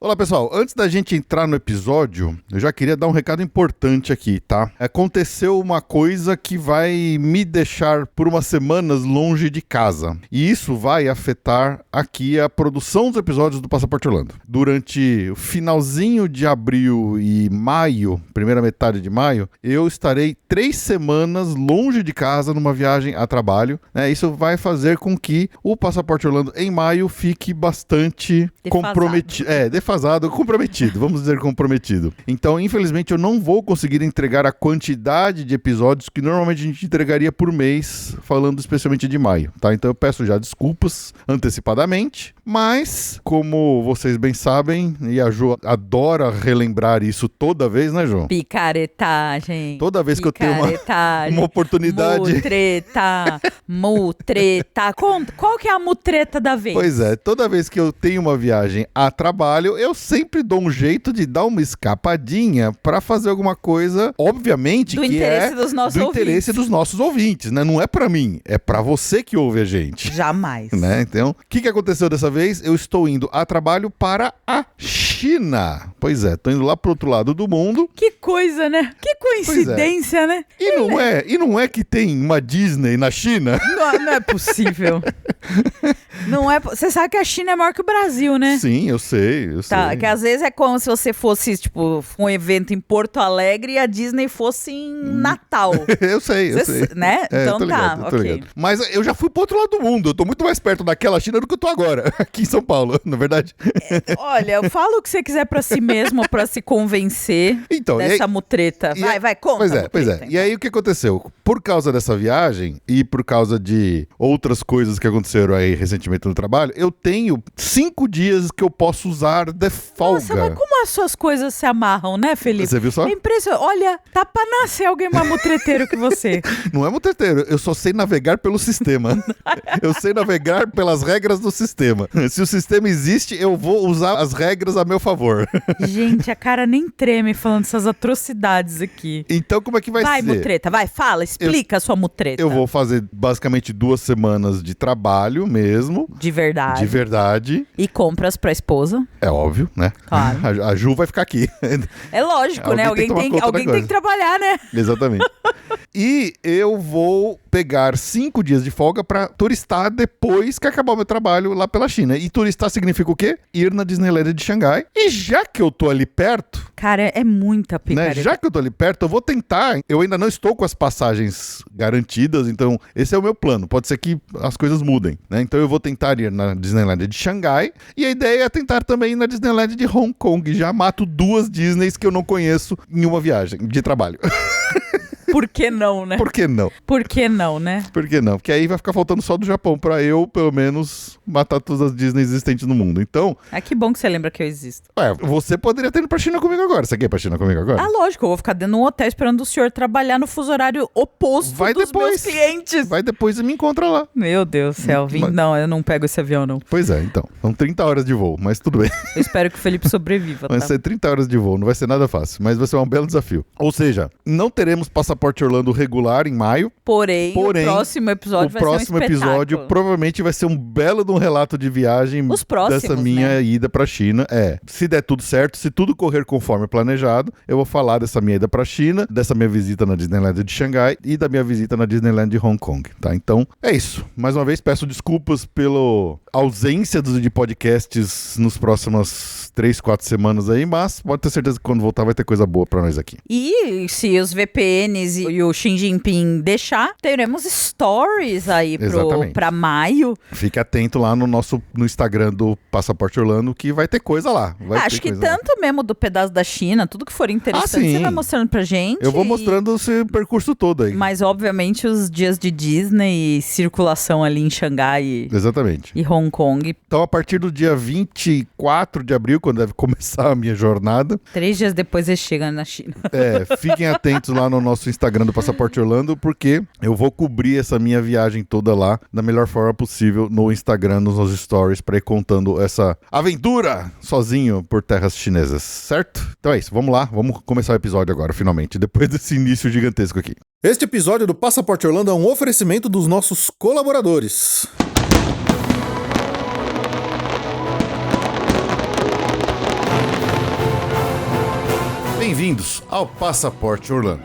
Olá, pessoal. Antes da gente entrar no episódio, eu já queria dar um recado importante aqui, tá? Aconteceu uma coisa que vai me deixar por umas semanas longe de casa. E isso vai afetar aqui a produção dos episódios do Passaporte Orlando. Durante o finalzinho de abril e maio, primeira metade de maio, eu estarei 3 semanas longe de casa numa viagem a trabalho, né? Isso vai fazer com que o Passaporte Orlando em maio fique bastante comprometido. Comprometido, vamos dizer comprometido. Então, infelizmente, eu não vou conseguir entregar a quantidade de episódios que normalmente a gente entregaria por mês, falando especialmente de maio, tá? Então eu peço já desculpas antecipadamente, mas, como vocês bem sabem, e a Ju adora relembrar isso toda vez, né, Ju? Picaretagem. Toda vez que eu tenho uma oportunidade... Mutreta. Qual que é a mutreta da vez? Pois é, toda vez que eu tenho uma viagem a trabalho, eu sempre dou um jeito de dar uma escapadinha pra fazer alguma coisa, obviamente, do interesse dos nossos ouvintes, né? Não é pra mim, é pra você que ouve a gente. Jamais. Né? Então, o que aconteceu dessa vez? Eu estou indo a trabalho para a China. Pois é, tô indo lá pro outro lado do mundo. Que coisa, né? Que coincidência, né? E não é que tem uma Disney na China? Não é possível. Não é. Você sabe que a China é maior que o Brasil, né? Sim, eu sei. Tá, que às vezes é como se você fosse, tipo, um evento em Porto Alegre e a Disney fosse em Natal. Eu sei. Né? Então tô ligado, tá, tô ok. ligado. Mas eu já fui pro outro lado do mundo. Eu tô muito mais perto daquela China do que eu tô agora, aqui em São Paulo, na verdade. Olha, fala o que você quiser pra si mesmo, pra se convencer dessa mutreta. Vai, conta. Pois é. E aí, o que aconteceu? Por causa dessa viagem e por causa de outras coisas que aconteceram aí recentemente no trabalho, eu tenho 5 dias que eu posso usar de folga. Nossa, mas como as suas coisas se amarram, né, Felipe? Você viu só? É impressionante. Olha, tá pra nascer alguém mais mutreteiro que você. Não é mutreteiro, eu só sei navegar pelo sistema. Eu sei navegar pelas regras do sistema. Se o sistema existe, eu vou usar as regras a meu favor. Gente, a cara nem treme falando essas atrocidades aqui. Então, como é que vai ser? Vai, mutreta, vai, fala, explica a sua mutreta. Eu vou fazer basicamente 2 semanas de trabalho mesmo. De verdade. E compras pra esposa. É óbvio, né? Claro. A Ju vai ficar aqui. É lógico, né? Alguém tem que trabalhar, né? Exatamente. E eu vou pegar 5 dias de folga pra turistar depois que acabar o meu trabalho lá pela China. E turistar significa o quê? Ir na Disneyland de Xangai. E já que eu tô ali perto... Cara, é muita picareta. Né? Já que eu tô ali perto, eu vou tentar. Eu ainda não estou com as passagens garantidas, então esse é o meu plano. Pode ser que as coisas mudem, né? Então eu vou tentar ir na Disneyland de Xangai. E a ideia é tentar também ir na Disneyland de Hong Kong. Já mato 2 Disneys que eu não conheço em uma viagem de trabalho. Por que não, né? Por que não? Por que não, né? Por que não? Porque aí vai ficar faltando só do Japão pra eu, pelo menos, matar todas as Disney existentes no mundo. Então... que bom que você lembra que eu existo. Você poderia ter ido pra China comigo agora. Você quer ir pra China comigo agora? Lógico. Eu vou ficar dentro de um hotel esperando o senhor trabalhar no fuso horário oposto meus clientes. Vai depois e me encontra lá. Meu Deus do céu. Não, eu não pego esse avião, não. Pois é, então. São 30 horas de voo, mas tudo bem. Eu espero que o Felipe sobreviva, Vai ser 30 horas de voo, não vai ser nada fácil, mas vai ser um belo desafio. Ou seja, não teremos Passaporte Orlando regular em maio. Porém, o próximo episódio vai ser um espetáculo. Episódio provavelmente vai ser um belo de um relato de viagem dessa minha ida pra China. Se der tudo certo, se tudo correr conforme planejado, eu vou falar dessa minha ida pra China, dessa minha visita na Disneyland de Xangai e da minha visita na Disneyland de Hong Kong, tá? Então, é isso. Mais uma vez, peço desculpas pela ausência de podcasts nos próximas 3, 4 semanas aí, mas pode ter certeza que quando voltar vai ter coisa boa pra nós aqui. E se os VPNs e o Xi Jinping deixar, teremos stories aí pra maio. Fique atento lá no Instagram do Passaporte Orlando que vai ter coisa lá. Acho que tanto lá. Mesmo do pedaço da China, tudo que for interessante, você vai mostrando pra gente. Eu vou mostrando esse percurso todo aí. Mas, obviamente, os dias de Disney e circulação ali em Xangai e Hong Kong. Então, a partir do dia 24 de abril, quando deve começar a minha jornada... 3 dias depois eles chegam na China. Fiquem atentos lá no nosso Instagram do Passaporte Orlando, porque eu vou cobrir essa minha viagem toda lá da melhor forma possível no Instagram, nos stories, pra ir contando essa aventura sozinho por terras chinesas, certo? Então é isso, vamos lá, vamos começar o episódio agora, finalmente, depois desse início gigantesco aqui. Este episódio do Passaporte Orlando é um oferecimento dos nossos colaboradores. Bem-vindos ao Passaporte Orlando.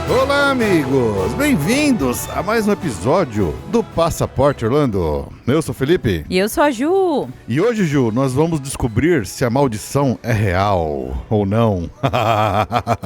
Olá, amigos! Bem-vindos a mais um episódio do Passaporte Orlando. Eu sou o Felipe. E eu sou a Ju. E hoje, Ju, nós vamos descobrir se a maldição é real ou não.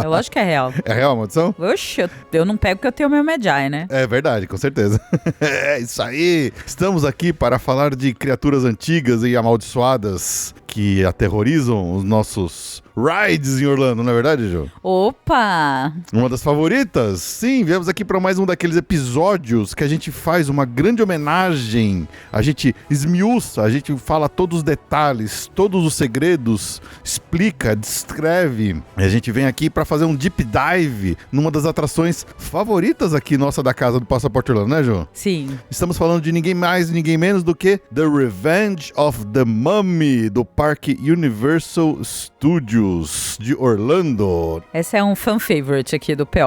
Eu acho que é real. É real a maldição? Oxe, eu não pego porque eu tenho meu Medjai, né? É verdade, com certeza. É isso aí! Estamos aqui para falar de criaturas antigas e amaldiçoadas que aterrorizam os nossos rides em Orlando, não é verdade, Ju? Opa! Uma das favoritas? Sim, viemos aqui para mais um daqueles episódios que a gente faz uma grande homenagem, a gente esmiuça, a gente fala todos os detalhes, todos os segredos, explica, descreve. E a gente vem aqui para fazer um deep dive numa das atrações favoritas aqui nossa da casa do Passaporte Orlando, né, Ju? Sim. Estamos falando de ninguém mais e ninguém menos do que The Revenge of the Mummy, do Parque Universal Studios de Orlando. Essa é um fan favorite aqui do PO.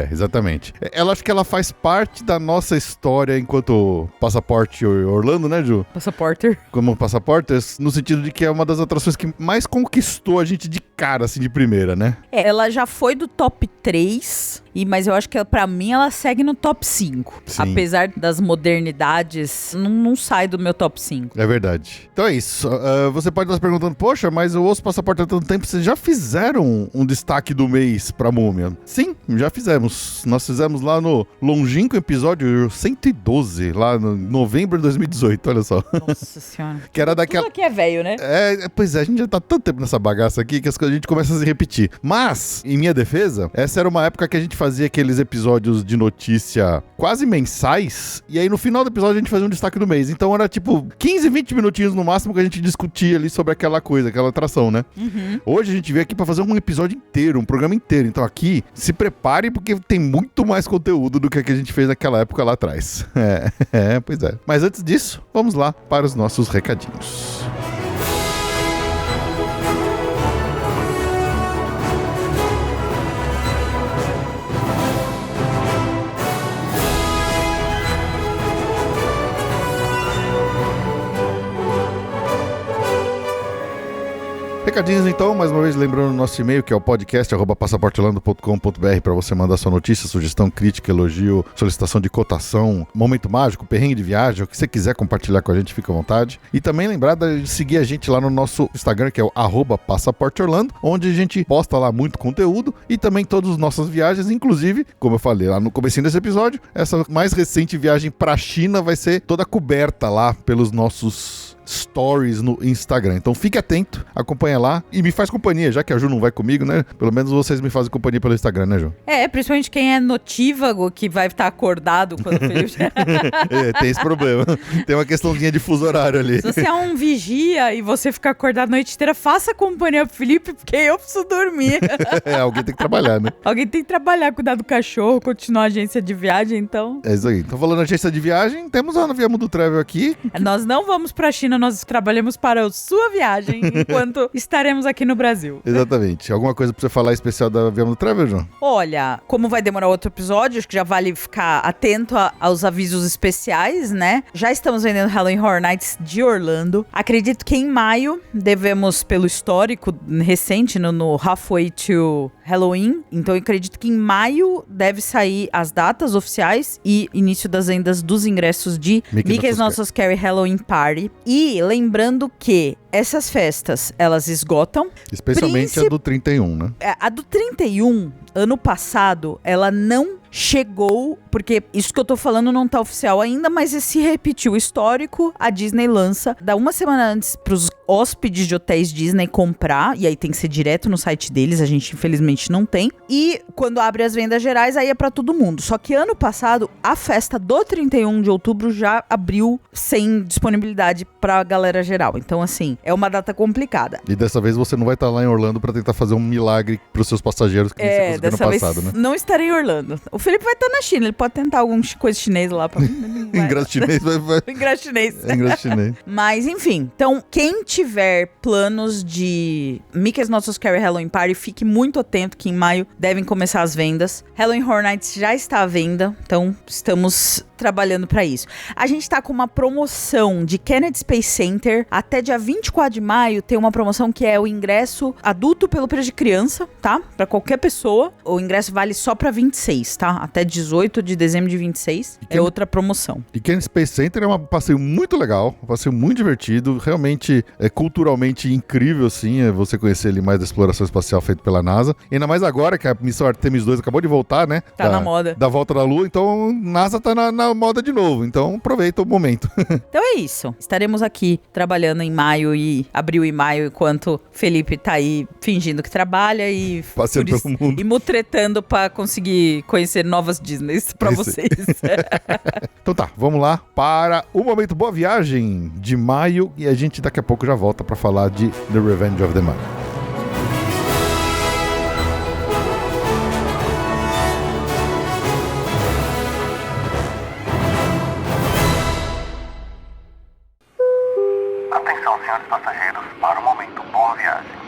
Exatamente. Ela acho que ela faz parte da nossa história enquanto Passaporte Orlando, né, Ju? Passaporter. Como Passaporters, no sentido de que é uma das atrações que mais conquistou a gente de cara, assim, de primeira, né? Ela já foi do top 3, mas eu acho que pra mim ela segue no top 5. Sim. Apesar das modernidades, não sai do meu top 5. É verdade. Então é isso. Você pode estar se perguntando, poxa, mas eu ouço Passaporte há tanto tempo, vocês já fizeram um destaque do mês pra Múmia? Sim, já fizemos. Nós fizemos lá no longínquo episódio 112, lá no novembro de 2018, olha só. Nossa senhora. Que era daquela... Tudo aqui é velho, né? Pois é, a gente já tá tanto tempo nessa bagaça aqui que a gente começa a se repetir. Mas, em minha defesa, essa era uma época que a gente fazia aqueles episódios de notícia quase mensais, e aí no final do episódio a gente fazia um destaque do mês. Então era tipo 15, 20 minutinhos no máximo que a gente discutia ali sobre aquela coisa, aquela atração, né? Uhum. Hoje a gente veio aqui pra fazer um episódio inteiro, um programa inteiro. Então aqui, se prepare porque tem muito mais conteúdo do que a gente fez naquela época lá atrás. Pois é. Mas antes disso, vamos lá para os nossos recadinhos. Recadinhos então, mais uma vez lembrando o nosso e-mail, que é o podcast@passaporteorlando.com.br, para você mandar sua notícia, sugestão, crítica, elogio, solicitação de cotação, momento mágico, perrengue de viagem, o que você quiser compartilhar com a gente, fica à vontade. E também lembrar de seguir a gente lá no nosso Instagram, que é o @passaporteorlando, onde a gente posta lá muito conteúdo e também todas as nossas viagens, inclusive, como eu falei lá no comecinho desse episódio, essa mais recente viagem pra China vai ser toda coberta lá pelos nossos stories no Instagram. Então fique atento, acompanha lá e me faz companhia, já que a Ju não vai comigo, né? Pelo menos vocês me fazem companhia pelo Instagram, né, Ju? Principalmente quem é notívago, que vai estar acordado quando o Felipe... Tem esse problema. Tem uma questãozinha de fuso horário ali. Se você é um vigia e você ficar acordado a noite inteira, faça companhia pro Felipe, porque eu preciso dormir. Alguém tem que trabalhar, né? Alguém tem que trabalhar, cuidar do cachorro, continuar a agência de viagem, então... É isso aí. Então, falando em agência de viagem, temos a Via Mundo Travel aqui. Nós não vamos pra China, nós trabalhamos para a sua viagem, enquanto estaremos aqui no Brasil. Exatamente. Alguma coisa pra você falar especial da Via Mundo Travel, João? Olha, como vai demorar outro episódio, acho que já vale ficar atento aos avisos especiais, né? Já estamos vendendo Halloween Horror Nights de Orlando. Acredito que em maio devemos, pelo histórico recente, no Halfway to Halloween, então eu acredito que em maio deve sair as datas oficiais e início das vendas dos ingressos de Mickey's Not So Scary Halloween Party. E lembrando que essas festas, elas esgotam. Especialmente a do 31, né? A do 31, ano passado, ela não chegou, porque isso que eu tô falando não tá oficial ainda, mas se repetiu o histórico, a Disney lança, dá uma semana antes pros hóspedes de hotéis Disney comprar, e aí tem que ser direto no site deles, a gente infelizmente não tem, e quando abre as vendas gerais, aí é pra todo mundo. Só que ano passado, a festa do 31 de outubro já abriu sem disponibilidade pra galera geral. Então assim, é uma data complicada. E dessa vez você não vai estar lá em Orlando pra tentar fazer um milagre pros seus passageiros que você conseguiu no passado, né? Não estarei em Orlando. O Felipe vai estar na China, ele pode tentar alguma coisa chinesa lá pra mim. Ingresso chinês vai... Ingresso chinês. Ingresso chinês. Mas, enfim. Então, quem tiver planos de Mickey's Not So Scary Halloween Party, fique muito atento que em maio devem começar as vendas. Halloween Horror Nights já está à venda, então estamos trabalhando pra isso. A gente tá com uma promoção de Kennedy Space Center até dia 24 de maio, tem uma promoção que é o ingresso adulto pelo preço de criança, tá? Pra qualquer pessoa. O ingresso vale só pra 26, tá? Até 18 de dezembro de 26 é outra promoção. E Kennedy Space Center é um passeio muito legal, um passeio muito divertido, realmente é culturalmente incrível, assim, você conhecer ali mais da exploração espacial feita pela NASA. E ainda mais agora que a missão Artemis 2 acabou de voltar, né? Tá na moda. Da volta da Lua, então NASA tá na moda de novo, então aproveita o momento. Então é isso. Estaremos aqui trabalhando em maio e abril e maio, enquanto Felipe tá aí fingindo que trabalha e passeando pelo mundo. E mutretando pra conseguir conhecer novas Disneys pra vocês. Então tá, vamos lá para o momento Boa Viagem de maio e a gente daqui a pouco já volta pra falar de The Revenge of the Mummy. Atenção, senhores passageiros, para o momento Boa Viagem.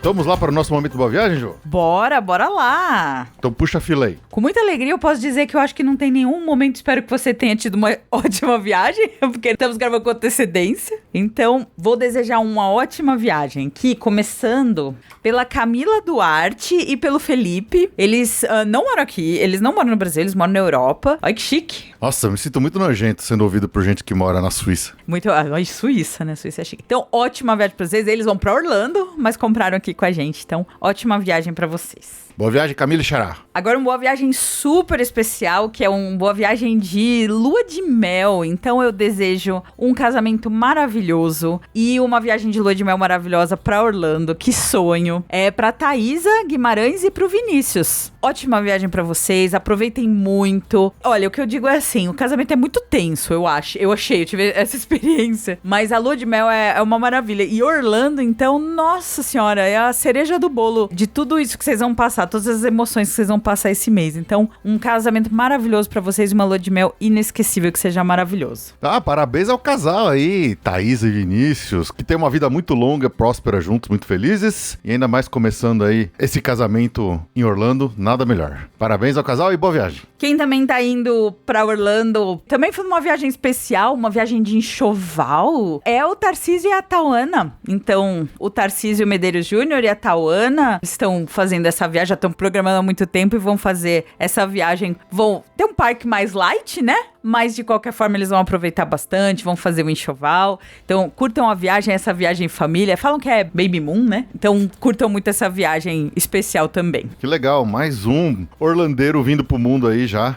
Vamos lá para o nosso momento Boa Viagem, Jô? Bora lá! Então puxa a fila aí. Com muita alegria eu posso dizer que eu acho que não tem nenhum momento, espero que você tenha tido uma ótima viagem, porque estamos gravando com antecedência. Então, vou desejar uma ótima viagem aqui, começando pela Camila Duarte e pelo Felipe. Eles não moram aqui, eles não moram no Brasil, eles moram na Europa. Olha que chique. Nossa, eu me sinto muito nojento sendo ouvido por gente que mora na Suíça. Muito, Suíça, né? Suíça é chique. Então, ótima viagem pra vocês. Eles vão pra Orlando, mas compraram aqui com a gente. Então, ótima viagem pra vocês. Boa viagem, Camila e Xará. Agora uma boa viagem super especial, que é uma boa viagem de lua de mel. Então eu desejo um casamento maravilhoso e uma viagem de lua de mel maravilhosa pra Orlando. Que sonho. É pra Thaisa Guimarães e pro Vinícius. Ótima viagem pra vocês, aproveitem muito. Olha, o que eu digo é assim, o casamento é muito tenso, eu acho. Eu tive essa experiência. Mas a lua de mel é uma maravilha. E Orlando, então, nossa senhora, é a cereja do bolo de tudo isso que vocês vão passar, todas as emoções que vocês vão passar esse mês. Então, um casamento maravilhoso pra vocês e uma lua de mel inesquecível, que seja maravilhoso. Ah, parabéns ao casal aí, Thaisa e Vinícius, que tem uma vida muito longa, próspera juntos, muito felizes. E ainda mais começando aí esse casamento em Orlando, nada melhor. Parabéns ao casal e boa viagem. Quem também tá indo pra Orlando, também foi uma viagem especial, uma viagem de enxoval, é o Tarcísio e a Tauana. Então, o Tarcísio Medeiros Júnior e a Tauana estão fazendo essa viagem, já estão programando há muito tempo e vão fazer essa viagem. Vão ter um parque mais light, né? Mas de qualquer forma eles vão aproveitar bastante, vão fazer um enxoval. Então curtam a viagem, essa viagem em família. Falam que é Baby Moon, né? Então curtam muito essa viagem especial também. Que legal, mais um orlandeiro vindo pro mundo aí já.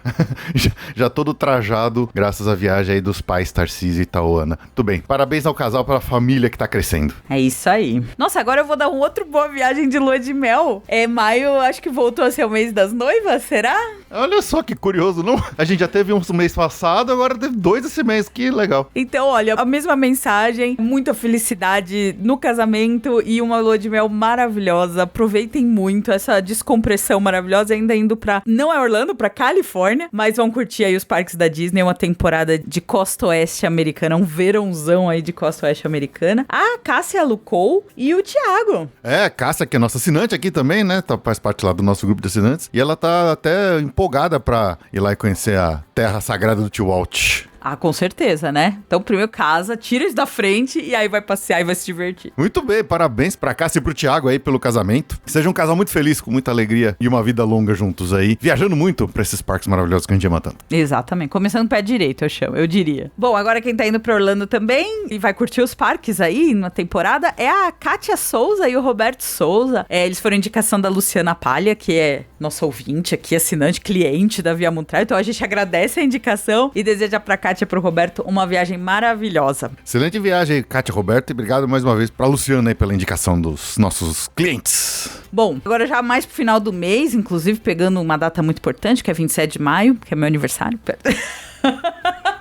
já todo trajado, graças à viagem aí dos pais Tarcísio e Tauana. Tudo bem, parabéns ao casal pela família que tá crescendo. É isso aí. Nossa, agora eu vou dar um outro boa viagem de lua de mel. Maio, acho que voltou a ser o mês das noivas, será? Olha só que curioso, não? A gente já teve um mês passado, agora teve 2 esse mês, que legal. Então, olha, a mesma mensagem, muita felicidade no casamento e uma lua de mel maravilhosa. Aproveitem muito essa descompressão maravilhosa, ainda indo pra, não é Orlando, pra Califórnia, mas vão curtir aí os parques da Disney, uma temporada de costa oeste americana, um verãozão aí de costa oeste americana. A Cássia Lucou e o Thiago. É, Cássia, que é nossa assinante aqui também, né? Faz parte lá do nosso grupo de assinantes. E ela tá até empolgada pra ir lá e conhecer a terra sagrada do Tio Walt. Ah, com certeza, né? Então, primeiro casa, tira isso da frente e aí vai passear e vai se divertir. Muito bem, parabéns pra Cássia e pro Thiago aí pelo casamento. Que seja um casal muito feliz, com muita alegria e uma vida longa juntos aí, viajando muito pra esses parques maravilhosos que a gente ama tanto. Exatamente, começando pé direito, eu diria. Bom, agora quem tá indo pra Orlando também e vai curtir os parques aí na temporada é a Kátia Souza e o Roberto Souza. Eles foram indicação da Luciana Palha, que é nossa ouvinte aqui, assinante, cliente da Via Montreal. Então a gente agradece a indicação e deseja pra Kátia Kátia e pro Roberto uma viagem maravilhosa. Excelente viagem, Kátia e Roberto, e obrigado mais uma vez pra Luciana aí pela indicação dos nossos clientes. Bom, agora já mais pro final do mês, inclusive pegando uma data muito importante, que é 27 de maio, que é meu aniversário.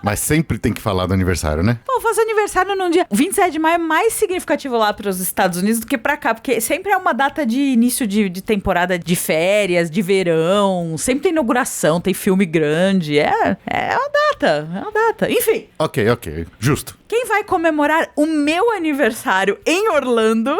Mas sempre tem que falar do aniversário, né? Pô, faço aniversário num dia. 27 de maio é mais significativo lá para os Estados Unidos do que pra cá, porque sempre é uma data de início de temporada de férias, de verão, sempre tem inauguração, tem filme grande, é uma data. Enfim. Ok, justo. Quem vai comemorar o meu aniversário em Orlando?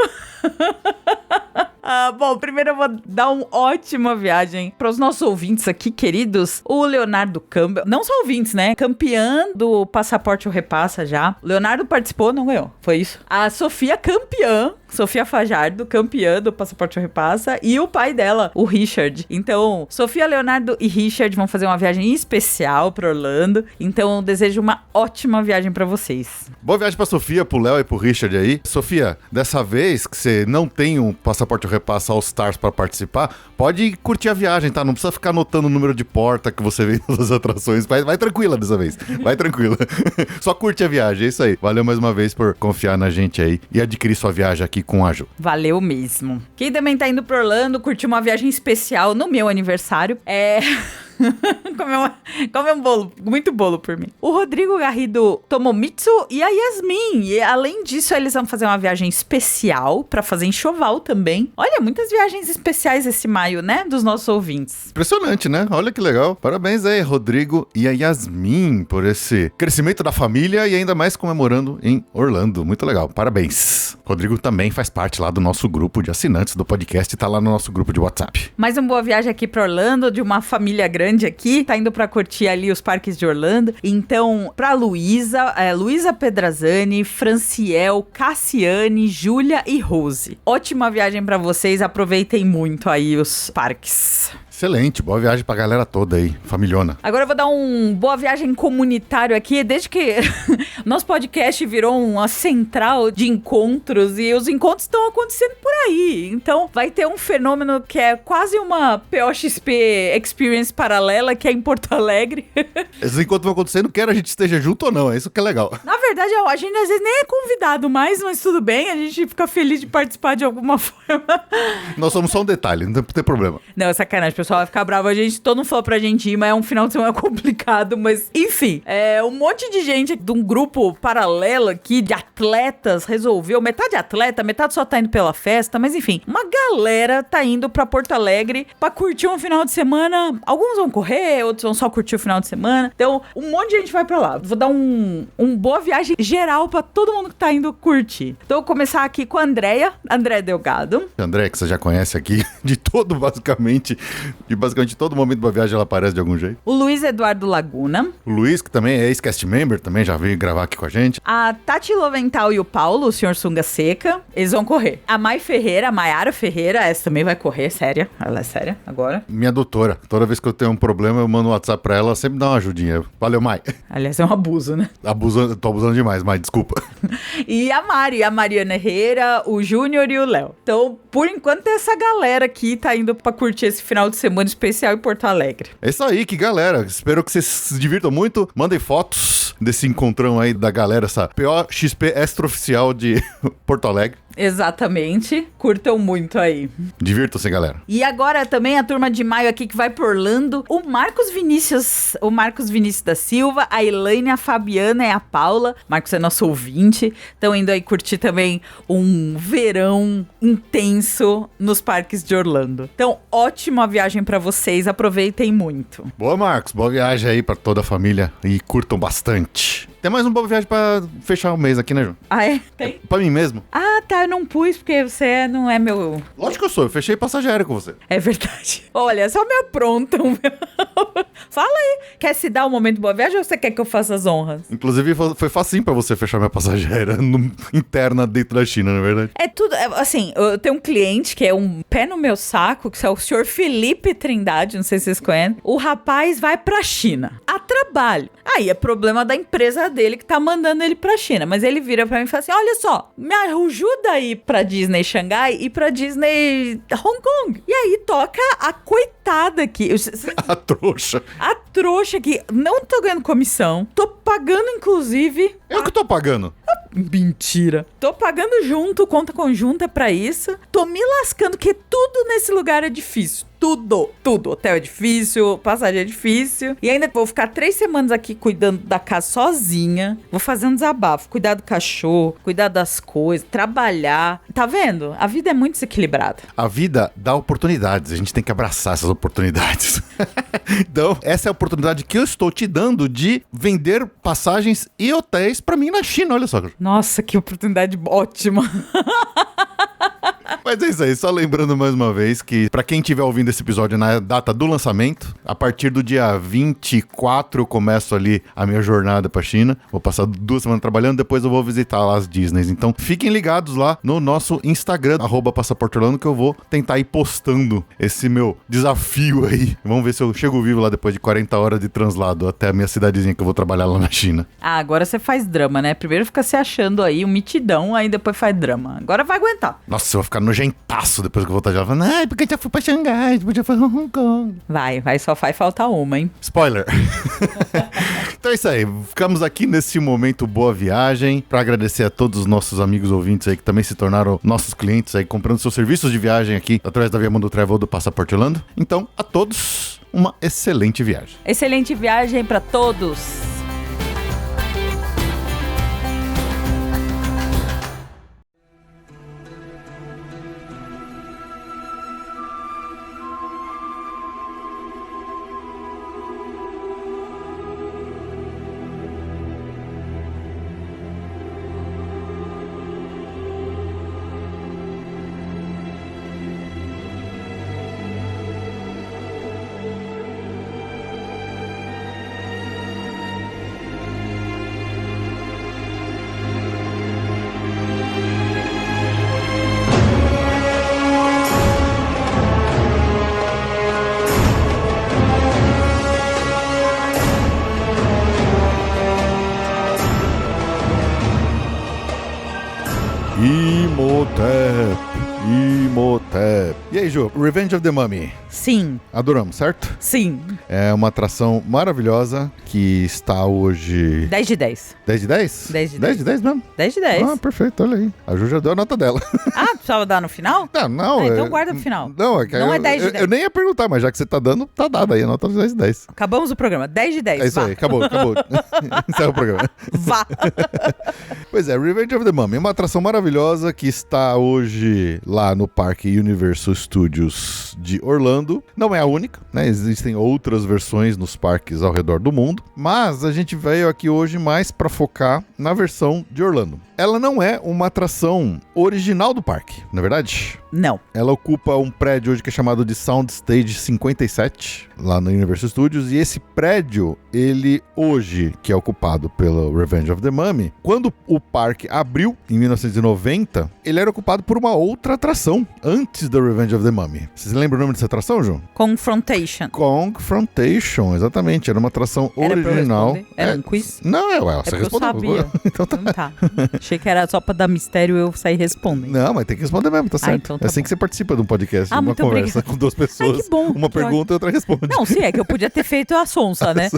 Bom, primeiro eu vou dar uma ótima viagem para os nossos ouvintes aqui, queridos. O Leonardo Campbell, não só ouvintes, né? Campeã do Passaporte ou Repassa já. O Leonardo participou, não ganhou, foi isso. A Sofia, campeã. Sofia Fajardo, campeã do Passaporte ou Repassa. E o pai dela, o Richard. Então, Sofia, Leonardo e Richard vão fazer uma viagem especial para Orlando. Então, eu desejo uma ótima viagem para vocês. Boa viagem pra Sofia, pro Léo e pro Richard aí. Sofia, dessa vez que você não tem um Passaporte ou Repassa All Stars pra participar, pode curtir a viagem, tá? Não precisa ficar anotando o número de porta que você vê nas atrações. Vai tranquila dessa vez. Vai tranquila. Só curte a viagem, é isso aí. Valeu mais uma vez por confiar na gente aí e adquirir sua viagem aqui com a Ju. Valeu mesmo. Quem também tá indo pro Orlando, curtiu uma viagem especial no meu aniversário, Come um bolo, muito bolo por mim. O Rodrigo Garrido Tomomitsu e a Yasmin. E além disso, eles vão fazer uma viagem especial pra fazer enxoval também. Olha, muitas viagens especiais esse maio, né? Dos nossos ouvintes. Impressionante, né? Olha que legal. Parabéns aí, Rodrigo e a Yasmin, por esse crescimento da família e ainda mais comemorando em Orlando. Muito legal. Parabéns. Rodrigo também faz parte lá do nosso grupo de assinantes do podcast e tá lá no nosso grupo de WhatsApp. Mais uma boa viagem aqui pra Orlando, de uma família grande aqui, tá indo pra curtir ali os parques de Orlando. Então, pra Luísa Pedrazani, Franciel, Cassiane, Júlia e Rose. Ótima viagem pra vocês, aproveitem muito aí os parques. Excelente, boa viagem pra galera toda aí, familhona. Agora eu vou dar um boa viagem comunitário aqui, desde que nosso podcast virou uma central de encontros e os encontros estão acontecendo por aí. Então vai ter um fenômeno que é quase uma POXP Experience paralela, que é em Porto Alegre. Esses encontros vão acontecendo, quer a gente esteja junto ou não, é isso que é legal. Na verdade, a gente às vezes nem é convidado mais, mas tudo bem, a gente fica feliz de participar de alguma forma. Nós somos só um detalhe, não tem problema. Não, é sacanagem, o pessoal vai ficar bravo. A gente, todo mundo falou pra gente ir, mas é um final de semana complicado. Mas, enfim, um monte de gente de um grupo paralelo aqui de atletas resolveu, metade atleta, metade só tá indo pela festa, mas enfim, uma galera tá indo pra Porto Alegre pra curtir um final de semana. Alguns vão correr, outros vão só curtir o final de semana. Então, um monte de gente vai pra lá. Vou dar um boa viagem geral pra todo mundo que tá indo curtir. Então, eu vou começar aqui com a Andréia Delgado. Andréia, que você já conhece aqui, de basicamente todo momento da viagem ela aparece de algum jeito. O Luiz Eduardo Laguna. O Luiz, que também é ex-cast member, também já veio gravar aqui com a gente. A Tati Lovental e o Paulo, o Sr. Sunga Seca, eles vão correr. A Mayara Ferreira, essa também vai correr, séria. Ela é séria agora. Minha doutora. Toda vez que eu tenho um problema, eu mando um WhatsApp pra ela, sempre dá uma ajudinha. Valeu, Mai. Aliás, é um abuso, né? Tô abusando demais, Mai, desculpa. E a Mariana Herrera, o Júnior e o Léo. Então, por enquanto, essa galera aqui tá indo pra curtir esse final de semana especial em Porto Alegre. É isso aí, que galera. Espero que vocês se divirtam muito. Mandem fotos desse encontrão aí da galera, essa POXP extraoficial de Porto Alegre. Exatamente. Curtam muito aí. Divirtam-se, galera. E agora também a turma de maio aqui que vai por Orlando. O Marcos Vinícius da Silva, a Elaine, a Fabiana e a Paula. Marcos é nosso ouvinte. Estão indo aí curtir também um verão intenso nos parques de Orlando. Então, ótima viagem pra vocês. Aproveitem muito. Boa, Marcos. Boa viagem aí pra toda a família e curtam bastante. Tem mais uma boa viagem pra fechar o mês aqui, né, Ju? Ah, é? Tem? Pra mim mesmo. Ah, tá. Eu não pus porque você não é meu... Lógico que eu sou. Eu fechei passagem aérea com você. É verdade. Olha, só me aprontam. Fala aí. Quer se dar um momento de boa viagem ou você quer que eu faça as honras? Inclusive, foi facinho pra você fechar minha passagem aérea interna dentro da China, não é verdade? É tudo... assim, eu tenho um cliente que é um pé no meu saco, que é o senhor Felipe Trindade, não sei se vocês conhecem. O rapaz vai pra China a trabalho. Aí é problema da empresa dele que tá mandando ele pra China. Mas ele vira pra mim e fala assim, olha só, me ajuda a ir pra Disney Xangai e pra Disney Hong Kong. E aí toca a coitada aqui. A trouxa. A trouxa que não tô ganhando comissão. Tô pagando, inclusive... Eu que tô pagando. Mentira. Tô pagando junto, conta conjunta pra isso. Tô me lascando, que tudo nesse lugar é difícil. Tudo. Hotel é difícil, passagem é difícil. E ainda vou ficar 3 semanas aqui cuidando da casa sozinha. Vou fazer um desabafo. Cuidar do cachorro, cuidar das coisas, trabalhar. Tá vendo? A vida é muito desequilibrada. A vida dá oportunidades, a gente tem que abraçar essas oportunidades. Então, essa é a oportunidade que eu estou te dando de vender passagens e hotéis pra mim na China, olha só. Nossa, que oportunidade ótima. Mas é isso aí, só lembrando mais uma vez que pra quem estiver ouvindo esse episódio na data do lançamento, a partir do dia 24 eu começo ali a minha jornada pra China. Vou passar 2 semanas trabalhando, depois eu vou visitar lá as Disneys. Então fiquem ligados lá no nosso Instagram, @passaporteorlando, que eu vou tentar ir postando esse meu desafio aí. Vamos ver se eu chego vivo lá depois de 40 horas de translado até a minha cidadezinha que eu vou trabalhar lá na China. Ah, agora você faz drama, né? Primeiro fica se achando aí um mitidão, aí depois faz drama. Agora vai aguentar. Nossa, eu vou ficar nojentaço depois que eu voltar de lá. Falando, ai, porque eu já fui pra Xangai, depois já fui pra Hong Kong. Vai, só faz faltar uma, hein? Spoiler. Então é isso aí. Ficamos aqui nesse momento boa viagem para agradecer a todos os nossos amigos ouvintes aí que também se tornaram nossos clientes aí comprando seus serviços de viagem aqui através da Via Mundo Travel do Passaporte Orlando. Então, a todos, uma excelente viagem. Excelente viagem pra todos. Imhotep. E aí, Ju, Revenge of the Mummy. Sim, Adoramos, certo? sim. É uma atração maravilhosa que está hoje... 10 de 10. 10 de 10? 10 de 10 de 10 mesmo? 10 de 10. Ah, perfeito, olha aí. A Ju já deu a nota dela. Ah, precisava dar no final? Não, Ah, então guarda pro final. Não, é que Não é 10 de 10. Eu nem ia perguntar, mas já que você tá dando, tá dada aí a nota de 10 de 10. Acabamos o programa. 10 de 10. É isso vá. aí, acabou. Encerra o programa. Vá. Pois é, Revenge of the Mummy é uma atração maravilhosa que está hoje lá no Parque Universal Studios de Orlando. Não é a única, né? Existem outras versões nos parques ao redor do mundo, mas a gente veio aqui hoje mais para focar na versão de Orlando. Ela não é uma atração original do parque, não é verdade? Não. Ela ocupa um prédio hoje que é chamado de Soundstage 57, lá no Universal Studios, e esse prédio, ele hoje, que é ocupado pelo Revenge of the Mummy, quando o parque abriu, em 1990, ele era ocupado por uma outra atração, antes da Revenge of the Mummy. Vocês lembram o nome dessa atração, João? Confrontation. Confrontation, exatamente, era uma atração Era pra eu original. responder? Era um quiz? Não, você porque eu respondeu. sabia. Então tá. Não tá. Achei que era só pra dar mistério e eu sair respondendo. Não, mas tem que responder mesmo, tá certo. então tá é assim bom. que você participa de um podcast, de uma muito conversa obrigada. com 2 pessoas. Ai, que bom. Uma Que pergunta e outra responde. Não, sim, é que eu podia ter feito a sonsa, né?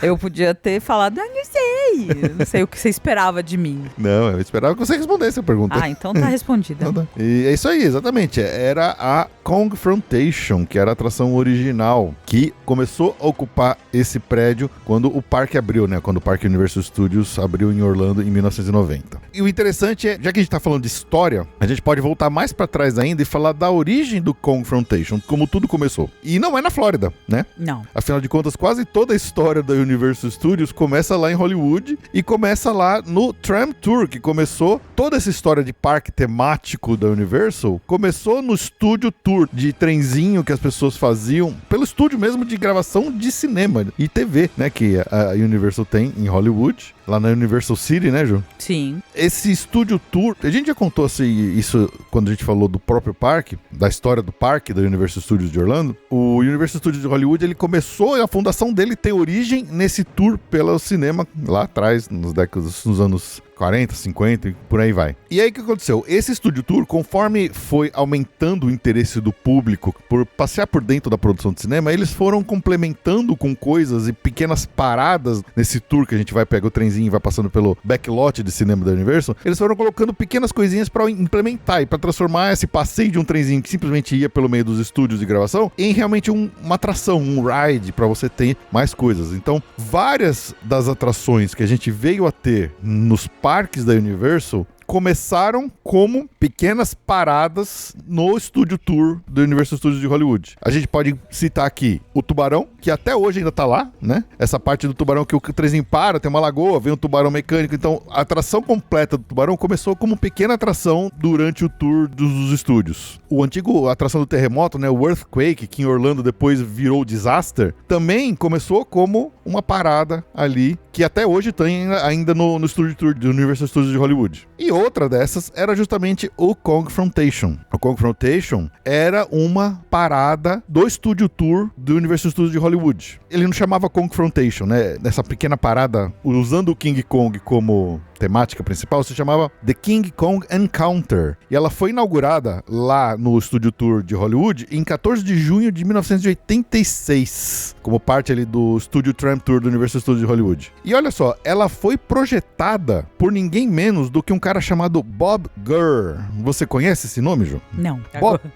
Eu podia ter falado, não sei o que você esperava de mim. Não, eu esperava que você respondesse a pergunta. Ah, então tá respondida. Então tá. E é isso aí, exatamente. Era a Confrontation, que era a atração original, que começou a ocupar esse prédio quando o parque abriu, né? Quando o Parque Universal Studios abriu em Orlando em 1990. E o interessante é, já que a gente tá falando de história, a gente pode voltar mais pra trás ainda e falar da origem do Confrontation, como tudo começou. E não é na Flórida, né? Não. Afinal de contas, quase toda a história da Universal Studios começa lá em Hollywood e começa lá no Tram Tour, que começou toda essa história de parque temático da Universal, começou no Studio Tour, de trenzinho que as pessoas faziam, pelo estúdio mesmo de gravação de cinema e TV, né, que a Universal tem em Hollywood. lá na Universal City, né, Ju? Sim. Esse Studio Tour, a gente já contou assim, isso quando a gente falou do próprio parque, da história do parque da Universal Studios de Orlando. O Universal Studios de Hollywood, ele começou, a fundação dele tem origem nesse tour pelo cinema lá atrás, nos anos 40, 50 e por aí vai. E aí o que aconteceu? Esse Studio Tour, conforme foi aumentando o interesse do público por passear por dentro da produção de cinema, eles foram complementando com coisas e pequenas paradas nesse tour que a gente vai pegar o trenzinho e vai passando pelo backlot de cinema da Universal. Eles foram colocando pequenas coisinhas para implementar e para transformar esse passeio de um trenzinho que simplesmente ia pelo meio dos estúdios de gravação em realmente uma atração, um ride para você ter mais coisas. Então, várias das atrações que a gente veio a ter nos parques da Universal começaram como pequenas paradas no Studio Tour do Universal Studios de Hollywood. A gente pode citar aqui o Tubarão, que até hoje ainda tá lá, né? Essa parte do Tubarão que o trenzinho para, tem uma lagoa, vem um tubarão mecânico. Então, a atração completa do Tubarão começou como pequena atração durante o tour dos estúdios. O antigo atração do terremoto, né? O Earthquake, que em Orlando depois virou Disaster, também começou como uma parada ali, que até hoje tem ainda no Studio Tour do Universal Studios de Hollywood. E outra dessas era justamente o Confrontation. O Confrontation era uma parada do Studio Tour do Universal Studios de Hollywood. Ele não chamava Confrontation, né? Nessa pequena parada, usando o King Kong como temática principal, se chamava The King Kong Encounter. E ela foi inaugurada lá no Studio Tour de Hollywood em 14 de junho de 1986, como parte ali do Studio Tram Tour do Universal Studios de Hollywood. E olha só, ela foi projetada por ninguém menos do que um cara chamado Bob Gurr. Você conhece esse nome, Ju? Não.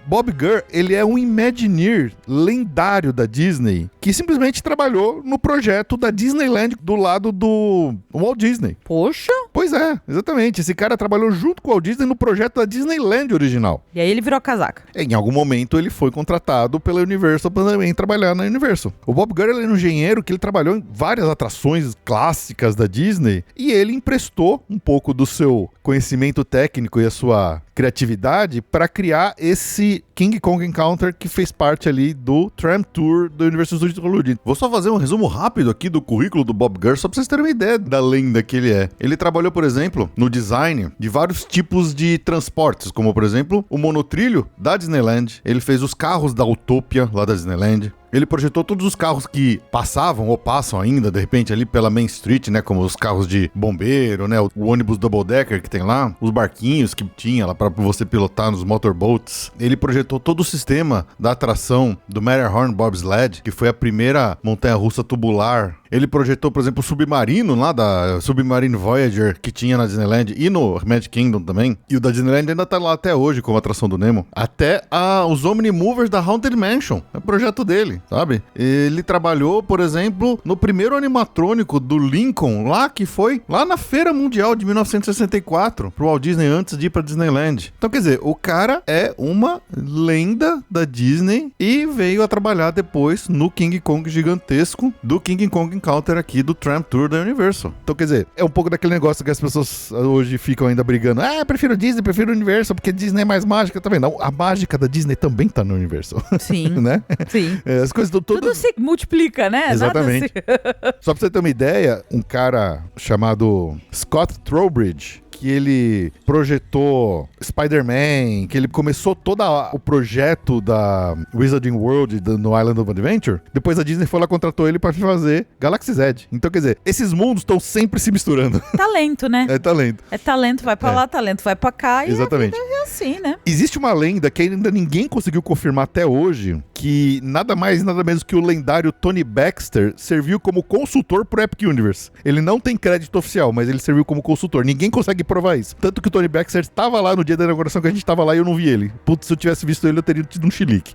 Bob Gurr, ele é um Imagineer lendário da Disney, que simplesmente trabalhou no projeto da Disneyland do lado do Walt Disney. Poxa. Pois é, exatamente. Esse cara trabalhou junto com o Walt Disney no projeto da Disneyland original. E aí ele virou a casaca. Em algum momento ele foi contratado pela Universal para também trabalhar na Universal. O Bob Gurr, ele é um engenheiro que ele trabalhou em várias atrações clássicas da Disney e ele emprestou um pouco do seu conhecimento técnico e a sua criatividade para criar esse King Kong Encounter que fez parte ali do Tram Tour do Universal Studios de Hollywood. Vou só fazer um resumo rápido aqui do currículo do Bob Gurr, só para vocês terem uma ideia da lenda que ele é. Ele trabalhou, por exemplo, no design de vários tipos de transportes, como, por exemplo, o monotrilho da Disneyland. Ele fez os carros da Utopia, lá da Disneyland. Ele projetou todos os carros que passavam ou passam ainda, de repente, ali pela Main Street, né? Como os carros de bombeiro, né? O ônibus Double Decker que tem lá, os barquinhos que tinha lá para você pilotar nos motorboats. Ele projetou todo o sistema da atração do Matterhorn Bobsled, que foi a primeira montanha-russa tubular. Ele projetou, por exemplo, o submarino lá da Submarine Voyager que tinha na Disneyland e no Magic Kingdom também. E o da Disneyland ainda tá lá até hoje como atração do Nemo. Até os Omnimovers da Haunted Mansion. É o projeto dele, sabe? Ele trabalhou, por exemplo, no primeiro animatrônico do Lincoln, lá que foi lá na Feira Mundial de 1964, pro Walt Disney antes de ir pra Disneyland. Então, quer dizer, o cara é uma lenda da Disney e veio a trabalhar depois no King Kong gigantesco do King Kong Encounter aqui do Tram Tour da Universal. Então, quer dizer, é um pouco daquele negócio que as pessoas hoje ficam ainda brigando. Eu prefiro Disney, prefiro Universal, porque Disney é mais mágica também. Não, a mágica da Disney também tá no Universal. Sim. Né? Sim. As coisas estão todas... Tudo se multiplica, né? Exatamente. Só pra você ter uma ideia, um cara chamado Scott Trowbridge, que ele projetou Spider-Man, que ele começou todo o projeto da Wizarding World no Island of Adventure. Depois a Disney foi lá, contratou ele pra fazer Galaxy's Edge. Então, quer dizer, esses mundos estão sempre se misturando. Talento, né? É talento. É talento, vai pra lá, talento vai pra cá. Exatamente. E a vida é assim, né? Existe uma lenda que ainda ninguém conseguiu confirmar até hoje, que nada mais, nada menos que o lendário Tony Baxter serviu como consultor pro Epic Universe. Ele não tem crédito oficial, mas ele serviu como consultor. Ninguém consegue provar isso. Tanto que o Tony Baxter estava lá no dia da inauguração que a gente estava lá e eu não vi ele. Putz, se eu tivesse visto ele, eu teria tido um chilique.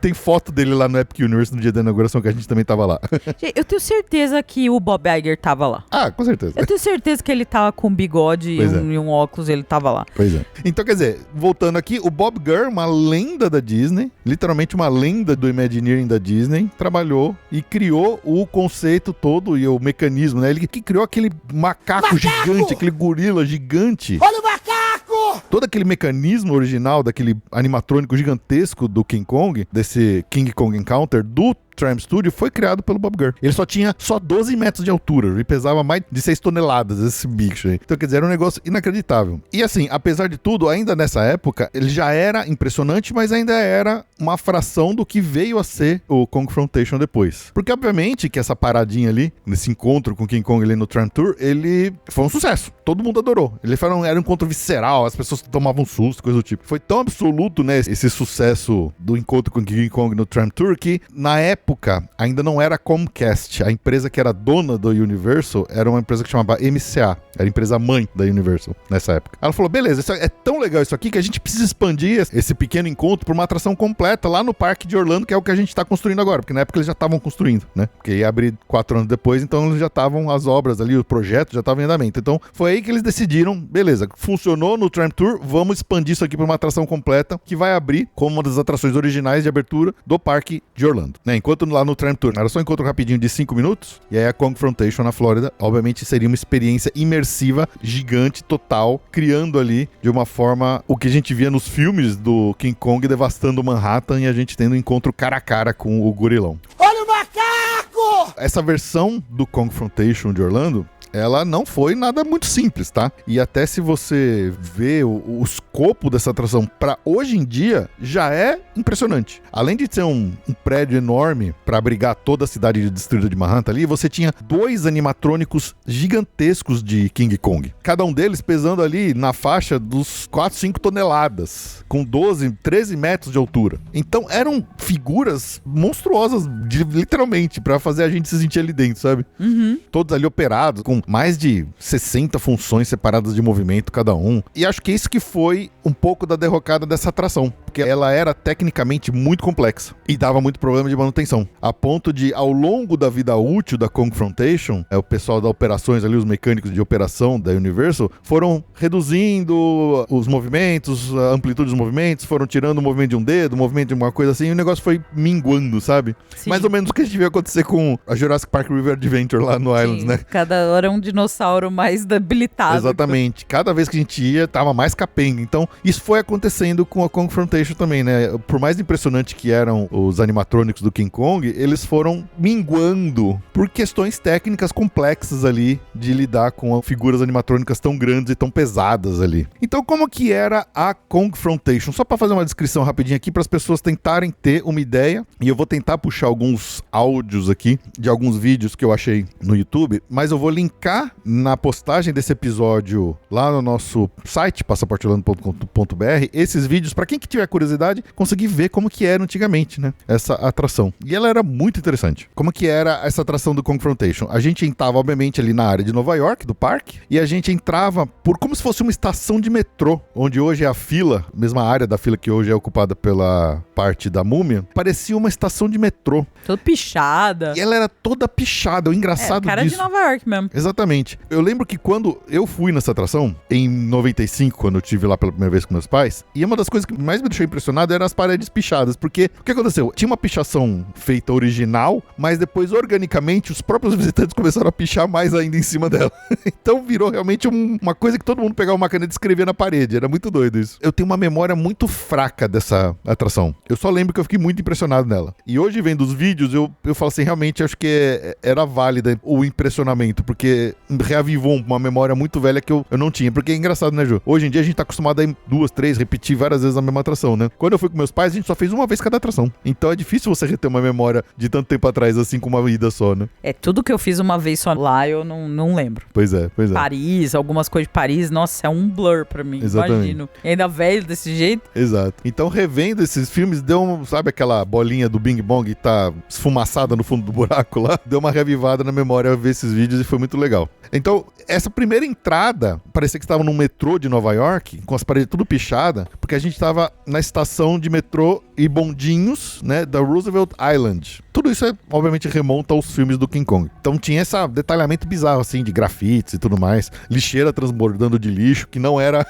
Tem foto dele lá no Epic Universe no dia da inauguração que a gente também estava lá. Gente, eu tenho certeza que o Bob Iger tava lá. Ah, com certeza. Eu tenho certeza que ele tava com um bigode e um óculos, ele tava lá. Pois é. Então, quer dizer, voltando aqui, o Bob Gurr, uma lenda da Disney, literalmente uma lenda do Imagineering da Disney, trabalhou e criou o conceito todo e o mecanismo, né? Ele que criou aquele macaco gigante, aquele gorila gigante. Olha o macaco! Todo aquele mecanismo original daquele animatrônico gigantesco do King Kong, desse King Kong Encounter, do Tram Studio foi criado pelo Bob Gurr. Ele só tinha 12 metros de altura e pesava mais de 6 toneladas esse bicho aí. Então, quer dizer, era um negócio inacreditável. E assim, apesar de tudo, ainda nessa época, ele já era impressionante, mas ainda era uma fração do que veio a ser o Confrontation depois. Porque, obviamente, que essa paradinha ali, nesse encontro com King Kong ali no Tram Tour, ele foi um sucesso. Todo mundo adorou. Ele era um encontro visceral, as pessoas tomavam susto, coisa do tipo. Foi tão absoluto, né, esse sucesso do encontro com King Kong no Tram Tour, que na época ainda não era Comcast. A empresa que era dona do Universal era uma empresa que chamava MCA. Era a empresa mãe da Universal nessa época. Ela falou, beleza, é tão legal isso aqui que a gente precisa expandir esse pequeno encontro para uma atração completa lá no parque de Orlando, que é o que a gente está construindo agora. Porque na época eles já estavam construindo, né? Porque ia abrir 4 anos depois, então eles já estavam, as obras ali, o projeto já estava em andamento. Então foi aí que eles decidiram, beleza, funcionou no Tram Tour, vamos expandir isso aqui para uma atração completa, que vai abrir como uma das atrações originais de abertura do parque de Orlando, né? Enquanto lá no Tram Tour era só um encontro rapidinho de 5 minutos, e aí a Confrontation na Flórida, obviamente seria uma experiência imersiva, gigante, total, criando ali de uma forma o que a gente via nos filmes do King Kong devastando Manhattan e a gente tendo um encontro cara a cara com o gorilão. Olha o macaco! Essa versão do Confrontation de Orlando, ela não foi nada muito simples, tá? E até se você vê o escopo dessa atração para hoje em dia, já é impressionante. Além de ser um prédio enorme para abrigar toda a cidade de distrito de Manhattan ali, você tinha 2 animatrônicos gigantescos de King Kong. Cada um deles pesando ali na faixa dos 4, 5 toneladas, com 12, 13 metros de altura. Então eram figuras monstruosas, literalmente, para fazer a gente se sentir ali dentro, sabe? Uhum. Todos ali operados, com mais de 60 funções separadas de movimento cada um. E acho que isso que foi um pouco da derrocada dessa atração, porque ela era tecnicamente muito complexa e dava muito problema de manutenção, a ponto de, ao longo da vida útil da Confrontation, o pessoal das operações ali, os mecânicos de operação da Universal, foram reduzindo os movimentos, a amplitude dos movimentos, foram tirando o movimento de um dedo, o movimento de uma coisa assim, e o negócio foi minguando, sabe? Sim. Mais ou menos o que a gente viu acontecer com a Jurassic Park River Adventure lá no Islands, né? Cada hora um dinossauro mais debilitado. Exatamente. Cada vez que a gente ia, tava mais capenga. Então, isso foi acontecendo com a Confrontation também, né? Por mais impressionante que eram os animatrônicos do King Kong, eles foram minguando por questões técnicas complexas ali de lidar com figuras animatrônicas tão grandes e tão pesadas ali. Então, como que era a Confrontation? Só para fazer uma descrição rapidinho aqui para as pessoas tentarem ter uma ideia, e eu vou tentar puxar alguns áudios aqui de alguns vídeos que eu achei no YouTube, mas eu vou linkar na postagem desse episódio lá no nosso site, passaporteorlando.com.br, esses vídeos para quem que tiver curiosidade conseguir ver como que era antigamente, né, essa atração. E ela era muito interessante. Como que era essa atração do Confrontation? A gente entrava, obviamente, ali na área de Nova York, do parque, e a gente entrava por como se fosse uma estação de metrô, onde hoje é a fila, mesma área da fila que hoje é ocupada pela parte da múmia, parecia uma estação de metrô. Toda pichada. E ela era toda pichada, o engraçado cara disso. de Nova York mesmo. Exatamente. Eu lembro que quando eu fui nessa atração, em 95, quando eu estive lá pela primeira vez com meus pais, e uma das coisas que mais me deixou impressionado eram as paredes pichadas, porque o que aconteceu? Tinha uma pichação feita original, mas depois, organicamente, os próprios visitantes começaram a pichar mais ainda em cima dela. Então virou realmente uma coisa que todo mundo pegava uma caneta e escrevia na parede. Era muito doido isso. Eu tenho uma memória muito fraca dessa atração. Eu só lembro que eu fiquei muito impressionado nela. E hoje, vendo os vídeos, eu falo assim, realmente, acho que era válida o impressionamento, porque reavivou uma memória muito velha que eu não tinha. Porque é engraçado, né, Ju? Hoje em dia a gente tá acostumado a ir 2, 3, repetir várias vezes a mesma atração, né? Quando eu fui com meus pais, a gente só fez uma vez cada atração. Então é difícil você reter uma memória de tanto tempo atrás, assim, com uma ida só, né? Tudo que eu fiz uma vez só lá, eu não lembro. Pois é. Paris, algumas coisas de Paris, nossa, é um blur pra mim. Exatamente. Imagino. E ainda velho desse jeito. Exato. Então, revendo esses filmes, deu sabe aquela bolinha do Bing Bong que tá esfumaçada no fundo do buraco lá? Deu uma reavivada na memória ver esses vídeos e foi muito legal. Então, essa primeira entrada, parecia que estava num metrô de Nova York, com as paredes tudo pichadas, porque a gente estava na estação de metrô e bondinhos, né, da Roosevelt Island. Tudo isso, obviamente, remonta aos filmes do King Kong. Então tinha esse detalhamento bizarro, assim, de grafites e tudo mais. Lixeira transbordando de lixo, que não era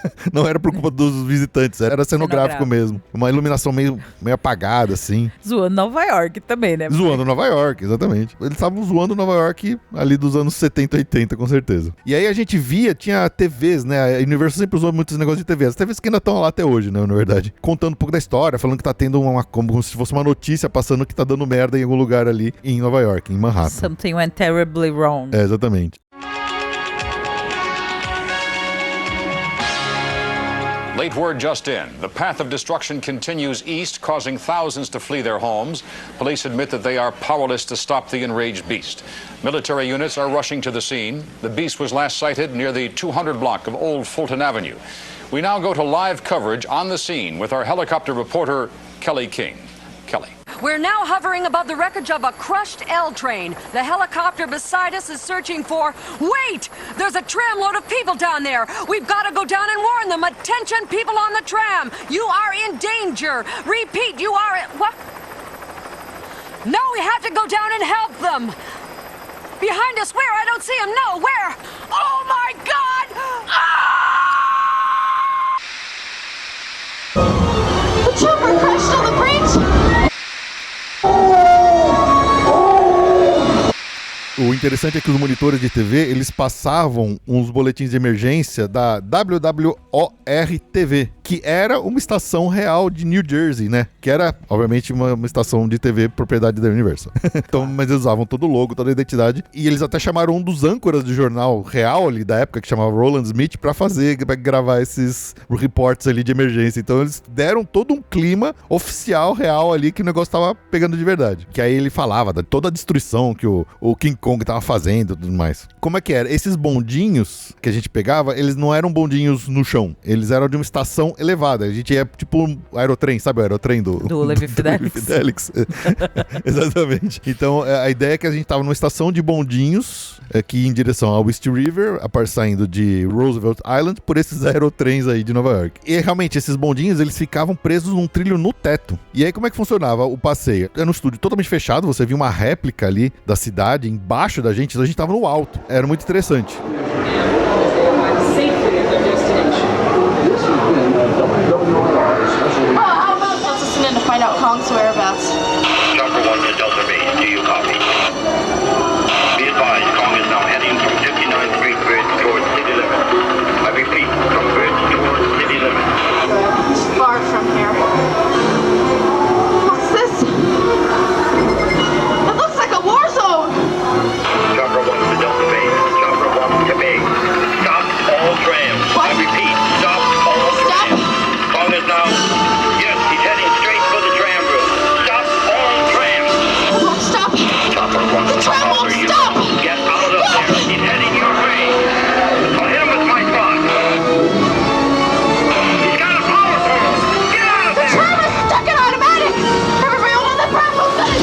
por culpa dos visitantes, era cenográfico mesmo. Uma iluminação meio apagada, assim. Zoando Nova York também, né? Zoando Nova York, exatamente. Eles estavam zoando Nova York ali dos anos 70 e 80, com certeza. E aí a gente via, tinha TVs, né? A Universal sempre usou muitos negócios de TV. As TVs que ainda estão lá até hoje, né? Na verdade. Contando um pouco da história, falando que tá tendo como se fosse uma notícia passando que tá dando merda em algum lugar ali em Nova York, em Manhattan. Something went terribly wrong. É, exatamente. Late word just in. The path of destruction continues east, causing thousands to flee their homes. Police admit that they are powerless to stop the enraged beast. Military units are rushing to the scene. The beast was last sighted near the 200 block of Old Fulton Avenue. We now go to live coverage on the scene with our helicopter reporter, Kelly King. Kelly. We're now hovering above the wreckage of a crushed L train. The helicopter beside us is searching for... Wait! There's a tram load of people down there. We've got to go down and warn them. Attention, people on the tram. You are in danger. Repeat, you are in... What? No, we have to go down and help them. Behind us, where? I don't see them. No, where? Oh, my God! Ah! The trooper crashed on the bridge! O interessante é que os monitores de TV, eles passavam uns boletins de emergência da WWOR-TV, que era uma estação real de New Jersey, né? Que era, obviamente, uma estação de TV propriedade da Universal. Então, mas eles usavam todo o logo, toda a identidade. E eles até chamaram um dos âncoras de jornal real ali da época, que chamava Roland Smith, pra gravar esses reports ali de emergência. Então, eles deram todo um clima oficial, real ali, que o negócio tava pegando de verdade. Que aí ele falava de toda a destruição que o King Kong tava fazendo e tudo mais. Como é que era? Esses bondinhos que a gente pegava, eles não eram bondinhos no chão. Eles eram de uma estação elevada. A gente ia tipo um aerotrem, sabe o aerotrem do Levi Fidelix? Exatamente. Então, a ideia é que a gente tava numa estação de bondinhos que ia em direção ao East River, saindo de Roosevelt Island, por esses aerotrens aí de Nova York. E realmente, esses bondinhos, eles ficavam presos num trilho no teto. E aí, como é que funcionava o passeio? Era um estúdio totalmente fechado, você via uma réplica ali da cidade embaixo da gente, então a gente tava no alto. Era muito interessante. Chopper 1 to Delta Base, do you copy? Be advised, Kong is now heading from 59th Street Bridge towards city limits. I repeat, from bridge towards city limits. It's far from here. What's this? It looks like a war zone! Chopper 1 to Delta Base, Chopper 1 to base. Stop all trams. What? I repeat, stop all Stop? trams. Kong is now... Yes, he's heading straight for the tram route. Stop all trams. It won't stop! Chopper 1 The tram won't you. stop! Get out of there. He's heading your way. I'll hit him with my spot. He's got a power pole. Get out of The there. tram is stuck in automatic! Everybody on the tram will set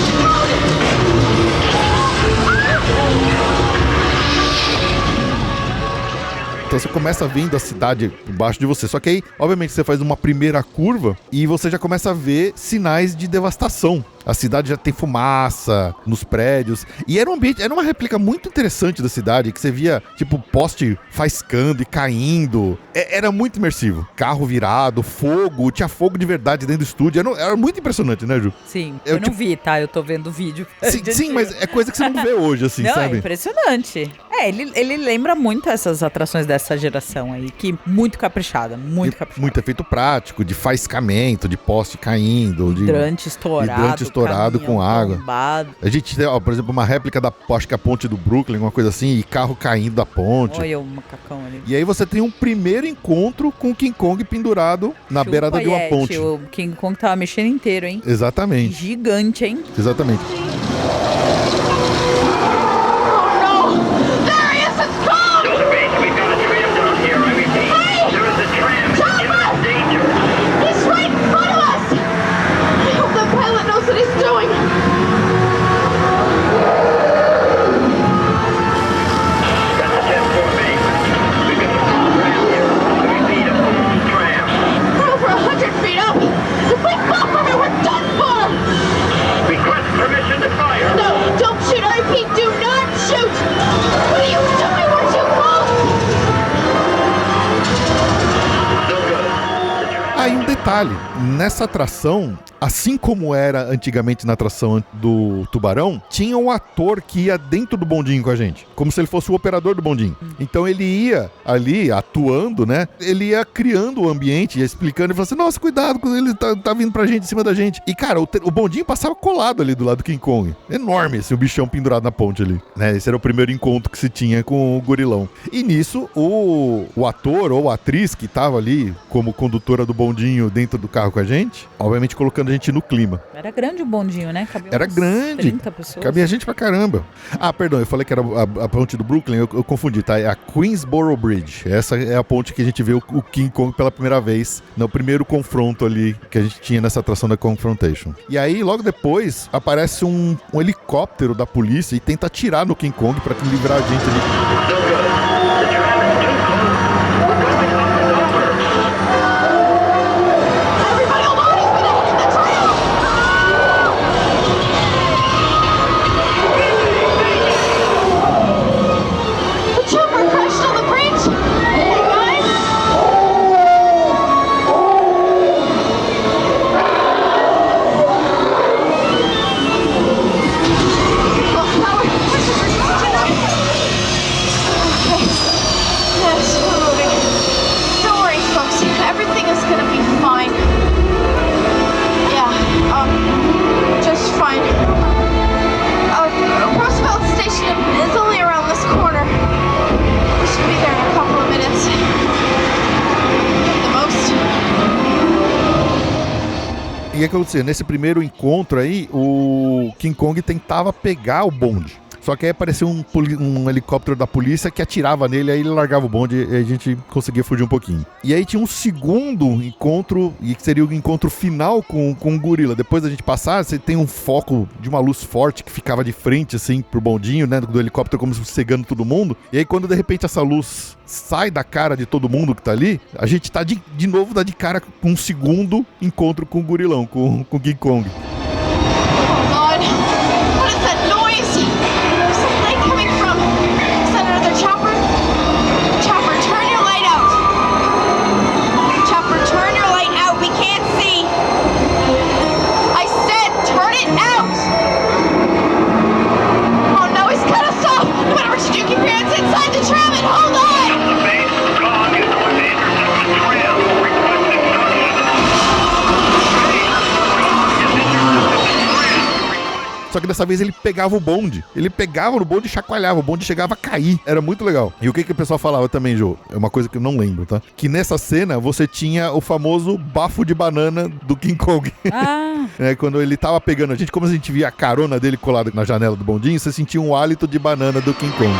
Então você começa vendo a cidade embaixo de você. Só que aí, obviamente, você faz uma primeira curva e você já começa a ver sinais de devastação. A cidade já tem fumaça nos prédios. E era um ambiente, era uma réplica muito interessante da cidade, que você via, tipo, poste faiscando e caindo. Era muito imersivo. Carro virado, fogo, tinha fogo de verdade dentro do estúdio. Era muito impressionante, né, Ju? Sim, eu não vi, tá? Eu tô vendo o vídeo. Sim, mas é coisa que você não vê hoje, assim, Não, sabe? é impressionante. Ele lembra muito essas atrações dessa geração aí, que muito caprichada, muito caprichada. Muito efeito prático, de faiscamento, de poste caindo. Hidrante estourado. Com água. Bombado. A gente tem, ó, por exemplo, uma réplica da, acho que a ponte do Brooklyn, uma coisa assim, e carro caindo da ponte. Olha o macacão ali. E aí você tem um primeiro encontro com o King Kong pendurado na beirada de uma ponte. O King Kong tava mexendo inteiro, hein? Exatamente. Gigante, hein? Exatamente. Delta Base, we've got a tram down here. I repeat, there is a tram in imminent danger. He's right in front of us! I hope the pilot knows what he's doing! That's a 10-4 base. We've got a full tram here. I repeat, a full tram. We're over 100 feet up! If we fall from it, we're done for! Request permission to fire. No, don't shoot! I repeat, do not shoot! What are you doing? We're too close! No good. Aí um detalhe, nessa atração, assim como era antigamente na atração do Tubarão, tinha um ator que ia dentro do bondinho com a gente, como se ele fosse o operador do bondinho. Então ele ia ali atuando, né? Ele ia criando o ambiente, ia explicando e falando assim, nossa, cuidado, quando ele tá vindo pra gente, em cima da gente. E cara, o bondinho passava colado ali do lado do King Kong. Enorme, assim, o bichão pendurado na ponte ali, né? Esse era o primeiro encontro que se tinha com o gorilão. E nisso, o ator ou a atriz que tava ali como condutora do bondinho dentro do carro com a gente, obviamente colocando a gente no clima. Era grande o bondinho, né? Cabia Era umas grande. 30 pessoas. Cabia gente pra caramba. Ah, perdão, eu falei que era a ponte do Brooklyn, eu confundi, tá? É a Queensboro Bridge. Essa é a ponte que a gente vê o King Kong pela primeira vez, no primeiro confronto ali que a gente tinha nessa atração da Confrontation. E aí, logo depois, aparece um helicóptero da polícia e tenta atirar no King Kong pra livrar a gente ali. E o que aconteceu? Nesse primeiro encontro aí, o King Kong tentava pegar o bonde. Só que aí apareceu um helicóptero da polícia que atirava nele, aí ele largava o bonde e a gente conseguia fugir um pouquinho. E aí tinha um segundo encontro, e que seria o encontro final com o gorila. Depois da gente passar, você tem um foco de uma luz forte que ficava de frente, assim, pro bondinho, né, do helicóptero, como se cegando todo mundo. E aí quando de repente essa luz sai da cara de todo mundo que tá ali, a gente tá de novo de cara com um segundo encontro com o gorilão, com o King Kong. Só que dessa vez ele pegava o bonde. Ele pegava no bonde e chacoalhava. O bonde chegava a cair. Era muito legal. E o que o pessoal falava também, Jô? É uma coisa que eu não lembro, tá? Que nessa cena você tinha o famoso bafo de banana do King Kong. Ah. Quando ele tava pegando a gente, como a gente via a carona dele colada na janela do bondinho, você sentia um hálito de banana do King Kong.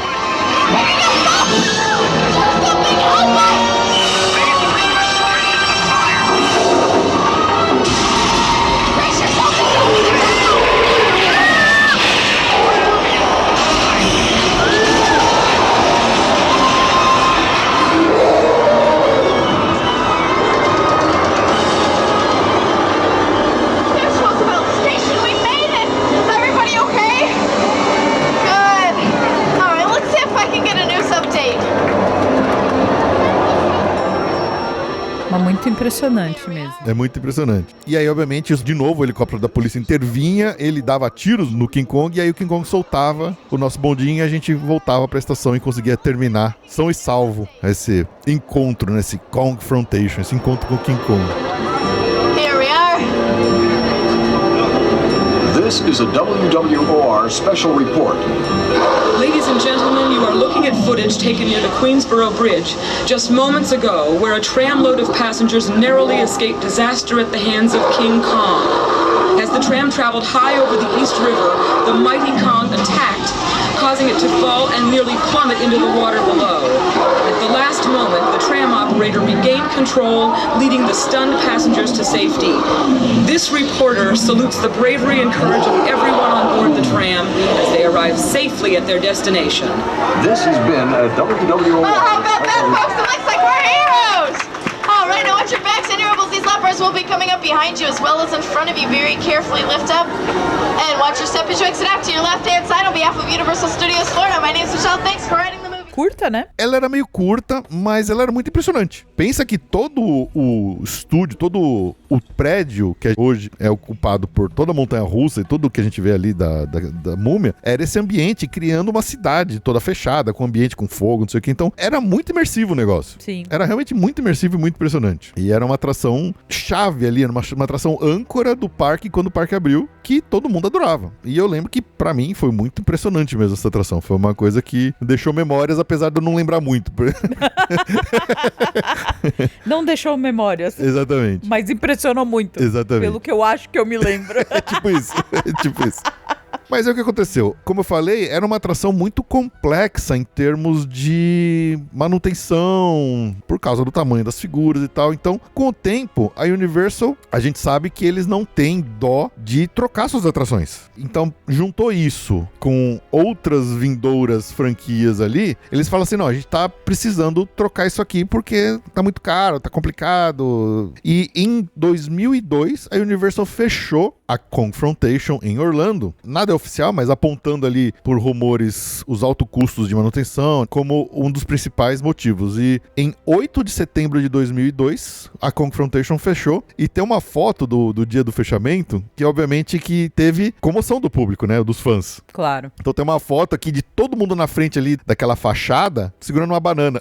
Muito impressionante mesmo. É muito impressionante. E aí, obviamente, de novo, o helicóptero da polícia intervinha, ele dava tiros no King Kong, e aí o King Kong soltava o nosso bondinho e a gente voltava pra estação e conseguia terminar são e salvo esse encontro, né, esse Confrontation, esse encontro com o King Kong. Here we are. This is a WWOR special report. Ladies and gentlemen, you are looking at footage taken near the Queensboro Bridge just moments ago, where a tramload of passengers narrowly escaped disaster at the hands of King Kong. As the tram traveled high over the East River, the mighty Kong attacked, causing it to fall and nearly plummet into the water below. At the last moment, the tram operator regained control, leading the stunned passengers to safety. This reporter salutes the bravery and courage of everyone on board the tram as they arrive safely at their destination. This has been a WWOR. Well, how about that, folks? It looks like we're heroes! All right, now watch your backs and your elbows. These leopards will be coming up behind you as well as in front of you. Very carefully lift up and watch your step as you exit out to your left-hand side. On behalf of Universal Studios Florida, my name is Michelle. Thanks for writing the movie. curta, né? Ela era meio curta, mas ela era muito impressionante. Pensa que todo o estúdio, todo o prédio que hoje é ocupado por toda a montanha-russa e tudo que a gente vê ali da múmia, era esse ambiente criando uma cidade toda fechada, com ambiente com fogo, não sei o que. Então, era muito imersivo o negócio. Sim. Era realmente muito imersivo e muito impressionante. E era uma atração chave ali, era uma atração âncora do parque quando o parque abriu, que todo mundo adorava. E eu lembro que, pra mim, foi muito impressionante mesmo essa atração. Foi uma coisa que deixou memórias, apesar de eu não lembrar muito. Não deixou memórias. Exatamente. Mas impressionou muito. Exatamente. Pelo que eu acho que eu me lembro. É tipo isso. Mas é o que aconteceu. Como eu falei, era uma atração muito complexa em termos de manutenção, por causa do tamanho das figuras e tal. Então, com o tempo, a Universal, a gente sabe que eles não têm dó de trocar suas atrações. Então, juntou isso com outras vindouras franquias ali, eles falam assim, não, a gente tá precisando trocar isso aqui porque tá muito caro, tá complicado. E em 2002, a Universal fechou a Confrontation em Orlando. Nada é oficial, mas apontando ali por rumores os altos custos de manutenção como um dos principais motivos. E em 8 de setembro de 2002, a Confrontation fechou e tem uma foto do dia do fechamento que obviamente que teve comoção do público, né, dos fãs. Claro. Então tem uma foto aqui de todo mundo na frente ali daquela fachada segurando uma banana.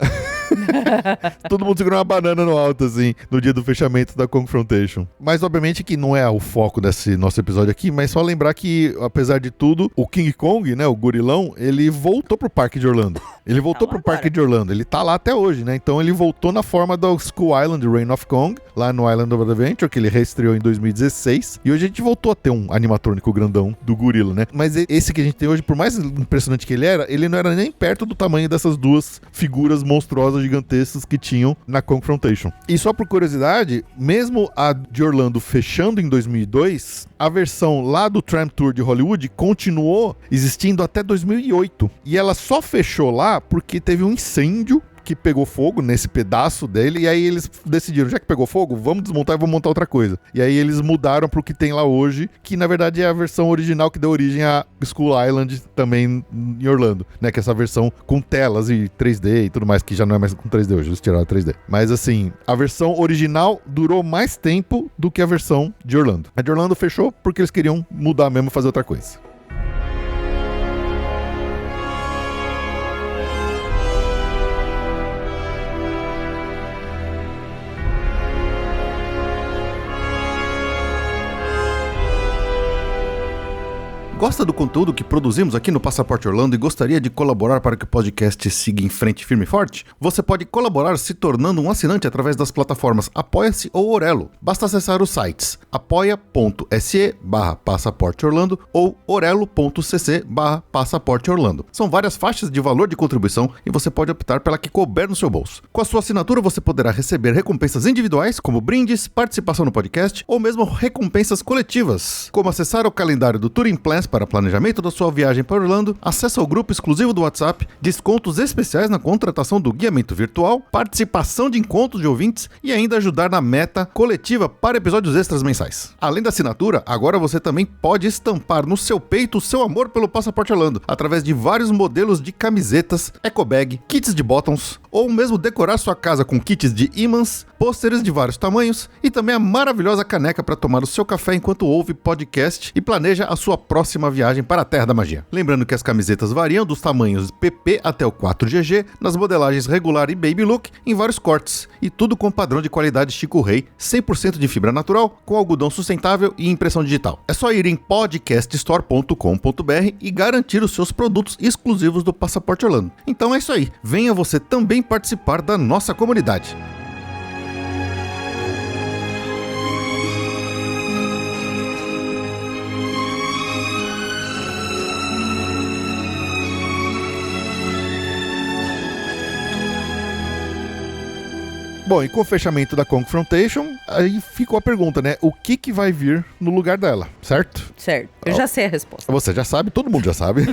Todo mundo segurando uma banana no alto, assim, no dia do fechamento da Confrontation. Mas, obviamente, que não é o foco desse nosso episódio aqui, mas só lembrar que, apesar de tudo, o King Kong, né, o gorilão, ele voltou pro parque de Orlando. Ele voltou pro parque de Orlando. Ele tá lá até hoje, né? Então, ele voltou na forma do Skull Island Reign of Kong, lá no Island of Adventure, que ele reestreou em 2016. E hoje a gente voltou a ter um animatrônico grandão do gorila, né? Mas esse que a gente tem hoje, por mais impressionante que ele não era nem perto do tamanho dessas duas figuras monstruosas gigantescas que tinham na Confrontation. E só por curiosidade, mesmo a de Orlando fechando em 2002, a versão lá do Tram Tour de Hollywood continuou existindo até 2008. E ela só fechou lá porque teve um incêndio que pegou fogo nesse pedaço dele, e aí eles decidiram, já que pegou fogo, vamos desmontar e vamos montar outra coisa. E aí eles mudaram pro que tem lá hoje, que na verdade é a versão original que deu origem a Skull Island também em Orlando, né, que é essa versão com telas e 3D e tudo mais, que já não é mais com 3D hoje, eles tiraram 3D. Mas assim, a versão original durou mais tempo do que a versão de Orlando. A de Orlando fechou porque eles queriam mudar mesmo e fazer outra coisa. Gosta do conteúdo que produzimos aqui no Passaporte Orlando e gostaria de colaborar para que o podcast siga em frente firme e forte? Você pode colaborar se tornando um assinante através das plataformas Apoia-se ou Orelo. Basta acessar os sites apoia.se/passaporteorlando ou orelo.cc/passaporteorlando. São várias faixas de valor de contribuição e você pode optar pela que couber no seu bolso. Com a sua assinatura você poderá receber recompensas individuais, como brindes, participação no podcast ou mesmo recompensas coletivas, como acessar o calendário do Touring Plans para planejamento da sua viagem para Orlando, acesso ao grupo exclusivo do WhatsApp, descontos especiais na contratação do guiamento virtual, participação de encontros de ouvintes e ainda ajudar na meta coletiva para episódios extras mensais. Além da assinatura, agora você também pode estampar no seu peito o seu amor pelo Passaporte Orlando, através de vários modelos de camisetas, ecobag, kits de bottoms, ou mesmo decorar sua casa com kits de ímãs, pôsteres de vários tamanhos e também a maravilhosa caneca para tomar o seu café enquanto ouve podcast e planeja a sua próxima viagem para a Terra da Magia. Lembrando que as camisetas variam dos tamanhos PP até o 4GG, nas modelagens regular e baby look, em vários cortes, e tudo com padrão de qualidade Chico Rei, 100% de fibra natural, com algodão sustentável e impressão digital. É só ir em podcaststore.com.br e garantir os seus produtos exclusivos do Passaporte Orlando. Então é isso aí, venha você também participar da nossa comunidade. Bom, e com o fechamento da Confrontation, aí ficou a pergunta, né? O que vai vir no lugar dela, certo? Certo. Eu já sei a resposta. Você já sabe, todo mundo já sabe.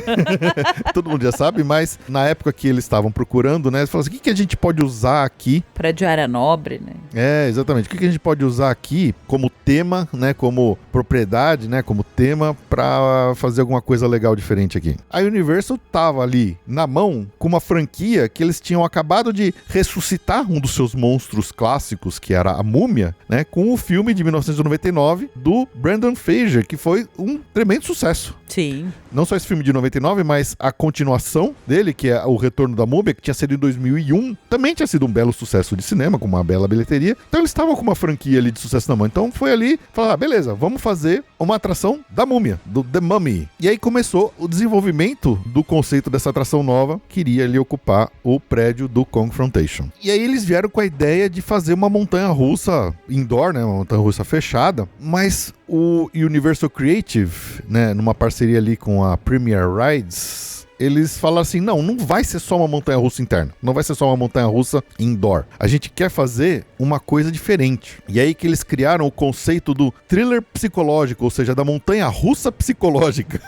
Todo mundo já sabe, mas na época que eles estavam procurando, né? Eles falaram assim, o que a gente pode usar aqui? Prédio área nobre, né? É, exatamente. O que a gente pode usar aqui como tema, né? Como propriedade, né? Como tema pra fazer alguma coisa legal diferente aqui. A Universal tava ali na mão com uma franquia que eles tinham acabado de ressuscitar um dos seus monstros clássicos, que era a Múmia, né? Com o filme de 1999 do Brendan Fraser, que foi um tremendo sucesso. Sim. Não só esse filme de 99, mas a continuação dele, que é O Retorno da Múmia, que tinha sido em 2001, também tinha sido um belo sucesso de cinema, com uma bela bilheteria. Então eles estavam com uma franquia ali de sucesso na mão. Então foi ali, falaram, beleza, vamos fazer uma atração da Múmia, do The Mummy. E aí começou o desenvolvimento do conceito dessa atração nova, que iria ali ocupar o prédio do Confrontation. E aí eles vieram com a ideia de fazer uma montanha-russa indoor, né, uma montanha-russa fechada, mas o Universal Creative, né, numa parceria ali com a Premier Rides, eles falaram assim, não vai ser só uma montanha-russa interna, não vai ser só uma montanha-russa indoor. A gente quer fazer uma coisa diferente. E aí que eles criaram o conceito do thriller psicológico, ou seja, da montanha-russa psicológica.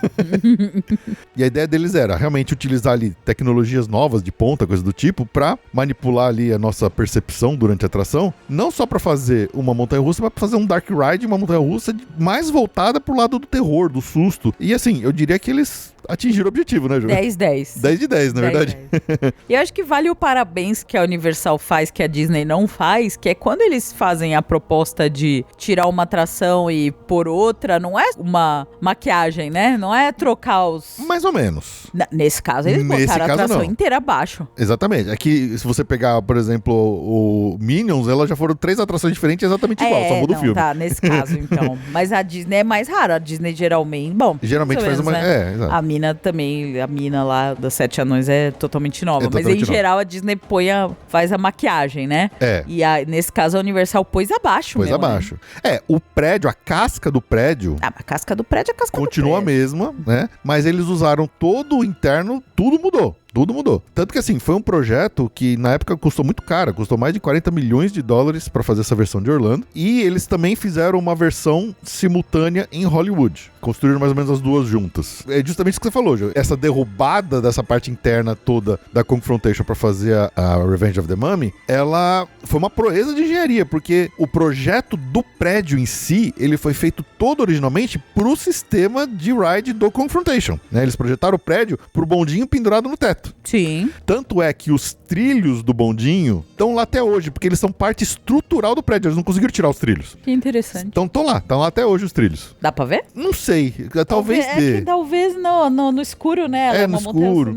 E a ideia deles era realmente utilizar ali tecnologias novas de ponta, coisa do tipo, pra manipular ali a nossa percepção durante a atração, não só pra fazer uma montanha-russa, mas pra fazer um dark ride, uma montanha-russa mais voltada pro lado do terror, do susto. E assim, eu diria que eles atingiram o objetivo, né, Ju? 10/10. 10 de 10, na verdade. 10. E eu acho que vale o parabéns que a Universal faz, que a Disney não faz, que é quando eles fazem a proposta de tirar uma atração e pôr outra, não é uma maquiagem, né? Não é trocar os... Mais ou menos. Nesse caso, eles botaram a atração inteira abaixo. Exatamente. Aqui, se você pegar, por exemplo, o Minions, elas já foram 3 atrações diferentes exatamente igual, só muda o filme. Tá, nesse caso, então. Mas a Disney é mais rara. A Disney geralmente... Bom, geralmente faz uma... né? exato. A mina também, a mina lá das 7 Anões é totalmente nova. Mas totalmente em geral a Disney faz a maquiagem, né? É. E nesse caso a Universal pôs abaixo. Pôs abaixo. Né? O prédio, a casca do prédio... a casca do prédio é a casca do prédio. Continua a mesma, né? Mas eles usaram todo o interno, tudo mudou. Tudo mudou. Tanto que assim, foi um projeto que na época custou muito caro, custou mais de $40 milhões pra fazer essa versão de Orlando. E eles também fizeram uma versão simultânea em Hollywood. Construíram mais ou menos as duas juntas. É justamente isso que você falou, Gil. Essa derrubada dessa parte interna toda da Confrontation pra fazer a Revenge of the Mummy, ela foi uma proeza de engenharia, porque o projeto do prédio em si, ele foi feito todo originalmente pro sistema de ride do Confrontation, né? Eles projetaram o prédio pro bondinho pendurado no teto. Sim. Tanto é que os trilhos do bondinho estão lá até hoje, porque eles são parte estrutural do prédio, eles não conseguiram tirar os trilhos. Que interessante. Então estão lá até hoje os trilhos. Dá pra ver? Não sei, talvez dê. É que talvez no escuro, né? No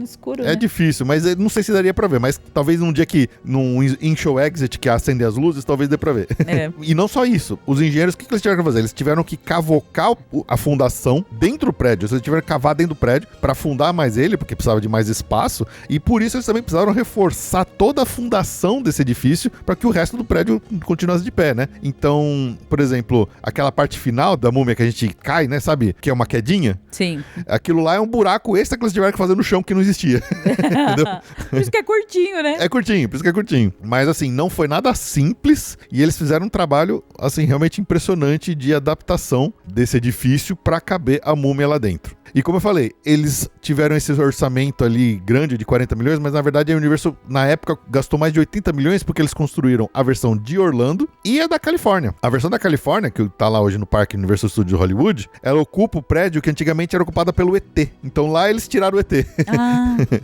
escuro. É difícil, mas não sei se daria pra ver, mas talvez num dia que, num in-show exit que acender as luzes, talvez dê pra ver. É. E não só isso, os engenheiros, o que eles tiveram que fazer? Eles tiveram que cavocar a fundação dentro do prédio, eles tiveram que cavar dentro do prédio pra fundar mais ele, porque precisava de mais espaço, e por isso eles também precisaram reforçar toda a fundação desse edifício para que o resto do prédio continuasse de pé, né? Então, por exemplo, aquela parte final da múmia que a gente cai, né? Sabe? Que é uma quedinha. Sim. Aquilo lá é um buraco extra que eles tiveram que fazer no chão que não existia. Entendeu? Por isso que é curtinho, né? É curtinho, por isso que é curtinho. Mas assim, não foi nada simples e eles fizeram um trabalho, assim, realmente impressionante de adaptação desse edifício para caber a múmia lá dentro. E como eu falei, eles tiveram esse orçamento ali grande de 40 milhões, mas na verdade a Universal, na época, gastou mais de 80 milhões porque eles construíram a versão de Orlando e a da Califórnia. A versão da Califórnia, que tá lá hoje no parque Universal Studios Hollywood, ela ocupa o prédio que antigamente era ocupado pelo ET. Então lá eles tiraram o ET.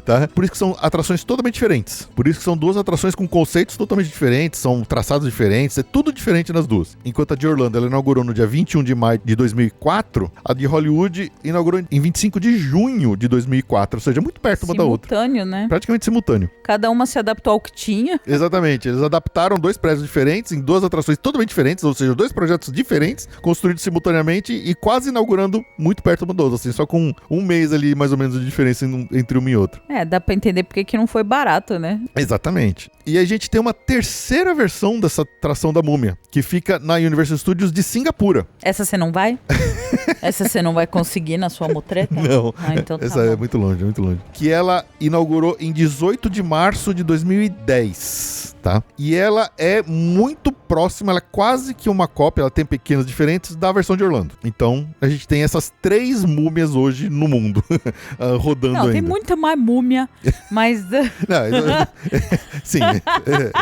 Tá? Por isso que são atrações totalmente diferentes. Por isso que são duas atrações com conceitos totalmente diferentes, são traçados diferentes, é tudo diferente nas duas. Enquanto a de Orlando, ela inaugurou no dia 21 de maio de 2004, a de Hollywood inaugurou em 25 de junho de 2004, ou seja, muito perto uma da outra. Simultâneo, né? Praticamente simultâneo. Cada uma se adaptou ao que tinha. Exatamente. Eles adaptaram 2 prédios diferentes em 2 atrações totalmente diferentes, ou seja, 2 projetos diferentes, construídos simultaneamente e quase inaugurando muito perto uma da outra, assim, só com um mês ali, mais ou menos, de diferença entre uma e outra. Dá pra entender porque que não foi barato, né? Exatamente. E a gente tem uma terceira versão dessa atração da múmia, que fica na Universal Studios de Singapura. Essa você não vai? Essa você não vai conseguir na sua mutreta? Não. Então tá essa bom. é muito longe, muito longe. Que ela inaugurou em 18 de março de 2010. tá? E ela é muito próxima, ela é quase que uma cópia, ela tem pequenas diferentes da versão de Orlando. Então, a gente tem essas 3 múmias hoje no mundo, rodando ainda. Não, tem muita mais múmia, mas... Sim,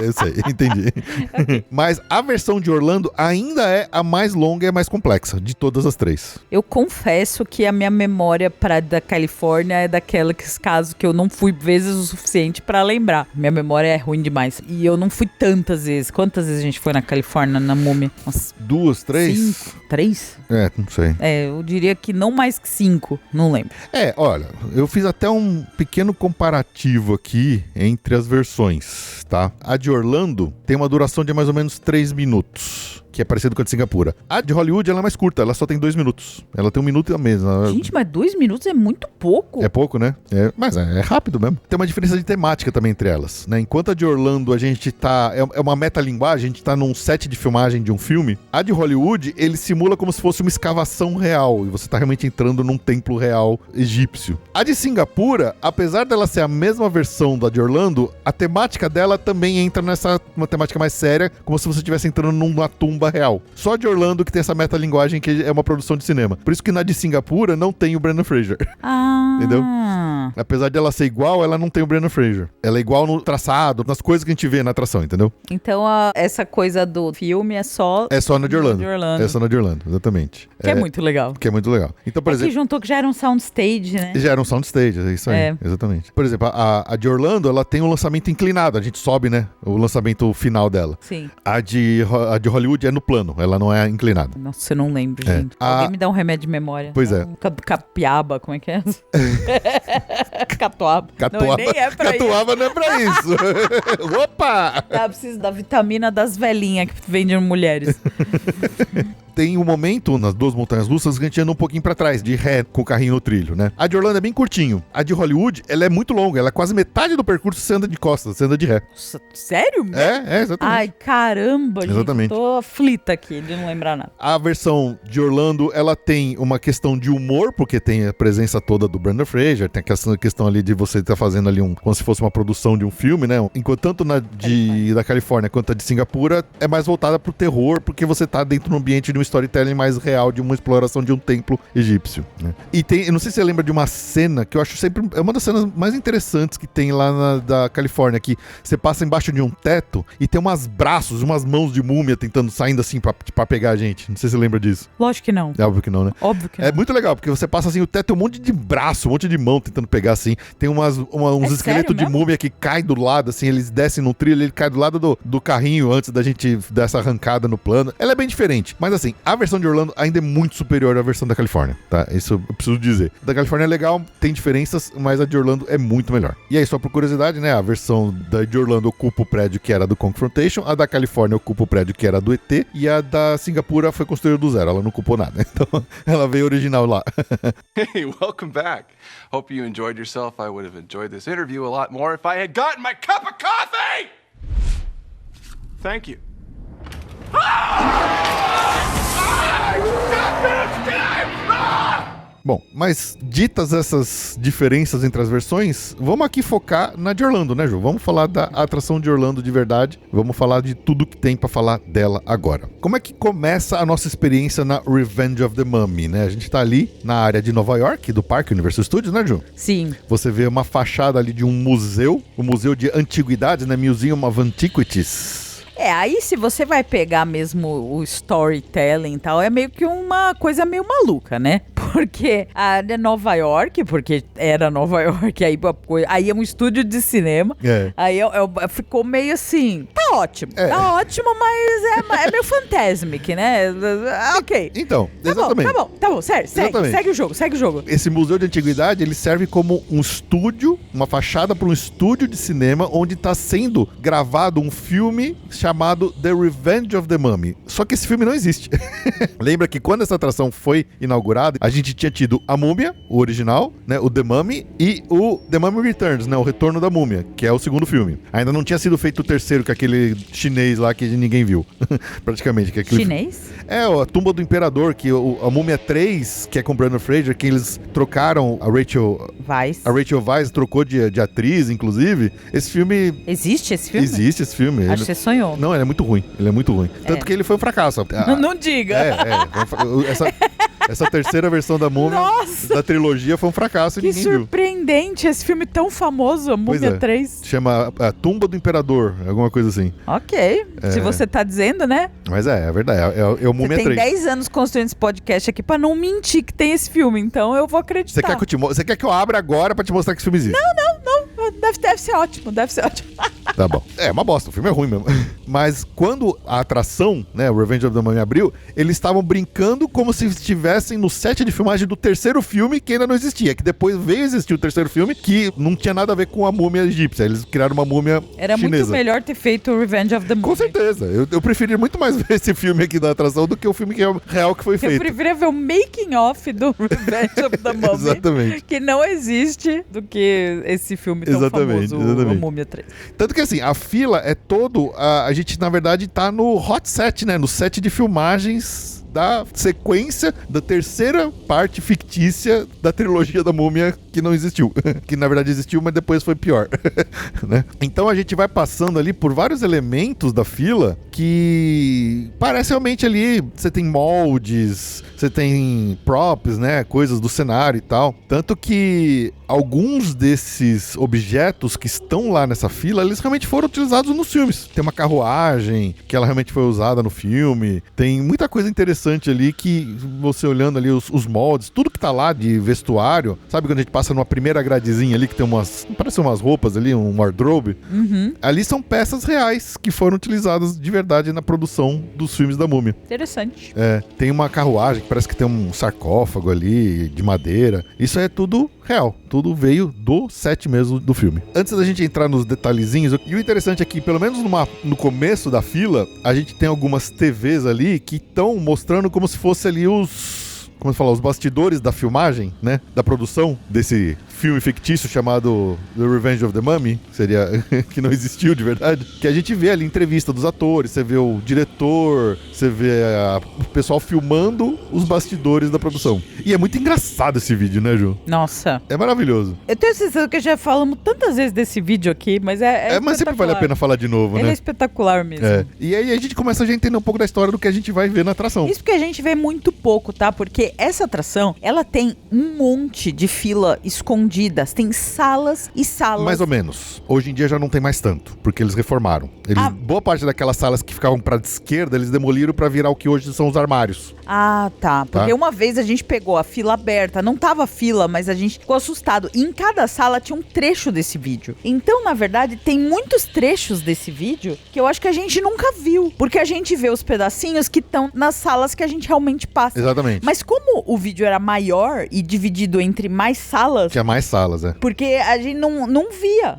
eu sei, entendi. Okay. Mas a versão de Orlando ainda é a mais longa e a mais complexa de todas as 3. Eu confesso que a minha memória da Califórnia é daqueles casos que eu não fui vezes o suficiente pra lembrar. Minha memória é ruim demais. E eu não fui tantas vezes. Quantas vezes a gente foi na Califórnia, na múmia? 2, 3? 5? 3? Não sei. Eu diria que não mais que 5. Não lembro. Olha, eu fiz até um pequeno comparativo aqui entre as versões, tá? A de Orlando tem uma duração de mais ou menos 3 minutos. Que é parecido com a de Singapura. A de Hollywood, ela é mais curta, ela só tem 2 minutos. Ela tem 1 minuto e a mesma. Gente, mas 2 minutos é muito pouco. É pouco, né? Mas é rápido mesmo. Tem uma diferença de temática também entre elas, né? Enquanto a de Orlando, a gente tá... É uma metalinguagem, a gente tá num set de filmagem de um filme. A de Hollywood, ele simula como se fosse uma escavação real. E você tá realmente entrando num templo real egípcio. A de Singapura, apesar dela ser a mesma versão da de Orlando, a temática dela também entra nessa uma temática mais séria, como se você estivesse entrando numa tumba real. Só de Orlando que tem essa metalinguagem que é uma produção de cinema. Por isso que na de Singapura não tem o Brendan Fraser. Entendeu? Apesar de ela ser igual, ela não tem o Brendan Fraser. Ela é igual no traçado, nas coisas que a gente vê na atração, entendeu? Então essa coisa do filme é só... É só na de Orlando. É só na de Orlando, exatamente. Que é muito legal. Que é muito legal. Então, por exemplo... que juntou que já era um soundstage, né? Já era um soundstage, é isso aí. Exatamente. Por exemplo, a de Orlando, ela tem um lançamento inclinado. A gente sobe, né? O lançamento final dela. Sim. A de Hollywood é no plano. Ela não é inclinada. Nossa, eu não lembro, gente. Alguém me dá um remédio de memória. Pois é. Capiaba, como é que é? Catuaba. Não, nem é pra Catuaba isso. Não é pra isso. Opa! Preciso da vitamina das velhinhas que vendem mulheres. Tem um momento nas 2 montanhas russas que a gente anda um pouquinho pra trás, de ré, com o carrinho no trilho, né? A de Orlando é bem curtinho. A de Hollywood, ela é muito longa. Ela é quase metade do percurso, você anda de costas, você anda de ré. Nossa, sério? Exatamente. Ai, caramba, exatamente. Gente. Tô aflita aqui de não lembrar nada. A versão de Orlando, ela tem uma questão de humor, porque tem a presença toda do Brendan Fraser, tem a questão ali de você estar fazendo ali como se fosse uma produção de um filme, né? Enquanto tanto da Califórnia quanto a de Singapura é mais voltada pro terror, porque você tá dentro do ambiente de um storytelling mais real, de uma exploração de um templo egípcio, né? E eu não sei se você lembra de uma cena que eu acho sempre, é uma das cenas mais interessantes que tem lá da Califórnia, que você passa embaixo de um teto e tem umas mãos de múmia saindo assim pra pegar a gente. Não sei se você lembra disso. Lógico que não. É óbvio que não, né? Óbvio que não. É muito legal, porque você passa assim, o teto tem um monte de braço, um monte de mão tentando pegar assim. Tem uns esqueletos de múmia que caem do lado, assim, eles descem no trilho, ele cai do lado do carrinho antes da gente dar essa arrancada no plano. Ela é bem diferente, mas assim, a versão de Orlando ainda é muito superior à versão da Califórnia, tá? Isso eu preciso dizer. Da Califórnia é legal, tem diferenças, mas a de Orlando é muito melhor. E aí, só por curiosidade, né? A versão de Orlando ocupa o prédio que era do Confrontation, a da Califórnia ocupa o prédio que era do ET, e a da Singapura foi construída do zero, ela não ocupou nada. Então, ela veio original lá. Hey, welcome back. Hope you enjoyed yourself. I would have enjoyed this interview a lot more if I had gotten my cup of coffee! Thank you. Bom, mas ditas essas diferenças entre as versões, vamos aqui focar na de Orlando, né, Ju? Vamos falar da atração de Orlando de verdade. Vamos falar de tudo que tem pra falar dela agora. Como é que começa a nossa experiência na Revenge of the Mummy, né? A gente tá ali na área de Nova York, do Parque Universal Studios, né, Ju? Sim. Você vê uma fachada ali de um museu de antiguidades, né? Museum of Antiquities. Aí se você vai pegar mesmo o storytelling e tal, é meio que uma coisa meio maluca, né? Porque a área Nova York, porque era Nova York, aí é um estúdio de cinema, aí ficou meio assim, tá ótimo, mas é meio Fantasmic, né? Ok. Então, exatamente. Tá bom, sério, segue o jogo. Esse museu de antiguidade, ele serve como um estúdio, uma fachada para um estúdio de cinema, onde tá sendo gravado um filme chamado The Revenge of the Mummy. Só que esse filme não existe. Lembra que quando essa atração foi inaugurada, a gente gente tinha tido a Múmia, o original, né? O The Mummy e o The Mummy Returns, né? O Retorno da Múmia, que é o segundo filme. Ainda não tinha sido feito o terceiro, que é aquele chinês lá que ninguém viu. Praticamente. Que é aquele... Chinês? É, a Tumba do Imperador, que a Múmia 3, que é com o Brandon Fraser, que eles trocaram a Rachel Weisz trocou de atriz, inclusive. Esse filme... Existe esse filme? Existe esse filme. Acho que você sonhou. Não, ele é muito ruim. Ele é muito ruim. Tanto que ele foi um fracasso. Não diga. Essa terceira versão da Múmia, da trilogia, foi um fracasso e ninguém viu. Que surpreendente esse filme tão famoso, a Múmia 3. Chama A Tumba do Imperador, alguma coisa assim. Ok, se você tá dizendo, né? Mas é verdade, é o Múmia 3. Você tem 10 anos construindo esse podcast aqui pra não mentir que tem esse filme, então eu vou acreditar. Você quer que eu abra agora pra te mostrar que esse filme existe? Não. Deve ser ótimo, Tá bom. É uma bosta, o filme é ruim mesmo. Mas quando a atração, né, o Revenge of the Mummy abriu, eles estavam brincando como se estivessem no set de filmagem do terceiro filme, que ainda não existia. Que depois veio existir o terceiro filme, que não tinha nada a ver com a múmia egípcia. Eles criaram uma múmia Era chinesa. Muito melhor ter feito o Revenge of the Mummy. Com certeza. Eu preferi muito mais ver esse filme aqui da atração do que o filme real que foi feito. Eu preferia ver o making off do Revenge of the Mummy. Exatamente. Que não existe do que esse filme tão famoso, a Múmia 3. Tanto que assim, a fila é todo... A gente, na verdade, tá no hot set, né? No set de filmagens da sequência da terceira parte fictícia da trilogia da Múmia que não existiu. Que na verdade existiu, mas depois foi pior. Né? Então a gente vai passando ali por vários elementos da fila que parece realmente ali, você tem moldes, você tem props, né? Coisas do cenário e tal. Tanto que alguns desses objetos que estão lá nessa fila, eles realmente foram utilizados nos filmes. Tem uma carruagem que ela realmente foi usada no filme. Tem muita coisa interessante ali que você olhando ali os moldes, tudo que tá lá de vestuário, sabe quando a gente passa numa primeira gradezinha ali que tem parecem umas roupas ali, um wardrobe? Uhum. Ali são peças reais que foram utilizadas de verdade na produção dos filmes da Múmia. Interessante. Tem uma carruagem que parece que tem um sarcófago ali de madeira. Isso é tudo real. Tudo veio do set mesmo do filme. Antes da gente entrar nos detalhezinhos, e o interessante é que, pelo menos no começo da fila, a gente tem algumas TVs ali que estão mostrando como se fosse ali os bastidores da filmagem, né? Da produção desse filme fictício chamado The Revenge of the Mummy, seria que não existiu de verdade, que a gente vê ali entrevista dos atores, você vê o diretor, você vê o pessoal filmando os bastidores da produção. E é muito engraçado esse vídeo, né, Ju? Nossa. É maravilhoso. Eu tenho certeza que já falamos tantas vezes desse vídeo aqui, mas mas sempre vale a pena falar de novo, né? Ele é espetacular mesmo. E aí a gente começa a entender um pouco da história do que a gente vai ver na atração. Isso porque a gente vê muito pouco, tá? Porque essa atração, ela tem um monte de fila escondida. Tem salas e salas. Mais ou menos. Hoje em dia já não tem mais tanto, porque eles reformaram. Boa parte daquelas salas que ficavam pra esquerda, eles demoliram pra virar o que hoje são os armários. Ah, tá. Porque uma vez a gente pegou a fila aberta, não tava fila, mas a gente ficou assustado. E em cada sala tinha um trecho desse vídeo. Então, na verdade, tem muitos trechos desse vídeo que eu acho que a gente nunca viu. Porque a gente vê os pedacinhos que estão nas salas que a gente realmente passa. Exatamente. Mas como o vídeo era maior e dividido entre mais salas... Tinha mais salas, Porque a gente não via.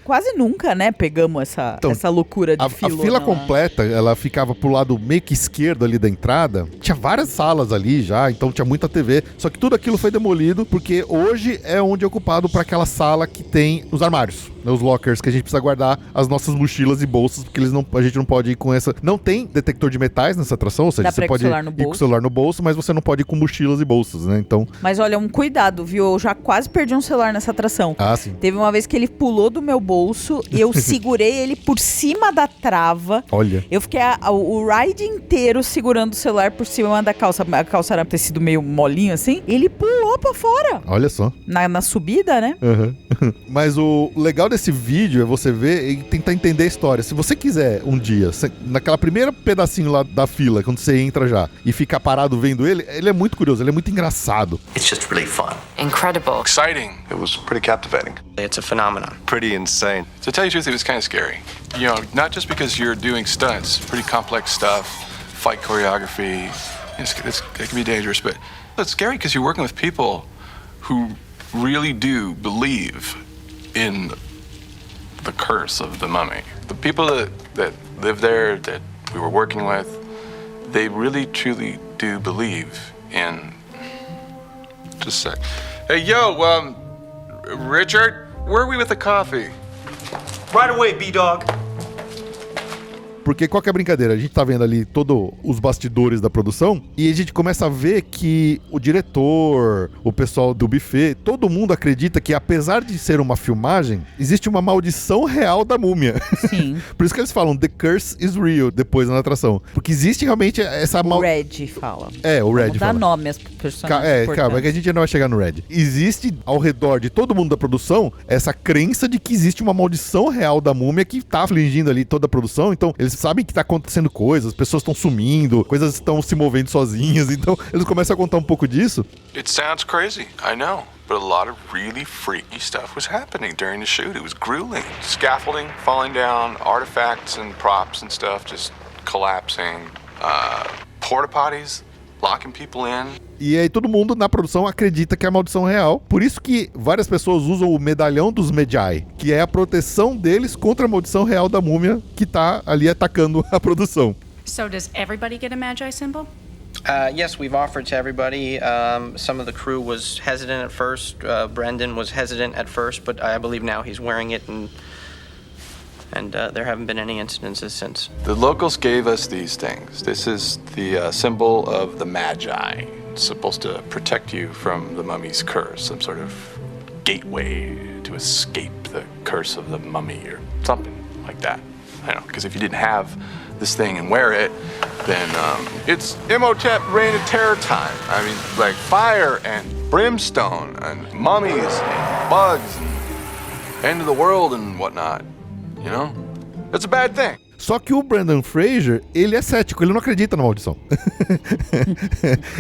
Quase nunca, né, pegamos essa loucura de fila. A fila completa, ela ficava pro lado meio que esquerdo ali da entrada. Tinha várias salas ali já, então tinha muita TV. Só que tudo aquilo foi demolido, porque hoje é onde é ocupado para aquela sala que tem os armários. Os lockers, que a gente precisa guardar as nossas mochilas e bolsas, porque a gente não pode ir com essa... Não tem detector de metais nessa atração, ou seja, você pode ir com o celular no bolso, mas você não pode ir com mochilas e bolsas, né? Então... Mas olha, um cuidado, viu? Eu já quase perdi um celular nessa atração. Ah, sim. Teve uma vez que ele pulou do meu bolso e eu segurei ele por cima da trava. Olha. Eu fiquei o ride inteiro segurando o celular por cima da calça. A calça era ter sido meio molinho assim. Ele pulou pra fora. Olha só. Na subida, né? Uhum. Mas o legal desse vídeo é você ver e tentar entender a história. Se você quiser um dia, naquela primeira pedacinho lá da fila, quando você entra já, e ficar parado vendo ele é muito curioso, ele é muito engraçado. It's just really fun. Incredible. Exciting. It was pretty captivating. It's a phenomenon. Pretty insane. To tell you the truth, it was kind of scary. You know, not just because you're doing stunts, pretty complex stuff, fight choreography, it can be dangerous, but it's scary because you're working with people who really do believe in the curse of the mummy. The people that live there, that we were working with, they really truly do believe in Just a sec. Hey, yo, Richard, where are we with the coffee? Right away, B-Dog. Porque qual que é a brincadeira? A gente tá vendo ali todos os bastidores da produção e a gente começa a ver que o diretor, o pessoal do buffet, todo mundo acredita que, apesar de ser uma filmagem, existe uma maldição real da múmia. Sim. Por isso que eles falam The Curse is Real depois na atração. Porque existe realmente essa O Red fala. o Red Vamos fala. dar nome às personagens. Calma, é que a gente ainda vai chegar no Red. Existe ao redor de todo mundo da produção essa crença de que existe uma maldição real da múmia que tá afligindo ali toda a produção. Então, eles sabem que tá acontecendo coisas, pessoas estão sumindo, coisas estão se movendo sozinhas. Então, eles começam a contar um pouco disso. It sounds crazy, I know. But a lot of really freaky stuff was happening during the shoot. It was grueling. Scaffolding falling down, artifacts and props and stuff just collapsing. Porta potties locking people in. E aí todo mundo na produção acredita que é a maldição real. Por isso que várias pessoas usam o medalhão dos Medjai, que é a proteção deles contra a maldição real da múmia que tá ali atacando a produção. So does everybody get a Magi symbol? Yes, we've offered to everybody. Some of the crew was hesitant at first. Brendan was hesitant at first, but I believe now he's wearing it, and there haven't been any incidences since. The locals gave us these things. This is the symbol of the Magi. It's supposed to protect you from the mummy's curse, some sort of gateway to escape the curse of the mummy or something like that. I don't know, because if you didn't have this thing and wear it, then it's Imhotep Reign of Terror time. I mean, like fire and brimstone and mummies and bugs and end of the world and whatnot. You know? It's a bad thing. Só que o Brendan Fraser, ele é cético, ele não acredita na maldição.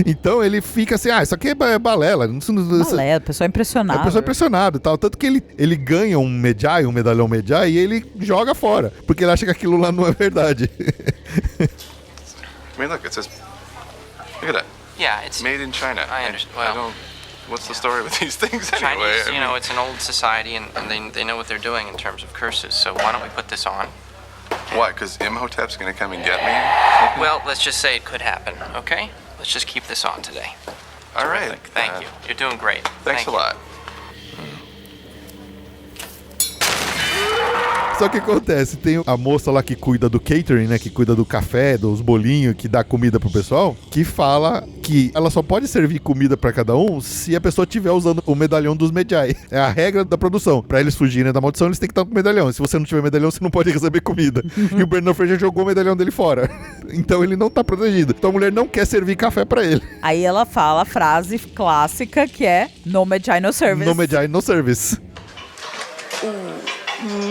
Então ele fica assim, isso aqui é balela. Balela, a pessoa é impressionada. A pessoa é impressionada e tal. Tanto que ele ganha um medalhão Medjai, e ele joga fora. Porque ele acha que aquilo lá não é verdade. I mean, look, it says, look at that. Yeah, it's made in China. I understand. I don't, what's the story with these things anyway? Chinese, you know, it's an old society, and they know what they're doing in terms of curses. So why don't we put this on? What? Because Imhotep's gonna come and get me? Well, let's just say it could happen. Okay, let's just keep this on today. All right. Thank you. You're doing great. Thanks a lot. Só que acontece, tem a moça lá que cuida do catering, né, que cuida do café, dos bolinhos, que dá comida pro pessoal, que fala que ela só pode servir comida pra cada um se a pessoa estiver usando o medalhão dos Medjai. É a regra da produção. Pra eles fugirem da maldição, eles têm que estar com o medalhão. Se você não tiver medalhão, você não pode receber comida. E o Brendan Fraser jogou o medalhão dele fora. Então ele não tá protegido. Então a mulher não quer servir café pra ele. Aí ela fala a frase clássica que é No Medjai, no service. No Medjai, no service.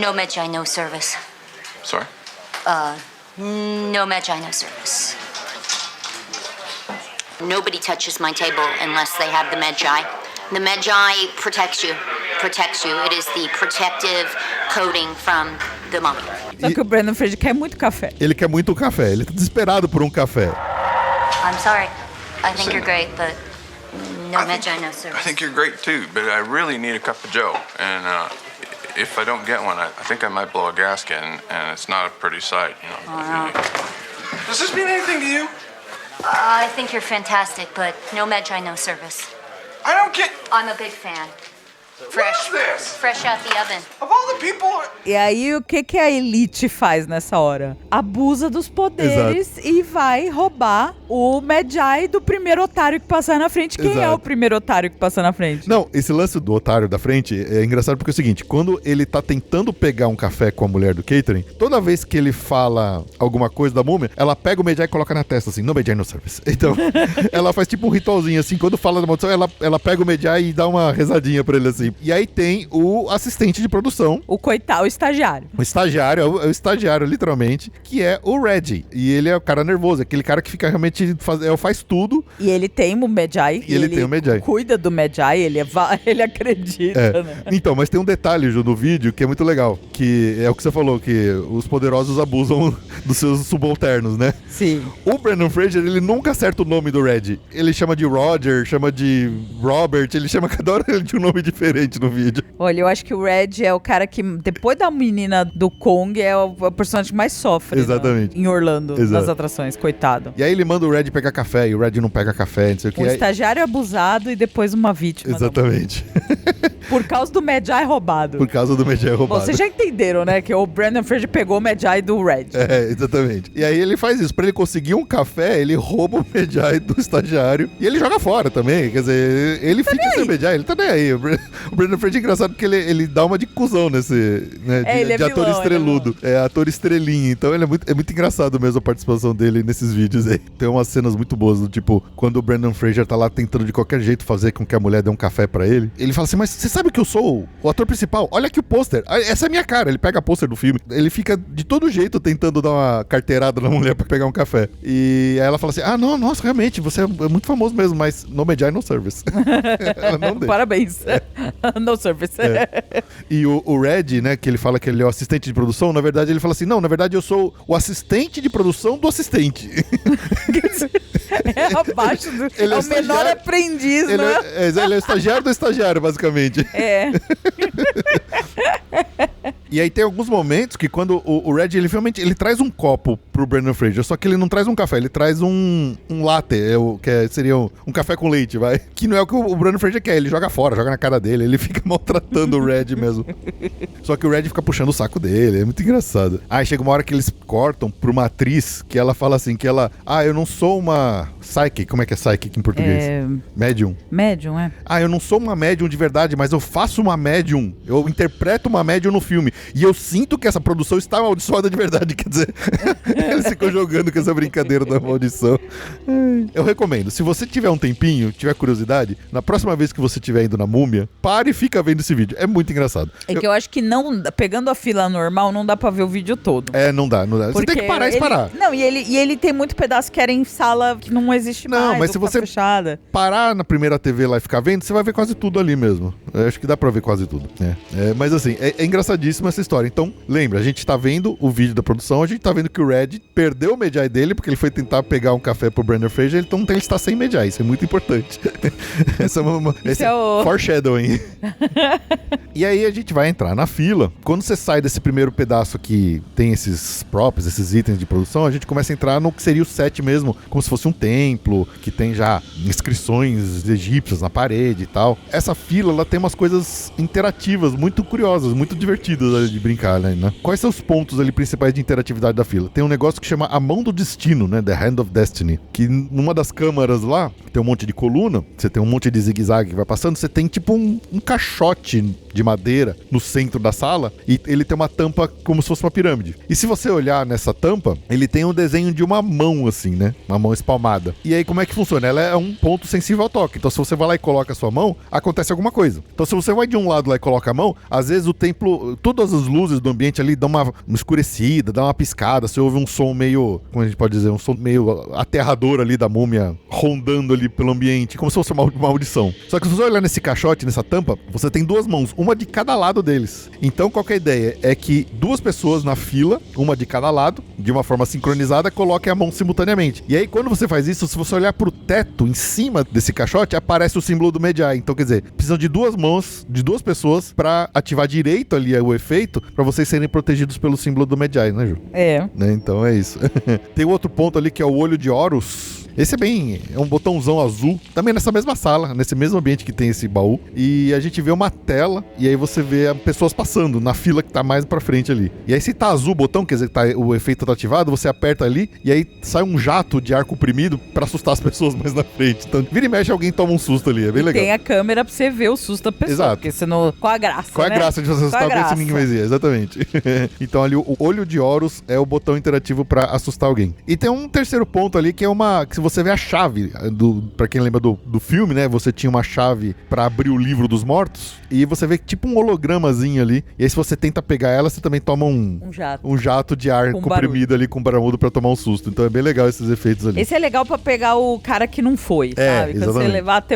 No Magi, no service. Sorry? No Magi, no service. Nobody touches my table unless they have the Magi. The Magi protects you. It is the protective coating from the mummy. Só que o Brendan Fraser quer muito café. Ele quer muito café. Ele tá desesperado por um café. I'm sorry. I think you're great, but no Magi, no service. I think you're great too, but I really need a cup of joe. And if I don't get one, I think I might blow a gasket, and it's not a pretty sight, you know. Does this mean anything to you? I think you're fantastic, but no Magi, no service. I don't get... I'm a big fan. What is this? Fresh out the oven. Of all the people... E aí, o que a elite faz nessa hora? Abusa dos poderes e vai roubar o Medjai do primeiro otário que passar na frente. Quem é o primeiro otário que passar na frente? Não, esse lance do otário da frente é engraçado porque é o seguinte, quando ele tá tentando pegar um café com a mulher do catering, toda vez que ele fala alguma coisa da múmia, ela pega o Medjai e coloca na testa, assim, no Medjai, no service. Então, ela faz tipo um ritualzinho, assim, quando fala da maldição, ela pega o Medjai e dá uma rezadinha pra ele, assim. E aí tem o assistente de produção. O coitado, o estagiário. O estagiário, é o estagiário, literalmente, que é o Reggie. E ele é o cara nervoso, aquele cara que fica realmente, faz tudo. E ele tem o Medjai. E ele tem o Medjai. Cuida do Medjai, ele acredita, né? Então, mas tem um detalhe, Ju, no vídeo que é muito legal, que é o que você falou, que os poderosos abusam dos seus subalternos, né? Sim. O Brendan Fraser, ele nunca acerta o nome do Reggie. Ele chama de Roger, chama de Robert, ele chama cada hora de um nome diferente no vídeo. Olha, eu acho que o Red é o cara cara que, depois da menina do Kong, é o personagem que mais sofre. Exatamente. Em Orlando, Exato. nas atrações, coitado. E aí ele manda o Red pegar café, e o Red não pega café, não sei o que. Um estagiário abusado e depois uma vítima. Exatamente. Por causa do Magi roubado. Por causa do Magi roubado. Bom, vocês já entenderam, né? Que o Brandon Fraser pegou o Magi do Red. Exatamente. E aí ele faz isso. Pra ele conseguir um café, ele rouba o Magi do estagiário. E ele joga fora também. Quer dizer, ele fica sem o Magi. Ele tá nem aí. O Brandon Fraser é engraçado porque ele dá uma de cuzão nesse... Né, de ator vilão, estreludo. É ator estrelinha. Então ele é muito engraçado mesmo a participação dele nesses vídeos aí. Tem umas cenas muito boas, do tipo, quando o Brandon Fraser tá lá tentando de qualquer jeito fazer com que a mulher dê um café pra ele. Ele fala assim, mas você sabe que eu sou o ator principal? Olha aqui o pôster. Essa é a minha cara. Ele pega a pôster do filme. Ele fica de todo jeito tentando dar uma carteirada na mulher pra pegar um café. E aí ela fala assim, não, nossa, realmente, você é muito famoso mesmo, mas no Magi, no service. Ela não deixa. Parabéns. No service. E o Red, né, que ele fala que ele é o assistente de produção, na verdade ele fala assim, não, na verdade eu sou o assistente de produção do assistente. É abaixo do... Ele é o menor aprendiz, ele né? Ele é o estagiário do estagiário, basicamente. É. E aí tem alguns momentos que quando o Red, ele realmente ele traz um copo pro Brandon Fraser, só que ele não traz um café, ele traz um latte, seria um café com leite, vai. Que não é o que o Brandon Fraser quer, ele joga fora, joga na cara dele, ele fica maltratando o Red mesmo. Só que o Red fica puxando o saco dele, é muito engraçado. Aí chega uma hora que eles cortam pra uma atriz, que ela fala assim, que ela, eu não sou uma psychic, como é que é psychic em português? Medium. Medium, é. Eu não sou uma medium de verdade, mas eu faço uma medium, eu interpreto uma medium no filme. E eu sinto que essa produção está amaldiçoada de verdade, quer dizer, eles ficam jogando com essa brincadeira da maldição. Eu recomendo, se você tiver um tempinho, tiver curiosidade, na próxima vez que você estiver indo na Múmia, pare e fica vendo esse vídeo, é muito engraçado. Que eu acho que não, pegando a fila normal, não dá pra ver o vídeo todo. Não dá. Você tem que parar e esperar. Não, e ele tem muito pedaço que era em sala que não existe mais. Não, mas se você parar na primeira TV lá e ficar vendo, você vai ver quase tudo ali mesmo. Eu acho que dá pra ver quase tudo. Mas assim, é engraçadíssima essa história. Então, lembra, a gente tá vendo o vídeo da produção, a gente tá vendo que o Red perdeu o Magi dele, porque ele foi tentar pegar um café pro Brandon Fraser, então ele está sem Magi, isso é muito importante. Esse é o foreshadowing. E aí a gente vai entrar na fila. Quando você sai desse primeiro pedaço que tem esses props, esses itens de produção, a gente começa a entrar no que seria o set mesmo, como se fosse um templo, que tem já inscrições egípcias na parede e tal. Essa fila, ela tem umas coisas interativas, muito curiosas, muito divertidas de brincar, né? Quais são os pontos ali principais de interatividade da fila? Tem um negócio que chama a mão do destino, né? The Hand of Destiny. Que numa das câmaras lá, tem um monte de coluna, você tem um monte de zigue-zague que vai passando, você tem tipo um caixote de madeira no centro da sala e ele tem uma tampa como se fosse uma pirâmide. E se você olhar nessa tampa, ele tem um desenho de uma mão assim, né? Uma mão espalmada. E aí como é que funciona? Ela é um ponto sensível ao toque. Então se você vai lá e coloca a sua mão, acontece alguma coisa. Então se você vai de um lado lá e coloca a mão, às vezes o templo, todas as luzes do ambiente ali dão uma escurecida, dá uma piscada, você ouve um som meio, como a gente pode dizer, um som meio aterrador ali da múmia rondando ali pelo ambiente, como se fosse uma maldição. Só que se você olhar nesse caixote, nessa tampa, você tem duas mãos, uma de cada lado deles. Então qual que é a ideia? É que duas pessoas na fila, uma de cada lado, de uma forma sincronizada, coloquem a mão simultaneamente. E aí quando você faz isso, se você olhar pro teto, em cima desse caixote, aparece o símbolo do Magi. Então quer dizer, precisam de duas mãos, de duas pessoas pra ativar direito ali o efeito, pra vocês serem protegidos pelo símbolo do Magi, né, Ju? Né? Então é isso. Tem outro ponto ali que é o olho de Horus. Esse é um botãozão azul, também nessa mesma sala, nesse mesmo ambiente que tem esse baú. E a gente vê uma tela, e aí você vê pessoas passando na fila que tá mais pra frente ali. E aí se tá azul o botão, quer dizer, o efeito tá ativado, você aperta ali, e aí sai um jato de ar comprimido pra assustar as pessoas mais na frente. Então, vira e mexe, alguém toma um susto ali, é bem legal. Tem a câmera pra você ver o susto da pessoa. Exato. Porque senão, qual a graça, Qual a graça de você assustar alguém se ninguém vai ver? Exatamente. Então ali, o olho de Horus é o botão interativo pra assustar alguém. E tem um terceiro ponto ali, que é que se você vê a chave, pra quem lembra do filme, né? Você tinha uma chave pra abrir o livro dos mortos, e você vê tipo um hologramazinho ali, e aí se você tenta pegar ela, você também toma um jato de ar comprimido ali com barulho pra tomar um susto. Então é bem legal esses efeitos ali. Esse é legal pra pegar o cara que não foi, sabe? Quando você levar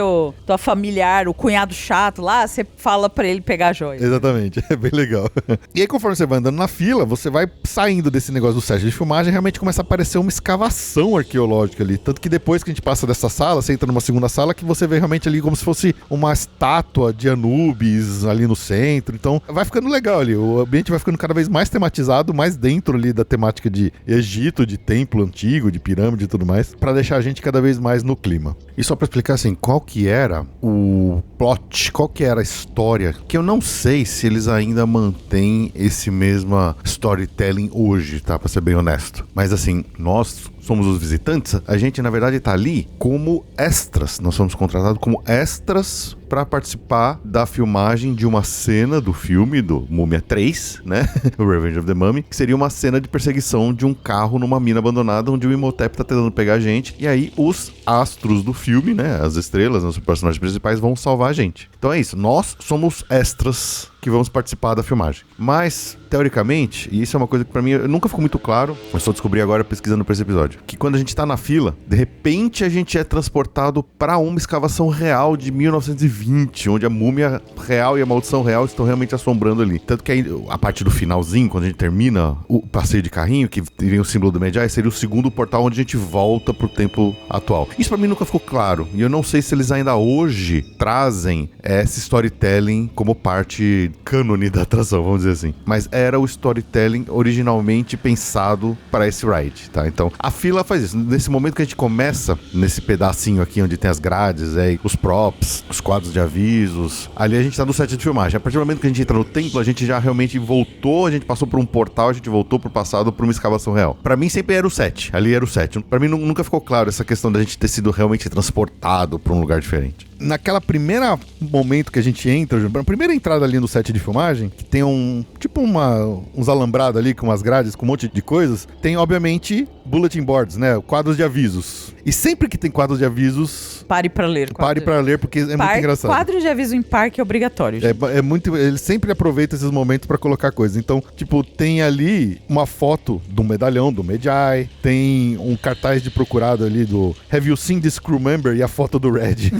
tua familiar, o cunhado chato lá, você fala pra ele pegar a joia. Exatamente, é bem legal. E aí conforme você vai andando na fila, você vai saindo desse negócio do set de filmagem, realmente começa a aparecer uma escavação arqueológica ali. Tanto Tanto que depois que a gente passa dessa sala, você entra numa segunda sala que você vê realmente ali como se fosse uma estátua de Anubis ali no centro. Então vai ficando legal ali. O ambiente vai ficando cada vez mais tematizado, mais dentro ali da temática de Egito, de templo antigo, de pirâmide e tudo mais, pra deixar a gente cada vez mais no clima. E só pra explicar assim, qual que era o plot, qual que era a história, que eu não sei se eles ainda mantêm esse mesma storytelling hoje, tá? Pra ser bem honesto. Mas assim, nós somos os visitantes, a gente na verdade tá ali como extras. Nós somos contratados como extras para participar da filmagem de uma cena do filme do Múmia 3, né? O Revenge of the Mummy, que seria uma cena de perseguição de um carro numa mina abandonada onde o Imhotep tá tentando pegar a gente, e aí os astros do filme, né? As estrelas, os personagens principais vão salvar a gente. Então é isso, nós somos extras que vamos participar da filmagem. Mas, teoricamente, e isso é uma coisa que pra mim nunca ficou muito claro, eu só descobri agora pesquisando pra esse episódio, que quando a gente tá na fila, de repente a gente é transportado pra uma escavação real de 1920, onde a múmia real e a maldição real estão realmente assombrando ali. Tanto que aí, a partir do finalzinho, quando a gente termina o passeio de carrinho, que vem o símbolo do Medjay, seria o segundo portal onde a gente volta pro tempo atual. Isso pra mim nunca ficou claro, e eu não sei se eles ainda hoje trazem esse storytelling como parte cânone da atração, vamos dizer assim. Mas era o storytelling originalmente pensado para esse ride, tá? Então, a fila faz isso. Nesse momento que a gente começa, nesse pedacinho aqui onde tem as grades, os props, os quadros de avisos, ali a gente tá no set de filmagem. A partir do momento que a gente entra no templo, a gente já realmente voltou, a gente passou por um portal, a gente voltou pro passado, por uma escavação real. Pra mim sempre era o set, ali era o set. Pra mim nunca ficou claro essa questão da gente ter sido realmente transportado pra um lugar diferente. Naquela primeira momento que a gente entra, na primeira entrada ali no set de filmagem, que tem uns alambrados ali com umas grades, com um monte de coisas, tem obviamente bulletin boards, né? Quadros de avisos. E sempre que tem quadros de avisos... Pare pra ler. Pare pra ler, porque é muito engraçado. Quadro de aviso em parque é obrigatório. É muito... Eles sempre aproveitam esses momentos pra colocar coisas. Então, tipo, tem ali uma foto do medalhão do Medjay, tem um cartaz de procurado ali do Have you seen this crew member? E a foto do Red.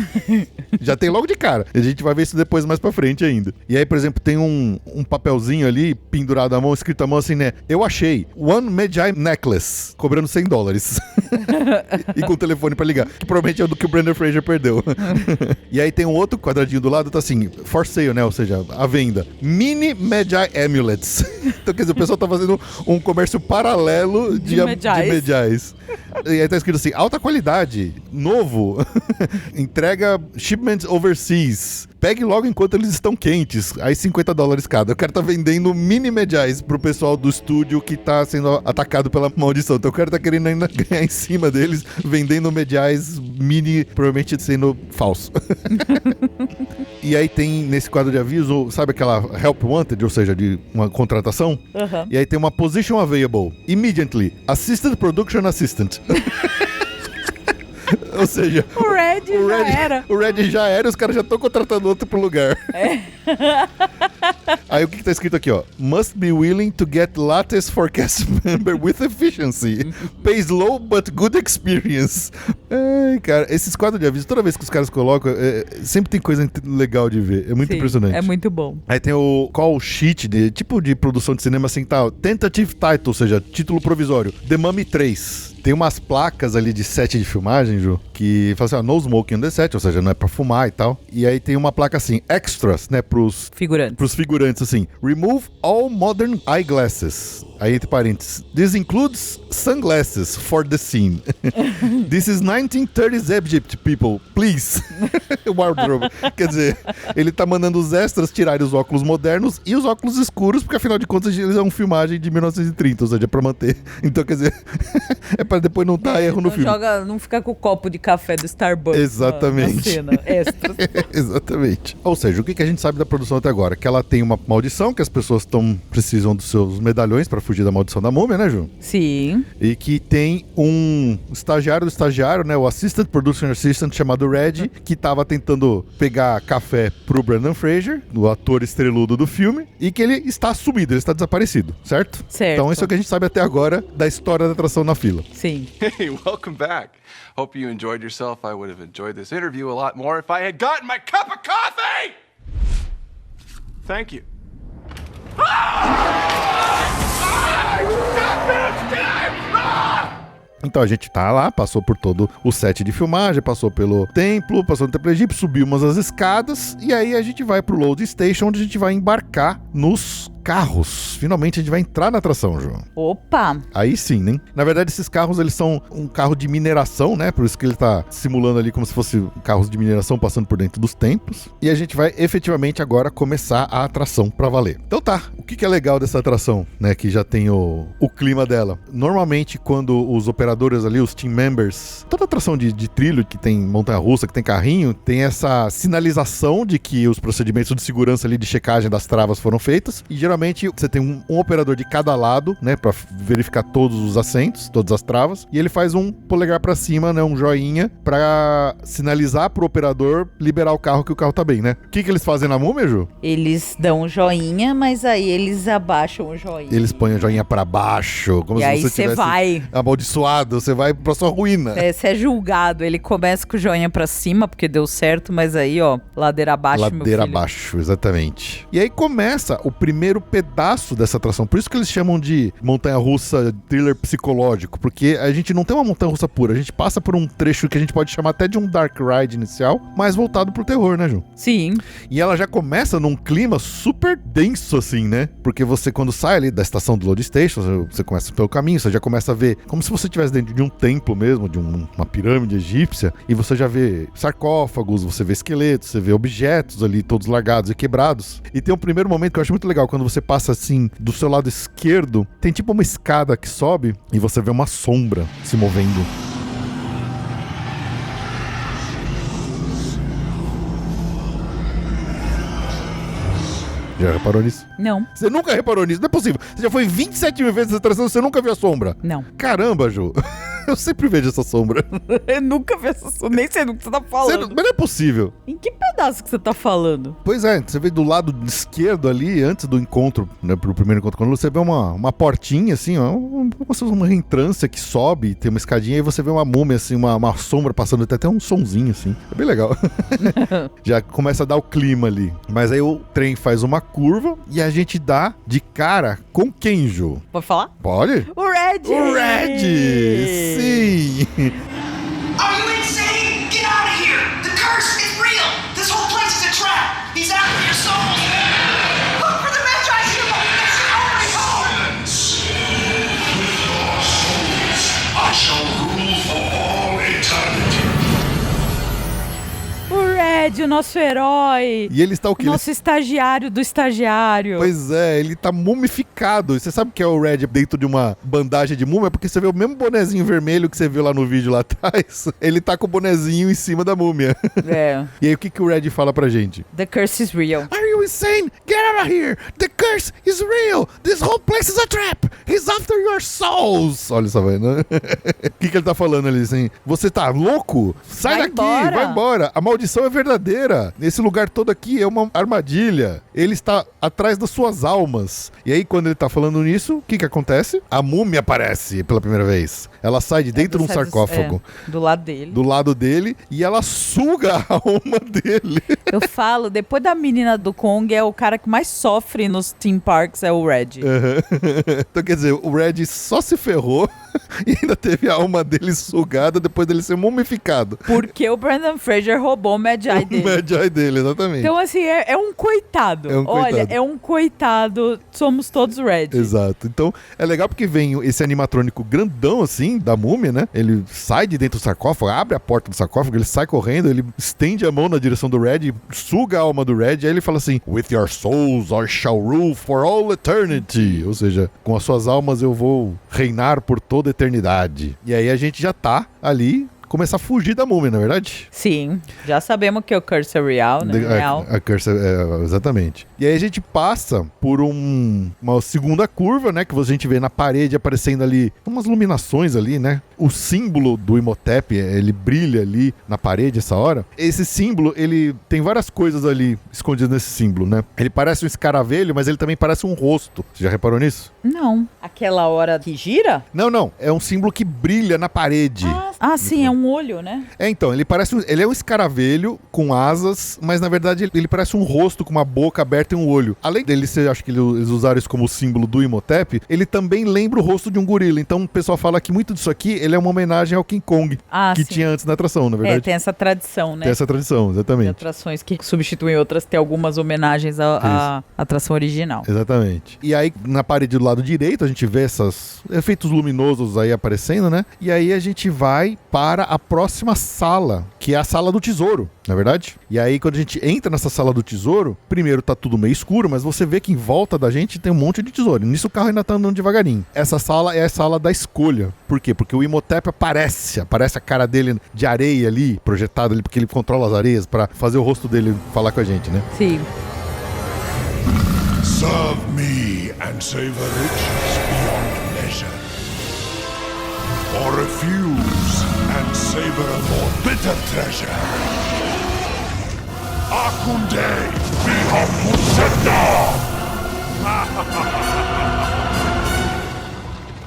Já tem logo de cara. A gente vai ver isso depois mais pra frente ainda. E aí, por exemplo, tem um papelzinho ali pendurado à mão, escrito à mão assim, né? Eu achei One Medjay Necklace, cobrando $100. E com o telefone pra ligar. Que provavelmente é o do que o Brendan Fraser perdeu. E aí tem um outro quadradinho do lado, tá assim, for sale, né? Ou seja, à venda. Mini Medjay Amulets. Então, quer dizer, o pessoal tá fazendo um comércio paralelo de Medjays. E aí tá escrito assim, alta qualidade, novo, entrega shipments overseas. Pegue logo enquanto eles estão quentes. Aí $50 cada. O cara tá vendendo mini Medjays pro pessoal do estúdio que tá sendo atacado pela maldição. Então o cara tá querendo ainda ganhar em cima deles, vendendo Medjays mini, provavelmente sendo falso. E aí tem nesse quadro de aviso, sabe aquela help wanted, ou seja, de uma contratação? Uhum. E aí tem uma position available. Immediately. Assistant production assistant. Ou seja, o Red já era. O Red já era, os caras já estão contratando outro pro lugar. É. Aí o que tá escrito aqui, ó? Must be willing to get latest forecast member with efficiency. Pays low but good experience. Ai, cara, esses quadros de aviso, toda vez que os caras colocam, sempre tem coisa legal de ver. É muito impressionante. É muito bom. Aí tem o call sheet, tipo de produção de cinema assim, tal. Tentative title, ou seja, título provisório. The Mummy 3. Tem umas placas ali de set de filmagem, Ju, que fala assim, no smoking on the set, ou seja, não é pra fumar e tal. E aí tem uma placa assim, extras, né, pros figurantes, assim. Remove all modern eyeglasses. Aí entre parênteses. This includes sunglasses for the scene. This is 1930s Egypt, people. Please. Wardrobe. Quer dizer, ele tá mandando os extras tirarem os óculos modernos e os óculos escuros, porque afinal de contas eles são uma filmagem de 1930, ou seja, é pra manter. Então, quer dizer, é pra depois não dar erro no filme. Não ficar com o copo de café do Starbucks. Exatamente. Na cena. Extras. Exatamente. Ou seja, o que a gente sabe da produção até agora? Que ela tem uma maldição, que as pessoas precisam dos seus medalhões pra fugir da maldição da múmia, né, Ju? Sim. E que tem um estagiário, né, o Assistant Production Assistant chamado Red, que tava tentando pegar café pro Brendan Fraser, o ator estreludo do filme, e que ele está sumido, ele está desaparecido, certo? Certo. Então isso é o que a gente sabe até agora da história da atração na fila. Sim. Hey, welcome back. Hope you enjoyed yourself. I would have enjoyed this interview a lot more if I had gotten my cup of coffee! Thank you. Então a gente tá lá, passou por todo o set de filmagem, passou pelo templo, passou no templo egípcio, subiu umas as escadas, e aí a gente vai pro load station, onde a gente vai embarcar nos carros. Finalmente a gente vai entrar na atração, João. Opa! Aí sim, né? Na verdade, esses carros, eles são um carro de mineração, né? Por isso que ele tá simulando ali como se fosse carros de mineração passando por dentro dos templos. E a gente vai efetivamente agora começar a atração pra valer. Então tá, o que é legal dessa atração, né? Que já tem o clima dela. Normalmente, quando os operadores ali, os team members, toda atração de trilho que tem montanha-russa, que tem carrinho, tem essa sinalização de que os procedimentos de segurança ali de checagem das travas foram feitas. E geralmente você tem um operador de cada lado, né, pra verificar todos os assentos, todas as travas, e ele faz um polegar pra cima, né, um joinha, pra sinalizar pro operador liberar o carro, que o carro tá bem, né? O que eles fazem na múmia, Ju? Eles dão um joinha, mas aí eles abaixam o joinha. Eles põem o joinha pra baixo, como e se aí você tivesse vai amaldiçoado, você vai pra sua ruína. Você é julgado, ele começa com o joinha pra cima, porque deu certo, mas aí, ó, ladeira abaixo, meu filho. Ladeira abaixo, exatamente. E aí começa o primeiro pedaço dessa atração. Por isso que eles chamam de montanha-russa thriller psicológico, porque a gente não tem uma montanha-russa pura, a gente passa por um trecho que a gente pode chamar até de um dark ride inicial, mas voltado pro terror, né, Ju? Sim. E ela já começa num clima super denso, assim, né? Porque você, quando sai ali da estação do load station, você começa pelo caminho, você já começa a ver como se você estivesse dentro de um templo mesmo, de uma pirâmide egípcia, e você já vê sarcófagos, você vê esqueletos, você vê objetos ali todos largados e quebrados. E tem um primeiro momento que eu acho muito legal, quando você passa assim, do seu lado esquerdo, tem tipo uma escada que sobe e você vê uma sombra se movendo. Já reparou nisso? Não. Você nunca reparou nisso? Não é possível. Você já foi 27 mil vezes nessa atração e você nunca viu a sombra? Não. Caramba, Ju. Eu sempre vejo essa sombra. Eu nunca vi essa sombra. Nem sei do que você tá falando. Mas não é possível. Em que pedaço que você tá falando? Pois é, você vê do lado esquerdo ali, antes do encontro, né, pro primeiro encontro com a Lula, você vê uma portinha, assim, ó, uma reentrância que sobe, tem uma escadinha, e você vê uma múmia, assim, uma sombra passando, até um sonzinho, assim. É bem legal. Já começa a dar o clima ali. Mas aí o trem faz uma curva e a gente dá de cara com quem, Ju? Pode falar? Pode? O Red! O Red! Sim! Are you insane? Get out of here! The curse is real! This whole place is a trap! He's after your soul! Look for the Magi symbol! It's your only hope! With your souls, I shall rule for all eternity. O Red, o nosso herói! E ele está o quê? Nosso estagiário do estagiário. Pois é, ele tá mumificado. E você sabe que é o Red dentro de uma bandagem de múmia? Porque você vê o mesmo bonezinho vermelho que você viu lá no vídeo lá atrás. Ele tá com o bonezinho em cima da múmia. É. E aí o que o Red fala pra gente? The curse is real. Are you insane? Get out of here! The curse is real! This whole place is a trap! He's after your souls! Olha só, velho. Né? O que ele tá falando ali, assim? Você tá louco? Sai Vai daqui! embora. Vai embora! A maldição é verdadeira! Esse lugar todo aqui é uma armadilha. Ele está atrás das suas almas. E aí, quando ele tá falando nisso, o que acontece? A múmia aparece pela primeira vez. Ela sai de dentro de um sarcófago. Do lado dele. Do lado dele. E ela suga a alma dele. Eu falo, depois da menina do Kong, é o cara que mais sofre nos theme parks, é o Red. Então, quer dizer, o Red só se ferrou e ainda teve a alma dele sugada depois dele ser mumificado. Porque o Brendan Fraser roubou o Magi dele. O Magi dele, exatamente. Então, assim, é um coitado. É um Olha, coitado. é um coitado. Somos todos Red. Exato. Então, é legal porque vem esse animatrônico grandão, assim, da múmia, né? Ele sai de dentro do sarcófago, abre a porta do sarcófago, ele sai correndo, ele estende a mão na direção do Red, suga a alma do Red, aí ele fala assim, with your souls I shall rule for all eternity. Ou seja, com as suas almas eu vou reinar por toda a eternidade. E aí a gente já tá ali, começar a fugir da múmia, não é verdade? Sim, já sabemos que o curse é real, né? Real. A curse exatamente. E aí a gente passa por uma segunda curva, né? Que a gente vê na parede aparecendo ali umas iluminações ali, né? O símbolo do Imhotep, ele brilha ali na parede essa hora. Esse símbolo, ele tem várias coisas ali escondidas nesse símbolo, né? Ele parece um escaravelho, mas ele também parece um rosto. Você já reparou nisso? Não. Aquela hora que gira? Não. É um símbolo que brilha na parede. Ah, Ah, sim, é um olho, né? Então, ele é um escaravelho com asas, mas na verdade ele parece um rosto com uma boca aberta e um olho. Além dele ser, acho que eles usaram isso como símbolo do Imhotep, ele também lembra o rosto de um gorila. Então o pessoal fala que muito disso aqui, ele é uma homenagem ao King Kong, que tinha antes na atração, na verdade. Tem essa tradição, né? Tem essa tradição, exatamente. Tem atrações que substituem outras, tem algumas homenagens à atração original. Exatamente. E aí, na parede do lado direito, a gente vê esses efeitos luminosos aí aparecendo, né? E aí a gente vai para a próxima sala, que é a sala do tesouro, na verdade. E aí, quando a gente entra nessa sala do tesouro, primeiro tá tudo meio escuro, mas você vê que em volta da gente tem um monte de tesouro. Nisso o carro ainda tá andando devagarinho. Essa sala é a sala da escolha. Por quê? Porque o Imhotep aparece a cara dele de areia ali, projetado ali, porque ele controla as areias pra fazer o rosto dele falar com a gente, né? Sim. Serve me and savor riches beyond measure. Or refuse and savor a more bitter treasure. Akunde Bihamutenda!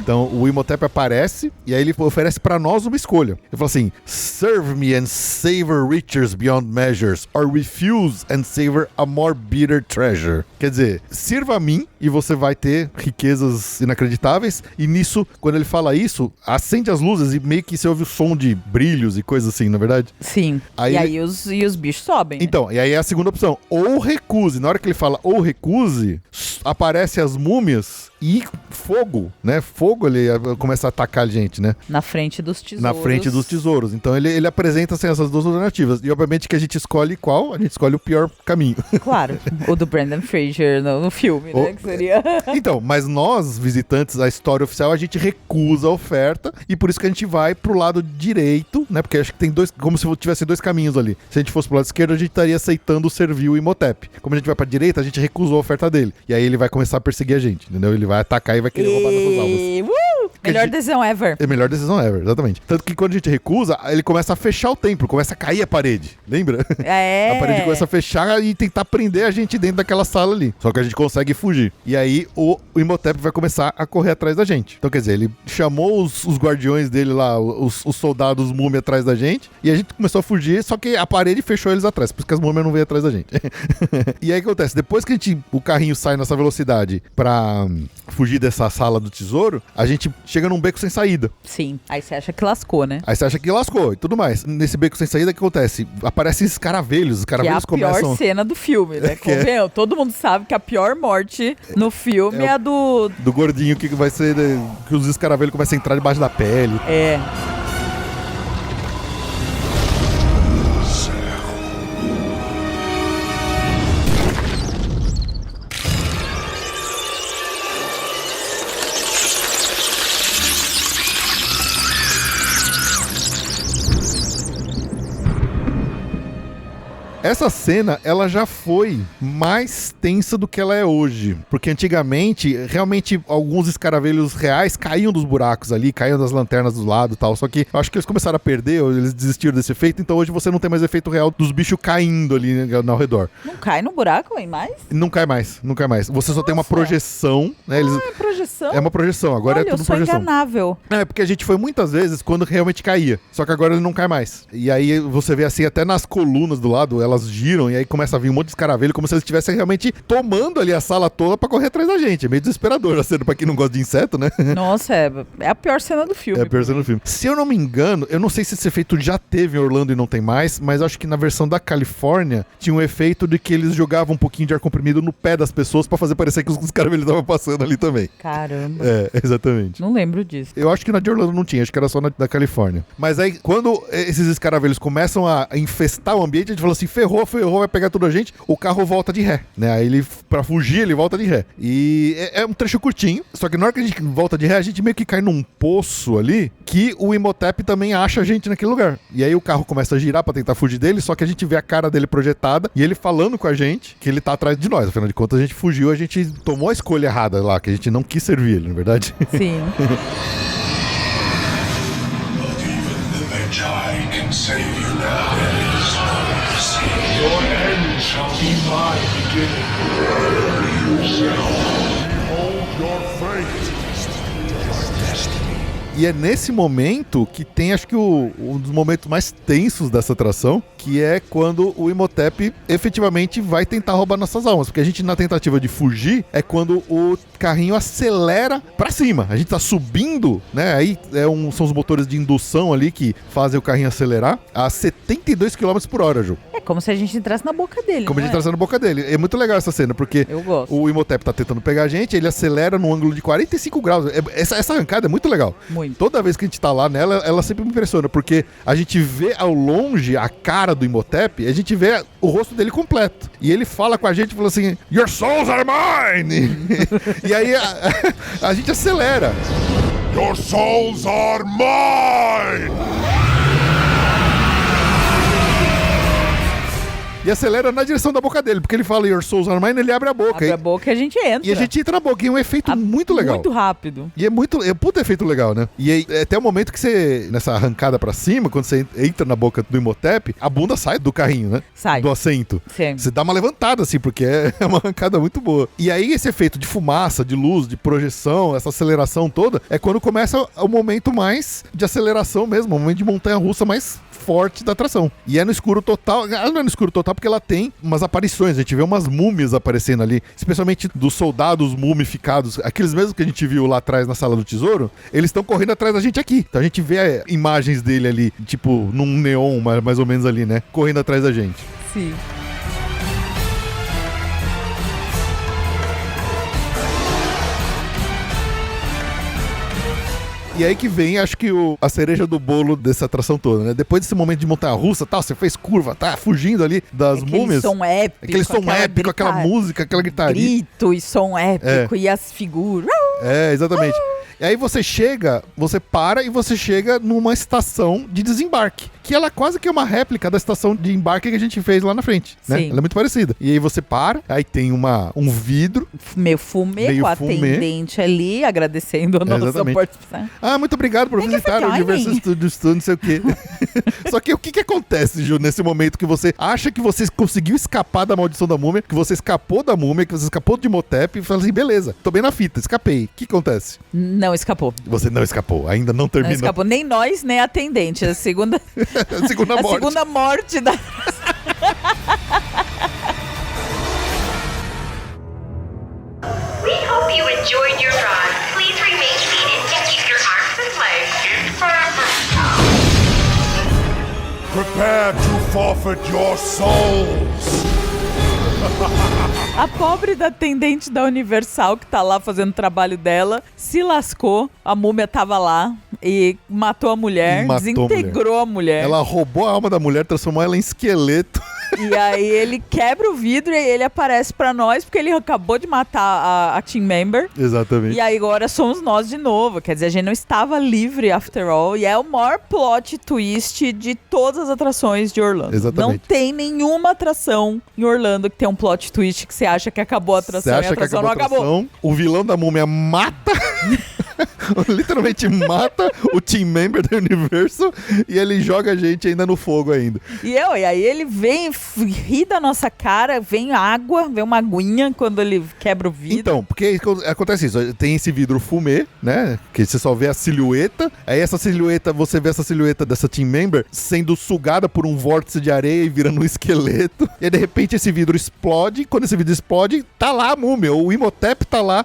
Então o Imhotep aparece e aí ele oferece pra nós uma escolha. Ele fala assim: serve me and savor riches beyond measures, or refuse and savor a more bitter treasure. Quer dizer, sirva a mim e você vai ter riquezas inacreditáveis. E nisso, quando ele fala isso, acende as luzes e meio que você ouve o som de brilhos e coisas assim, na verdade? Sim. Aí e aí os bichos sobem. Né? Então, e aí é a segunda opção. Ou recuse. Na hora que ele fala ou recuse, aparecem as múmias e fogo, né? Fogo, ele começa a atacar a gente, né? Na frente dos tesouros. Na frente dos tesouros. Então ele apresenta assim, essas duas alternativas. E obviamente que a gente escolhe qual? A gente escolhe o pior caminho. Claro. O do Brendan Fraser no filme, né? Que seria... Então, mas nós, visitantes, a história oficial, a gente recusa a oferta. E por isso que a gente vai pro lado direito, né? Porque acho que tem dois, como se tivesse dois caminhos ali. Se a gente fosse pro lado esquerdo, a gente estaria aceitando servir o Imhotep. Como a gente vai pra direita, a gente recusou a oferta dele. E aí ele vai começar a perseguir a gente, entendeu? Ele vai atacar e vai querer roubar nossas almas. Melhor decisão ever. É a melhor decisão ever, exatamente. Tanto que quando a gente recusa, ele começa a fechar o templo, começa a cair a parede. Lembra? É. A parede começa a fechar e tentar prender a gente dentro daquela sala ali. Só que a gente consegue fugir. E aí o Imhotep vai começar a correr atrás da gente. Então, quer dizer, ele chamou os guardiões dele lá, os soldados múmia atrás da gente, e a gente começou a fugir, só que a parede fechou eles atrás, por isso que as múmias não veio atrás da gente. E aí o que acontece? Depois que o carrinho sai nessa velocidade pra fugir dessa sala do tesouro, a gente chega num beco sem saída. Sim, aí você acha que lascou, né? Aí você acha que lascou e tudo mais. Nesse beco sem saída, o que acontece? Aparecem escaravelhos, os escaravelhos começam... Que é a começam... pior cena do filme, né? Convenham, todo mundo sabe que a pior morte no filme é a do... Do gordinho que vai ser... Que os escaravelhos começam a entrar debaixo da pele. É... Essa cena, ela já foi mais tensa do que ela é hoje. Porque antigamente, realmente, alguns escaravelhos reais caíam dos buracos ali, caíam das lanternas do lado e tal. Só que eu acho que eles começaram a perder, ou eles desistiram desse efeito, então hoje você não tem mais efeito real dos bichos caindo ali ao redor. Não cai no buraco, hein, mais? Não cai mais, não cai mais. Você só tem uma projeção, né? É projeção? É uma projeção, agora Olha, é tudo eu sou projeção. enganável. É, porque a gente foi muitas vezes quando realmente caía. Só que agora ele não cai mais. E aí você vê assim, até nas colunas do lado, elas giram e aí começa a vir um monte de escaravelho, como se eles estivessem realmente tomando ali a sala toda pra correr atrás da gente. É meio desesperador a cena pra quem não gosta de inseto, né? Nossa, é a pior cena do filme. É a pior cena do filme. Se eu não me engano, eu não sei se esse efeito já teve em Orlando e não tem mais, mas acho que na versão da Califórnia tinha um efeito de que eles jogavam um pouquinho de ar comprimido no pé das pessoas pra fazer parecer que os escaravelhos estavam passando ali também. Caramba. É, exatamente. Não lembro disso. Eu acho que na de Orlando não tinha, acho que era só na da Califórnia. Mas aí, quando esses escaravelhos começam a infestar o ambiente, a gente fala assim, ferrou, vai pegar toda a gente, o carro volta de ré, né? Aí ele, pra fugir, ele volta de ré. E é um trecho curtinho, só que na hora que a gente volta de ré, a gente meio que cai num poço ali, que o Imhotep também acha a gente naquele lugar. E aí o carro começa a girar pra tentar fugir dele, só que a gente vê a cara dele projetada, e ele falando com a gente que ele tá atrás de nós. Afinal de contas, a gente fugiu, a gente tomou a escolha errada lá, que a gente não quis servir ele, na verdade. Sim. I can save you now. There is no mercy. Your end shall be my beginning. You shall behold your fate. Your destiny E é nesse momento que tem, acho que um dos momentos mais tensos dessa atração, que é quando o Imhotep efetivamente vai tentar roubar nossas almas. Porque a gente, na tentativa de fugir, é quando o carrinho acelera pra cima. A gente tá subindo, né? Aí são os motores de indução ali que fazem o carrinho acelerar a 72 km por hora, Ju. É como se a gente entrasse na boca dele. Como a gente entrasse na boca dele. É muito legal essa cena, porque o Imhotep tá tentando pegar a gente, ele acelera num ângulo de 45 graus. Essa arrancada é muito legal. Muito. Toda vez que a gente tá lá nela, ela sempre me impressiona, porque a gente vê ao longe a cara do Imhotep, a gente vê o rosto dele completo. E ele fala com a gente, fala assim, "Your souls are mine!" E aí a gente acelera. Your souls are mine! E acelera na direção da boca dele, porque ele fala Your souls are mine, ele abre a boca. Abre a boca e a gente entra. E a gente entra na boca, e é um efeito muito legal. Muito rápido. E é um puta efeito legal, né? E aí, até o momento que você, nessa arrancada pra cima, quando você entra na boca do Imhotep, a bunda sai do carrinho, né? Sai. Do assento. Sim. Você dá uma levantada, assim, porque é uma arrancada muito boa. E aí, esse efeito de fumaça, de luz, de projeção, essa aceleração toda, é quando começa o momento mais de aceleração mesmo, o momento de montanha-russa mais forte da atração. E é no escuro total. Ela não é no escuro total porque ela tem umas aparições. A gente vê umas múmias aparecendo ali, especialmente dos soldados mumificados, aqueles mesmos que a gente viu lá atrás na Sala do Tesouro, eles estão correndo atrás da gente aqui. Então a gente vê imagens dele ali, tipo, num neon, mais ou menos ali, né? Correndo atrás da gente. Sim. E aí que vem, acho que a cereja do bolo dessa atração toda, né? Depois desse momento de montanha-russa, tal, você fez curva, tá fugindo ali das múmias. Aquele som épico, aquela música, aquela gritaria. Grito e som épico e as figuras. Exatamente. E aí você para e você chega numa estação de desembarque, que ela quase que é uma réplica da estação de embarque que a gente fez lá na frente, né? Sim. Ela é muito parecida. E aí você para, aí tem um vidro. Meio fumê, com a atendente ali, agradecendo a nossa participação. Ah, muito obrigado por visitar o Universal Studios, não sei o quê. Só que o que acontece, Ju, nesse momento que você acha que você conseguiu escapar da maldição da múmia, que você escapou da múmia, que você escapou do Imhotep e fala assim, beleza, tô bem na fita, escapei. O que acontece? Não escapou. Você não escapou, ainda não terminou. Não escapou, nem nós, nem a atendente. A segunda morte da... We hope you enjoyed your ride. Please remain seated and keep your arms and legs Prepare to forfeit your souls. A pobre da atendente da Universal, que tá lá fazendo o trabalho dela, se lascou, a múmia tava lá e matou a mulher, desintegrou a mulher. Ela roubou a alma da mulher, transformou ela em esqueleto. E aí ele quebra o vidro e ele aparece pra nós, porque ele acabou de matar a team member. Exatamente. E aí agora somos nós de novo. Quer dizer, a gente não estava livre, after all. E é o maior plot twist de todas as atrações de Orlando. Exatamente. Não tem nenhuma atração em Orlando que tem um plot twist que você acha que acabou a atração e a atração não acabou. O vilão da múmia mata... literalmente mata o team member da Universal e ele joga a gente ainda no fogo ainda. E aí ele vem rir da nossa cara, vem água, vem uma aguinha quando ele quebra o vidro. Então, porque acontece isso, tem esse vidro fumê, né, que você só vê a silhueta, aí você vê essa silhueta dessa team member sendo sugada por um vórtice de areia e virando um esqueleto, e aí de repente esse vidro explode, quando esse vidro explode, tá lá a múmia, o Imhotep tá lá,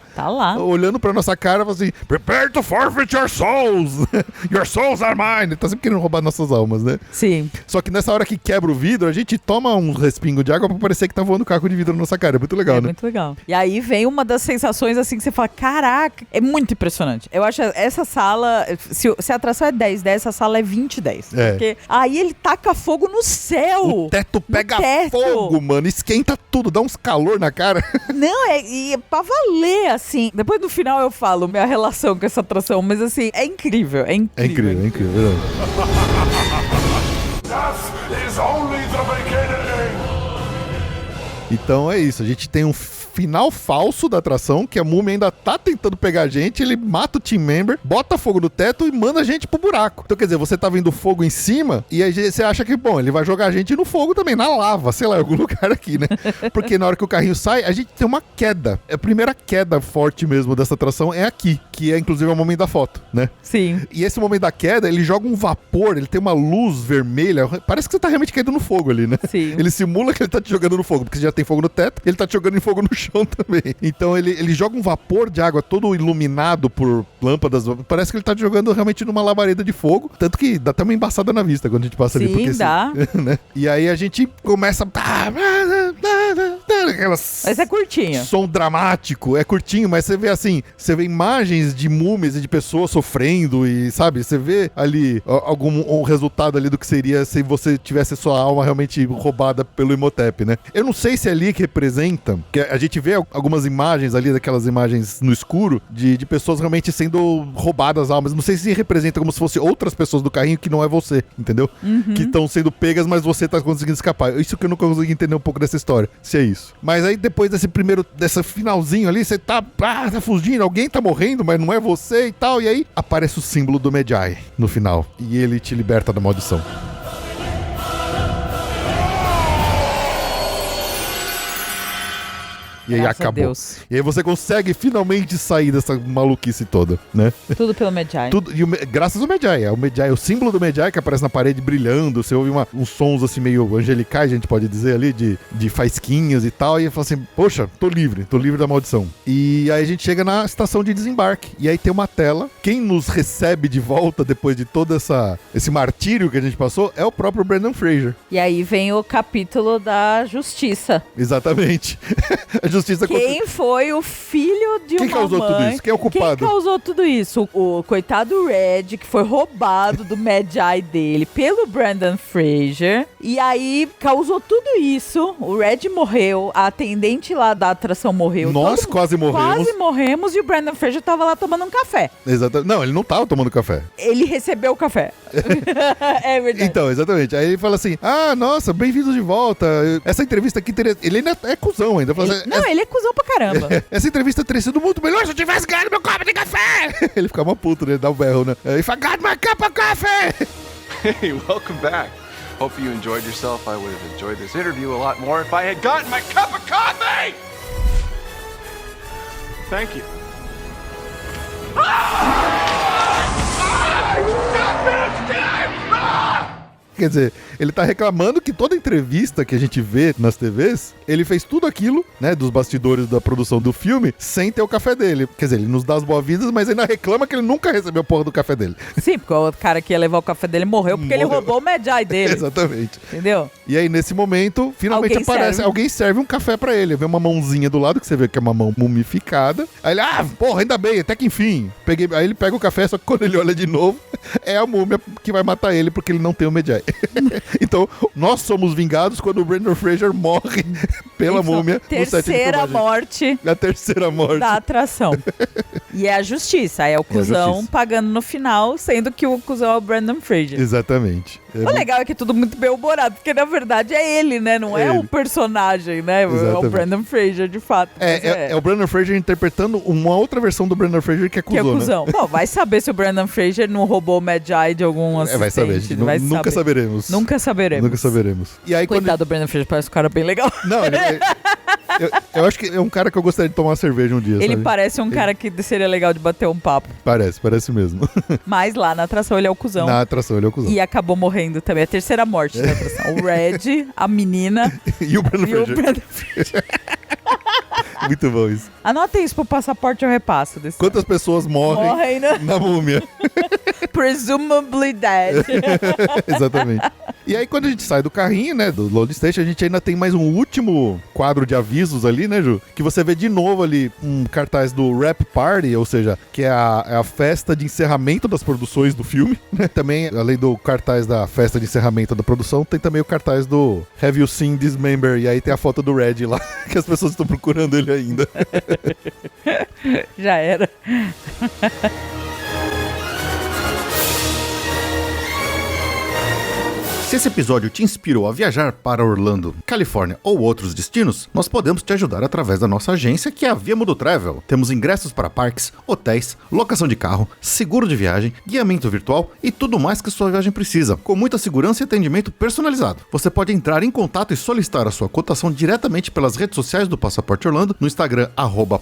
olhando pra nossa cara e fala assim, prepare to forfeit your souls, your souls are mine. Ele tá sempre querendo roubar nossas almas, né? Sim. Só que nessa hora que quebra o vidro, a gente toma um respingo de água pra parecer que tá voando caco de vidro na nossa cara. É muito legal, né? Muito legal. E aí vem uma das sensações assim que você fala, caraca, é muito impressionante. Eu acho essa sala, se a atração é 10, essa sala é 20-10. Porque aí ele taca fogo no céu. O teto pega fogo, mano. Esquenta tudo, dá uns calor na cara. Não, é pra valer, assim. Depois no final eu falo minha relação com essa atração, mas assim, é incrível, é incrível. É incrível, verdade. Death is only the beginning. Então é isso, a gente tem um final falso da atração, que a múmia ainda tá tentando pegar a gente, ele mata o team member, bota fogo no teto e manda a gente pro buraco. Então, quer dizer, você tá vendo fogo em cima e aí você acha que, bom, ele vai jogar a gente no fogo também, na lava, sei lá, em algum lugar aqui, né? Porque na hora que o carrinho sai, a gente tem uma queda. A primeira queda forte mesmo dessa atração é aqui, que é inclusive o momento da foto, né? Sim. E esse momento da queda, ele joga um vapor, ele tem uma luz vermelha, parece que você tá realmente caindo no fogo ali, né? Sim. Ele simula que ele tá te jogando no fogo, porque já tem fogo no teto, ele tá te jogando em fogo no chão também. Então ele joga um vapor de água todo iluminado por lâmpadas, parece que ele tá te jogando realmente numa labareda de fogo, tanto que dá até uma embaçada na vista quando a gente passa ali. Sim, dá. Né? E aí a gente começa... Mas é curtinho. Som dramático, é curtinho, mas você vê assim, você vê imagens de múmias e de pessoas sofrendo e, sabe, você vê ali um resultado ali do que seria se você tivesse sua alma realmente roubada pelo Imhotep, né? Eu não sei se é ali que representa, que a gente vê algumas imagens ali, daquelas imagens no escuro, de pessoas realmente sendo roubadas as almas. Não sei se representa como se fosse outras pessoas do carrinho que não é você, entendeu? Uhum. Que estão sendo pegas, mas você tá conseguindo escapar. Isso que eu não consegui entender um pouco dessa história, se é isso. Mas aí depois desse finalzinho ali, você tá fugindo, alguém tá morrendo, mas não é você e tal, e aí aparece o símbolo do Medjai no final, e ele te liberta da maldição. E aí Graças a acabou. Deus. E aí você consegue finalmente sair dessa maluquice toda, né? Tudo pelo Medjai. Tudo, graças ao Medjai. É o Medjai, o símbolo do Medjai que aparece na parede brilhando. Você ouve uns sons assim meio angelicais, a gente pode dizer ali, de faisquinhas e tal. E fala assim, poxa, tô livre da maldição. E aí a gente chega na estação de desembarque. E aí tem uma tela. Quem nos recebe de volta depois de todo esse martírio que a gente passou é o próprio Brendan Fraser. E aí vem o capítulo da justiça. Exatamente. A justiça Quem foi o filho de Quem uma causou mãe? tudo isso? Quem é o culpado? Quem causou tudo isso? O coitado Red, que foi roubado do Medjai dele pelo Brendan Fraser. E aí causou tudo isso. O Red morreu, a atendente lá da atração morreu. Nós quase morremos. Quase morremos e o Brendan Fraser tava lá tomando um café. Exatamente. Não, ele não tava tomando café. Ele recebeu o café. É verdade. Então, exatamente. Aí ele fala assim, nossa, bem-vindos de volta. Essa entrevista aqui teria... Ele ainda é cuzão ainda. Fala assim, ele é cuzão pra caramba. Essa entrevista teria sido muito melhor se eu tivesse ganhado meu copo de café. Ele fica uma puta, né? Ele dá um berro, né? He forgot my cup of coffee. Hey, welcome back. Hope you enjoyed yourself. I would have enjoyed this interview a lot more if I had gotten my cup of coffee. Thank you. Quer dizer, ele tá reclamando que toda entrevista que a gente vê nas TVs, ele fez tudo aquilo, né, dos bastidores da produção do filme, sem ter o café dele. Quer dizer, ele nos dá as boas-vindas, mas ainda reclama que ele nunca recebeu a porra do café dele. Sim, porque o cara que ia levar o café dele morreu porque ele roubou o Medjai dele. Exatamente. Entendeu? E aí, nesse momento, finalmente alguém serve um café pra ele. Vê uma mãozinha do lado, que você vê que é uma mão mumificada. Aí ele, porra, ainda bem, até que enfim. Aí ele pega o café, só que quando ele olha de novo, é a múmia que vai matar ele, porque ele não tem o Medjai. Então, nós somos vingados quando o Brendan Fraser morre pela múmia no set de terceira filmagem. morte. A terceira morte. Da atração. E é a justiça. É o cuzão pagando no final, sendo que o cuzão é o Brendan Fraser. Exatamente. O legal é que é tudo muito bem humorado, porque na verdade é ele, né? Não é o personagem, né? Exatamente. É o Brendan Fraser, de fato. É o Brendan Fraser interpretando uma outra versão do Brendan Fraser que é cuzão, que é cuzão. Né? Bom, vai saber se o Brendan Fraser não roubou o Medjai de algum assistente. Vai saber, nunca saberemos. Nunca saberemos. Nunca saberemos. E aí, coitado do Brendan Fraser, parece um cara bem legal. Não, eu acho que é um cara que eu gostaria de tomar uma cerveja um dia, Ele sabe? parece um cara que seria legal de bater um papo. Parece mesmo. Mas lá na atração ele é o cuzão. Na atração ele é o cuzão. E acabou morrendo também. A terceira morte da atração. O Red, a menina e o Brendan Fraser. Muito bom isso. Anotem isso pro passaporte eu repasso. Quantas pessoas morrem na múmia? Presumably dead. Exatamente. E aí quando a gente sai do carrinho, né, do load station, a gente ainda tem mais um último quadro de avisos ali, né, Ju? Que você vê de novo ali um cartaz do Wrap Party, ou seja, que é a festa de encerramento das produções do filme, né? Também, além do cartaz da festa de encerramento da produção, tem também o cartaz do Have You Seen Dismember? E aí tem a foto do Red lá, que as pessoas estão procurando ele ainda. Já era. Se esse episódio te inspirou a viajar para Orlando, Califórnia ou outros destinos, nós podemos te ajudar através da nossa agência, que é a Via Mundo Travel. Temos ingressos para parques, hotéis, locação de carro, seguro de viagem, guiamento virtual e tudo mais que sua viagem precisa, com muita segurança e atendimento personalizado. Você pode entrar em contato e solicitar a sua cotação diretamente pelas redes sociais do Passaporte Orlando, no Instagram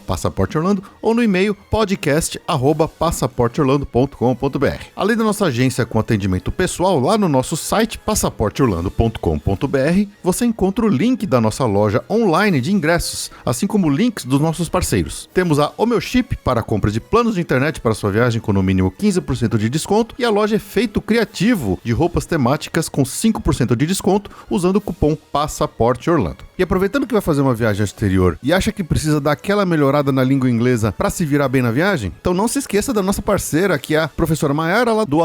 @passaporteorlando ou no e-mail podcast@passaporteorlando.com.br. Além da nossa agência com atendimento pessoal, lá no nosso site passaporteorlando.com.br, você encontra o link da nossa loja online de ingressos, assim como links dos nossos parceiros. Temos a OmeoChip para compra de planos de internet para sua viagem com no mínimo 15% de desconto e a loja Efeito Criativo de roupas temáticas com 5% de desconto usando o cupom Passaporte Orlando. E aproveitando que vai fazer uma viagem ao exterior e acha que precisa dar aquela melhorada na língua inglesa para se virar bem na viagem? Então não se esqueça da nossa parceira, que é a professora Mayara, lá do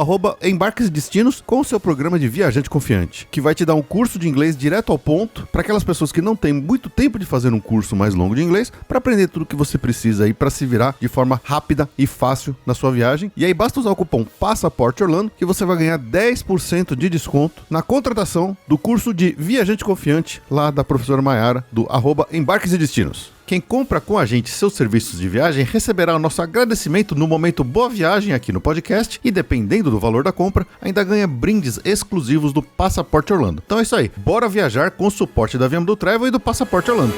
@Embarques e Destinos, com o seu programa de Viajante Confiante, que vai te dar um curso de inglês direto ao ponto para aquelas pessoas que não têm muito tempo de fazer um curso mais longo de inglês, para aprender tudo que você precisa aí para se virar de forma rápida e fácil na sua viagem. E aí basta usar o cupom Passaporte Orlando que você vai ganhar 10% de desconto na contratação do curso de Viajante Confiante lá da professora Mayara, do @Embarques e Destinos. Quem compra com a gente seus serviços de viagem receberá o nosso agradecimento no momento Boa Viagem aqui no podcast e, dependendo do valor da compra, ainda ganha brindes exclusivos do Passaporte Orlando. Então é isso aí, bora viajar com o suporte da Via Mundo Travel e do Passaporte Orlando.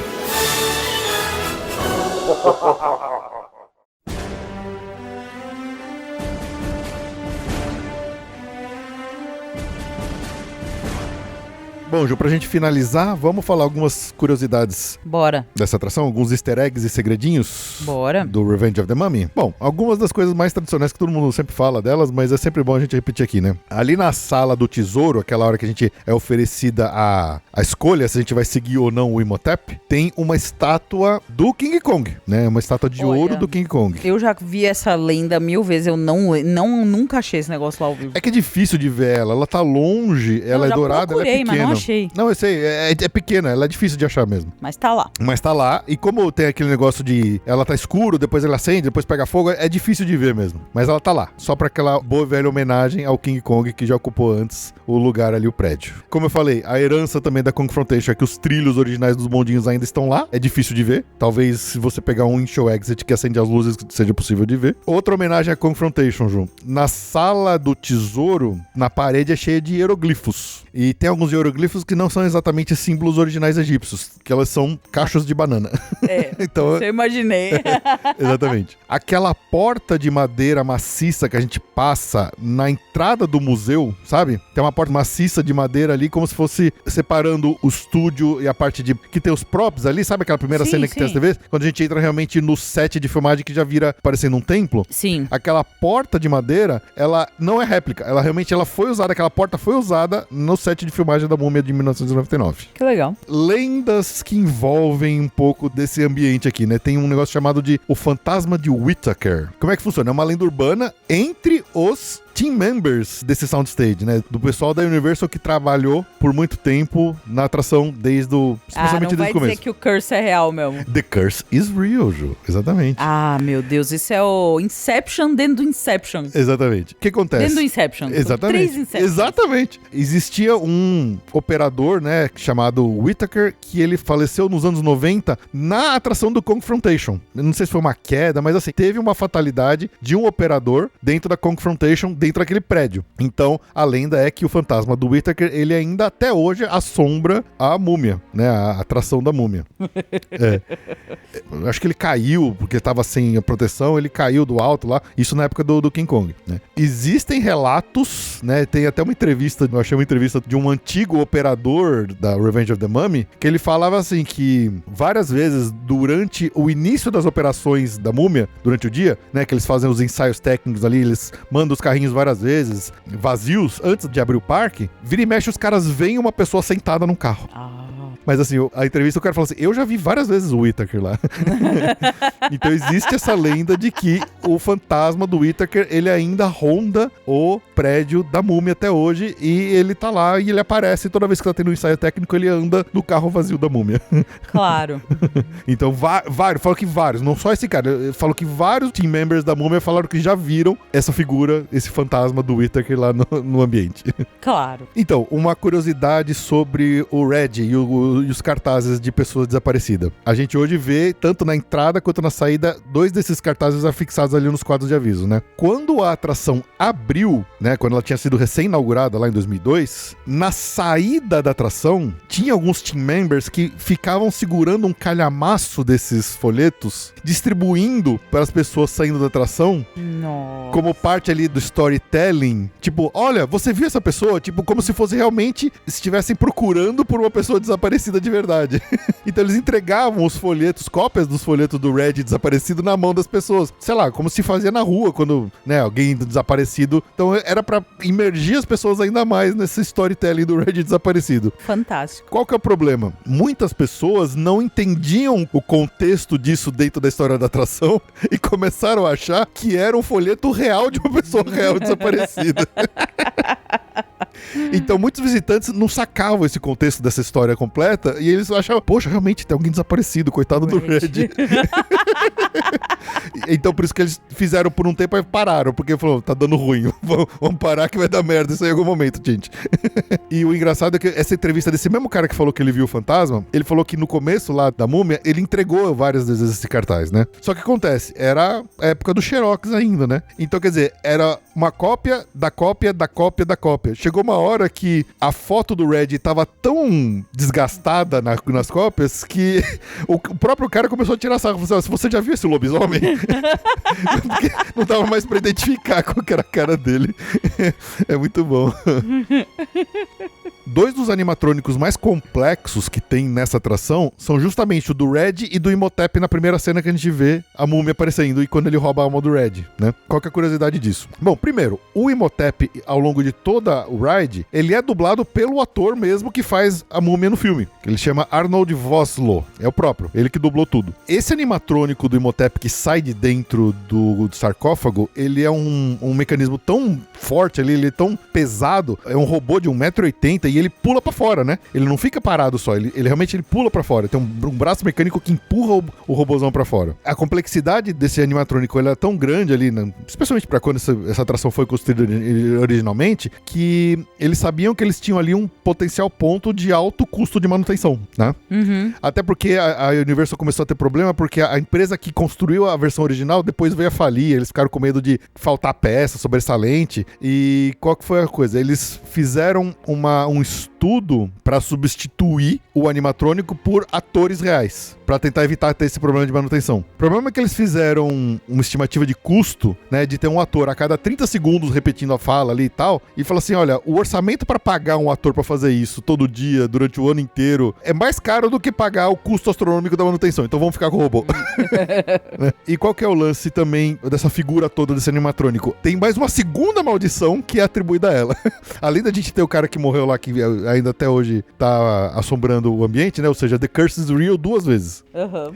Bom, Ju, pra gente finalizar, vamos falar algumas curiosidades. Bora. Dessa atração, alguns easter eggs e segredinhos. Bora. Do Revenge of the Mummy. Bom, algumas das coisas mais tradicionais que todo mundo sempre fala delas, mas é sempre bom a gente repetir aqui, né? Ali na sala do tesouro, aquela hora que a gente é oferecida a escolha se a gente vai seguir ou não o Imhotep, tem uma estátua do King Kong, né? Uma estátua de ouro do King Kong. Eu já vi essa lenda 1000 vezes, eu nunca achei esse negócio lá ao vivo. É que é difícil de ver ela tá longe, ela é dourada, ela é pequena. Mas não achei. Não, eu sei, é pequena, ela é difícil de achar mesmo. Mas tá lá. Mas tá lá, e como tem aquele negócio de ela tá escuro, depois ela acende, depois pega fogo, é difícil de ver mesmo. Mas ela tá lá, só pra aquela boa velha homenagem ao King Kong que já ocupou antes o lugar ali, o prédio. Como eu falei, a herança também da Confrontation é que os trilhos originais dos bondinhos ainda estão lá, é difícil de ver. Talvez se você pegar um Show Exit que acende as luzes, seja possível de ver. Outra homenagem à Confrontation, Ju. Na sala do tesouro, na parede é cheia de hieroglifos. E tem alguns hieroglifos que não são exatamente símbolos originais egípcios, que elas são cachos de banana. Então, eu imaginei. Exatamente. Aquela porta de madeira maciça que a gente passa na entrada do museu, sabe? Tem uma porta maciça de madeira ali, como se fosse separando o estúdio e a parte de... que tem os props ali, sabe aquela primeira cena que tem as TVs? Quando a gente entra realmente no set de filmagem que já vira parecendo um templo. Sim. Aquela porta de madeira, ela não é réplica. Ela realmente foi usada, aquela porta foi usada no set de filmagem da Múmia de 1999. Que legal. Lendas que envolvem um pouco desse ambiente aqui, né? Tem um negócio chamado de O Fantasma de Whittaker. Como é que funciona? É uma lenda urbana entre os team members desse soundstage, né? Do pessoal da Universal que trabalhou por muito tempo na atração desde o... especialmente desde o começo. Não vai dizer que o curse é real mesmo. The curse is real, Ju. Exatamente. Ah, meu Deus. Isso é o Inception dentro do Inception. Exatamente. O que acontece? Dentro do Inception. Exatamente. 3 Inception. Exatamente. Existia um operador, né, chamado Whittaker, que ele faleceu nos anos 90 na atração do Confrontation. Eu não sei se foi uma queda, mas assim, teve uma fatalidade de um operador dentro da Confrontation, dentro daquele prédio. Então, a lenda é que o fantasma do Whittaker, ele ainda até hoje assombra a múmia, né? A atração da múmia. Eu acho que ele caiu, porque estava sem a proteção, ele caiu do alto lá, isso na época do King Kong, né? Existem relatos, né? Tem até uma entrevista, eu achei uma entrevista de um antigo operador da Revenge of the Mummy, que ele falava assim, que várias vezes durante o início das operações da múmia, durante o dia, né? Que eles fazem os ensaios técnicos ali, eles mandam os carrinhos várias vezes, vazios, antes de abrir o parque, vira e mexe os caras veem uma pessoa sentada num carro. Mas assim, a entrevista o cara fala assim, eu já vi várias vezes o Whittaker lá. Então existe essa lenda de que o fantasma do Whittaker, ele ainda ronda o prédio da múmia até hoje, e ele tá lá e ele aparece toda vez que tá tendo um ensaio técnico, ele anda no carro vazio da múmia. Claro. Então vários, falo que vários, não só esse cara, eu falo que vários team members da múmia falaram que já viram essa figura, esse fantasma fantasma do Whittaker lá no ambiente. Claro. Então, uma curiosidade sobre o Red e os cartazes de pessoas desaparecidas. A gente hoje vê, tanto na entrada quanto na saída, 2 desses cartazes afixados ali nos quadros de aviso, né? Quando a atração abriu, né, quando ela tinha sido recém-inaugurada lá em 2002, na saída da atração, tinha alguns team members que ficavam segurando um calhamaço desses folhetos, distribuindo para as pessoas saindo da atração, como parte ali do storytelling. Tipo, olha, você viu essa pessoa? Tipo, como se fosse realmente estivessem procurando por uma pessoa desaparecida de verdade. Então eles entregavam os folhetos, cópias dos folhetos do Red desaparecido na mão das pessoas. Sei lá, como se fazia na rua quando, né, alguém desaparecido. Então era pra imergir as pessoas ainda mais nesse storytelling do Red desaparecido. Fantástico. Qual que é o problema? Muitas pessoas não entendiam o contexto disso dentro da história da atração e começaram a achar que era um folheto real de uma pessoa real desaparecida. Então muitos visitantes não sacavam esse contexto dessa história completa e eles achavam, poxa, realmente tem alguém desaparecido, coitado do Red. Então por isso que eles fizeram por um tempo e pararam, porque falou, tá dando ruim, vamos parar que vai dar merda isso aí em algum momento, gente. E o engraçado é que essa entrevista desse mesmo cara que falou que ele viu o fantasma, ele falou que no começo lá da múmia, ele entregou várias vezes esse cartaz, né? Só que acontece, era a época do Xerox ainda, né? Então quer dizer, era uma cópia da cópia da cópia da cópia. Chegou uma hora que a foto do Red tava tão desgastada nas cópias que o próprio cara começou a tirar sarro. Você já viu esse lobisomem? Porque não dava mais pra identificar qual que era a cara dele. É muito bom. 2 dos animatrônicos mais complexos que tem nessa atração são justamente o do Red e do Imhotep na primeira cena que a gente vê a múmia aparecendo e quando ele rouba a alma do Red, né? Qual que é a curiosidade disso? Bom, primeiro, o Imhotep, ao longo de toda o ride, ele é dublado pelo ator mesmo que faz a múmia no filme. Ele chama Arnold Vosloo. É o próprio, ele que dublou tudo. Esse animatrônico do Imhotep que sai de dentro do sarcófago, ele é um mecanismo tão forte ali, ele é tão pesado, é um robô de 1,80 m e ele pula pra fora, né? Ele não fica parado só, ele realmente pula pra fora. Tem um braço mecânico que empurra o robôzão pra fora. A complexidade desse animatrônico, ele é tão grande ali, né? Especialmente pra quando essa atração foi construída originalmente, que eles sabiam que eles tinham ali um potencial ponto de alto custo de manutenção, né? Até porque a Universal começou a ter problema porque a empresa que construiu a versão original depois veio a falir, eles ficaram com medo de faltar peça sobressalente. E qual que foi a coisa? Eles fizeram um estudo para substituir o animatrônico por atores reais, para tentar evitar ter esse problema de manutenção. O problema é que eles fizeram uma estimativa de custo, né, de ter um ator a cada 30 segundos repetindo a fala ali e tal, e fala assim, olha, o orçamento para pagar um ator para fazer isso todo dia, durante o ano inteiro, é mais caro do que pagar o custo astronômico da manutenção, então vamos ficar com o robô. Né? E qual que é o lance também dessa figura toda desse animatrônico? Tem mais uma segunda maldição que é atribuída a ela. Além da gente ter o cara que morreu lá, que ainda até hoje tá assombrando o ambiente, né, ou seja, The Curse is Real 2 vezes.